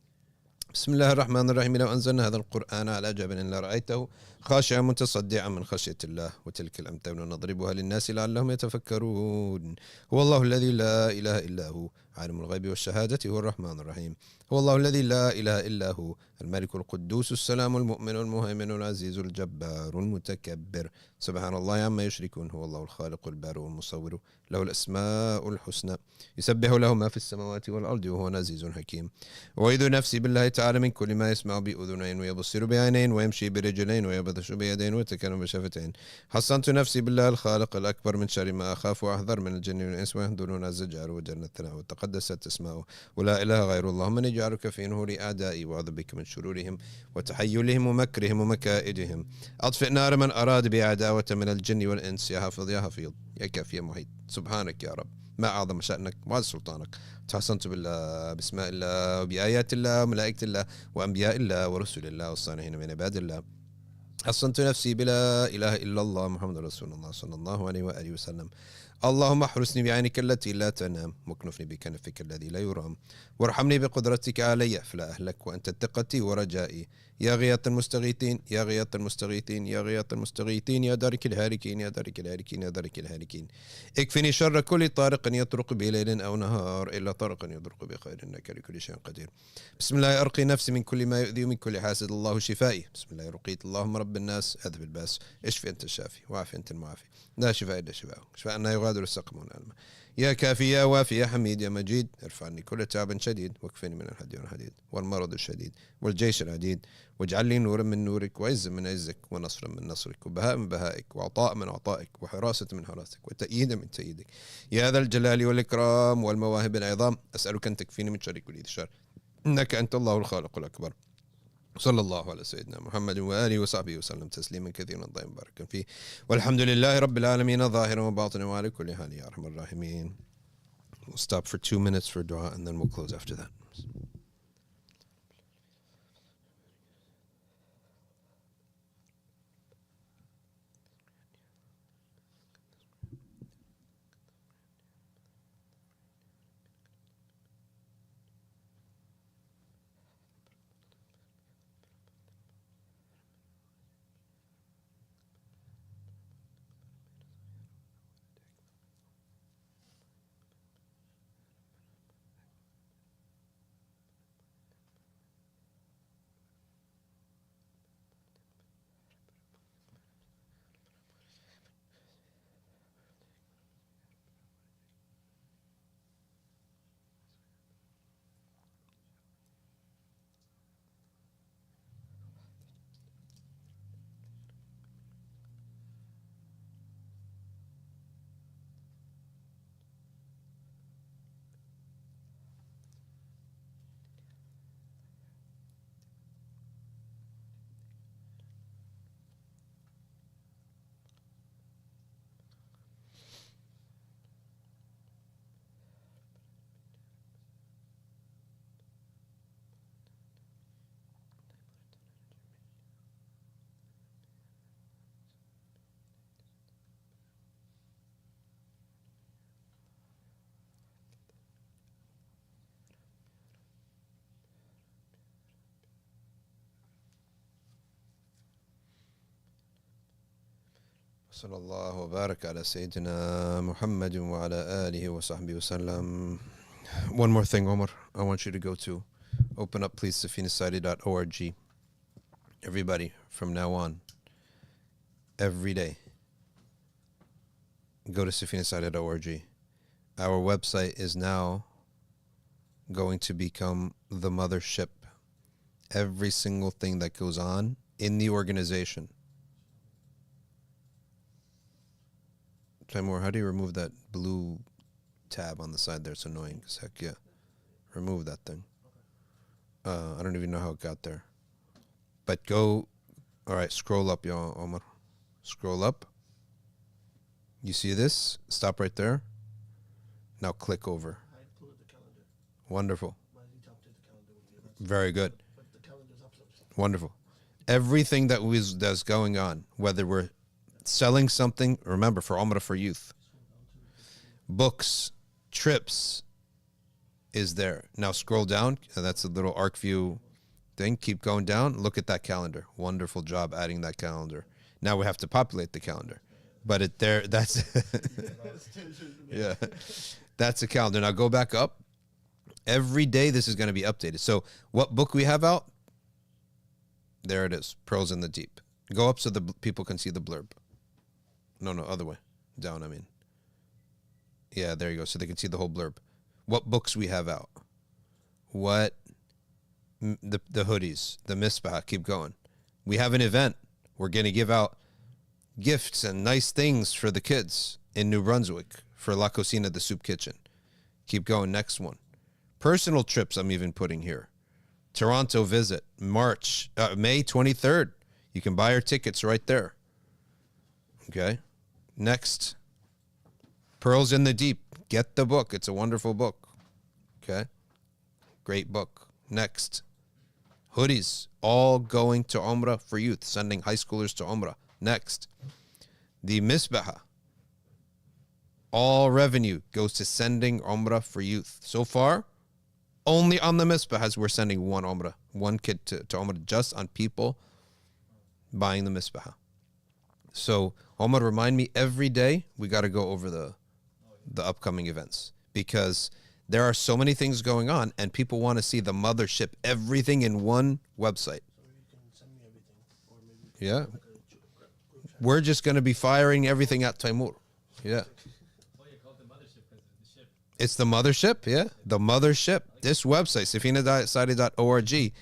بسم الله الرحمن الرحيم. لو أنزلنا هذا القرآن على جبل لرأيته خاشعا متصدعا من خشية الله وتلك الأمثال نضربها للناس لعلهم يتفكرون. هو الله الذي لا إله إلا هو عالم الغيب والشهادة هو الرحمن الرحيم. هو الله الذي لا إله إلا هو الملك القدوس السلام المؤمن المهيمن العزيز الجبار المتكبر سبحان الله عما يشركون. هو الله الخالق البارئ والمصور له الأسماء الحسنى يسبح له ما في السماوات والأرض وهو عزيز حكيم. وأعوذ نفسي بالله تعالى من كل ما يسمع بأذنين ويبصر بعينين ويمشي برجلين ويبصر وفتش بيدين وتكلم بشفتين حصنت نفسي بالله الخالق الأكبر من شر ما أخاف وأحذر من الجن والإنس ويهدرون الزجار وجنة الثناء وتقدست اسماؤه ولا إله غير الله من يجعلك في نهور أعدائي وأعوذ بك من شرورهم وتحيلهم ومكرهم ومكائدهم أطفئ نار من أراد بعداوة من الجن والإنس يا حافظ يا حفيظ يا كافي يا محيط سبحانك يا رب ما أعظم شأنك وعز سلطانك تحصنت بالله باسماء الله وبآيات الله وملائكة الله وأنبياء الله ورسل الله والصالحين من عباد الله حصنت نفسي بلا إله إلا الله محمد رسول الله صلى الله عليه وآله وسلم اللهم احرسني بعينك التي لا تنام واكنفني بكنفك الذي لا يرام وارحمني بقدرتك علي فلا أهلك وأنت ثقتي ورجائي يا غياث المستغيثين يا غياث المستغيثين يا غياث المستغيثين يا دارك الهالكين يا دارك الهالكين يا دارك الهالكين اكفني شر كل طارق يطرق بليل أو نهار إلا طارق يطرق بخير إنك لكل شيء قدير بسم الله أرقي نفسي من كل ما يؤذي ومن كل حاسد الله شفائي بسم الله رقيت اللهم رب الناس أذهب الباس اشفي أنت الشافي وعافي أنت المعافي لا شفاء إلا شفاء شفاء لا يغادر السقم ولا ألم يا كافي يا وافي يا حميد يا مجيد ارفع عني كل تعب شديد واكفني من الحديد والحديد والمرض الشديد والجيش العديد واجعل لي نورا من نورك وعز من عزك ونصرا من نصرك وبهاء من بهائك وعطاء من عطائك وحراسة من حراستك وتأييدا من تأييدك يا ذا الجلال والإكرام والمواهب العظام أسألك أن تكفيني من شر كل ذي شر إنك أنت الله الخالق الأكبر صلى الله على سيدنا محمد وآله وصحبه وسلم تسليما كثيرا طيبا مباركا فيه والحمد لله رب العالمين ظاهرا وباطنا وعلى كل حال يا أرحم الراحمين. We'll stop for 2 minutes for dua and then we'll close after that. صلى الله وبارك على سيدنا محمد وعلى آله وصحبه وسلم. One more thing, Omar. I want you to go to open up, please, safinasociety.org. Everybody, from now on, every day, go to safinasociety.org. Our website is now going to become the mothership. Every single thing that goes on in the organization. Timur, how do you remove that blue tab on the side there? It's annoying as heck. Yeah. Remove that thing. I don't even know how it got there. But go, all right, scroll up, y'all, Omar. Scroll up. You see this? Stop right there. Now click over. Wonderful. Very good. Wonderful. Everything that's going on, whether we're selling something, remember, for Umrah for youth, books, trips, is there. Now scroll down, and that's a little arc view thing. Keep going down. Look at that calendar. Wonderful job adding that calendar. Now we have to populate the calendar. But it there, that's yeah, that's a calendar. Now go back up. Every day this is going to be updated. So what book we have out? There it is. Pearls in the Deep. Go up so the people can see the blurb. No, other way. Down, I mean. Yeah, there you go. So they can see the whole blurb. What books we have out. What, the hoodies, the misbah, keep going. We have an event. We're going to give out gifts and nice things for the kids in New Brunswick for La Cocina, the soup kitchen. Keep going. Next one. Personal trips I'm even putting here. Toronto visit, May 23rd. You can buy your tickets right there. Okay. Next. Pearls in the Deep. Get the book. It's a wonderful book. Okay. Great book. Next. Hoodies. All going to Umrah for youth. Sending high schoolers to Umrah. Next. The Misbaha. All revenue goes to sending Umrah for youth. So far, only on the Misbahas we're sending one Umrah. One kid to Umrah just on people buying the Misbaha. So, Omar, remind me every day we got to go over the upcoming events because there are so many things going on and people want to see the mothership, everything in one website. Yeah. We're just going to be firing everything at Taimur. Yeah. It's the mothership, yeah. The mothership. This website, safina.sadi.org, it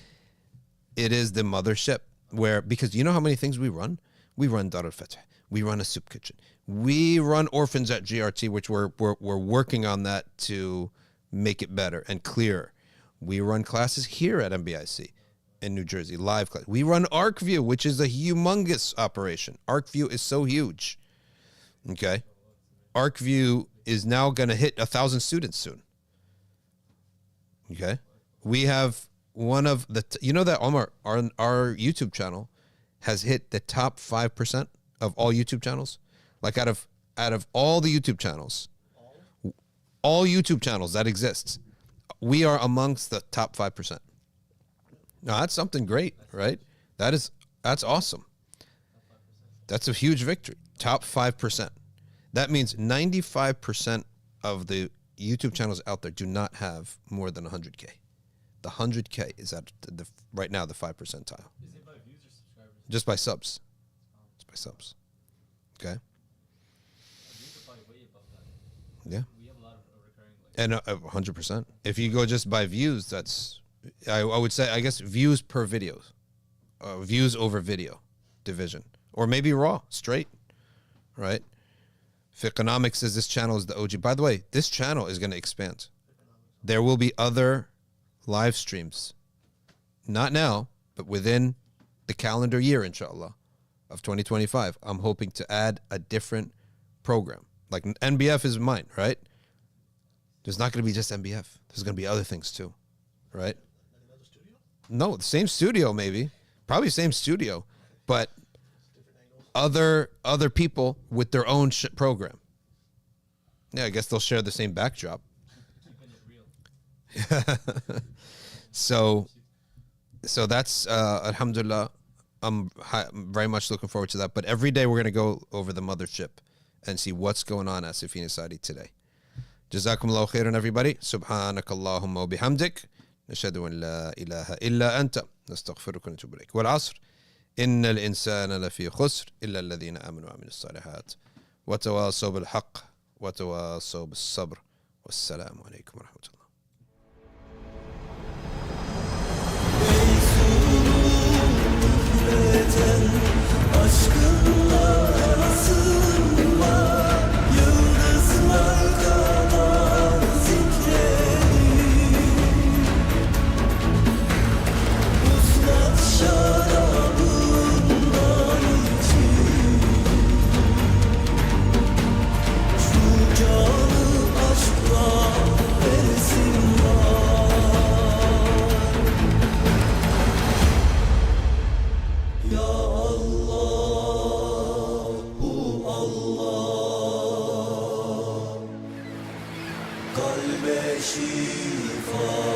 is the mothership where, because you know how many things we run? We run Dar al-Fatah. We run a soup kitchen. We run orphans at GRT, which we're working on that to make it better and clearer. We run classes here at NBIC in New Jersey, live class. We run ArcView, which is a humongous operation. ArcView is so huge. Okay. ArcView is now going to hit 1,000 students soon. Okay. We have one of the, you know that Omar, our YouTube channel has hit the top 5% of all YouTube channels. Like out of all the YouTube channels, all YouTube channels that exist, we are amongst the top 5%. Now that's something great, right? That's awesome. That's a huge victory. Top 5%. That means 95% of the YouTube channels out there do not have more than 100K. The 100K is at right now the 5 percentile. Is it by views or subscribers? Just by subs. Just by subs. Okay. Views are probably way above that. Yeah. We have a lot of recurring. And 100%. If you go just by views, that's I would say I guess views per video, views over video division, or maybe raw straight, right? Fiqonomics says this channel is the OG. By the way, this channel is going to expand. There will be other live streams. Not now, but within the calendar year, inshallah, of 2025. I'm hoping to add a different program. Like NBF is mine, right? There's not going to be just NBF. There's going to be other things too, right? No, the same studio maybe. Probably same studio, but other people with their own program. Yeah, I guess they'll share the same backdrop. So that's alhamdulillah. I'm very much looking forward to that. But every day we're going to go over the mothership and see what's going on at Safina Saadi today. Jazakumullahu khairan, everybody. Subhanakallahumma wa bihamdik. نشهد أن لا إله إلا أنت نستغفرك ونتوب إليك والعصر إن الإنسان لفي خسر إلا الذين آمنوا وعملوا الصالحات وتواصوا بالحق وتواصوا بالصبر والسلام عليكم ورحمة الله. Kalbe şifa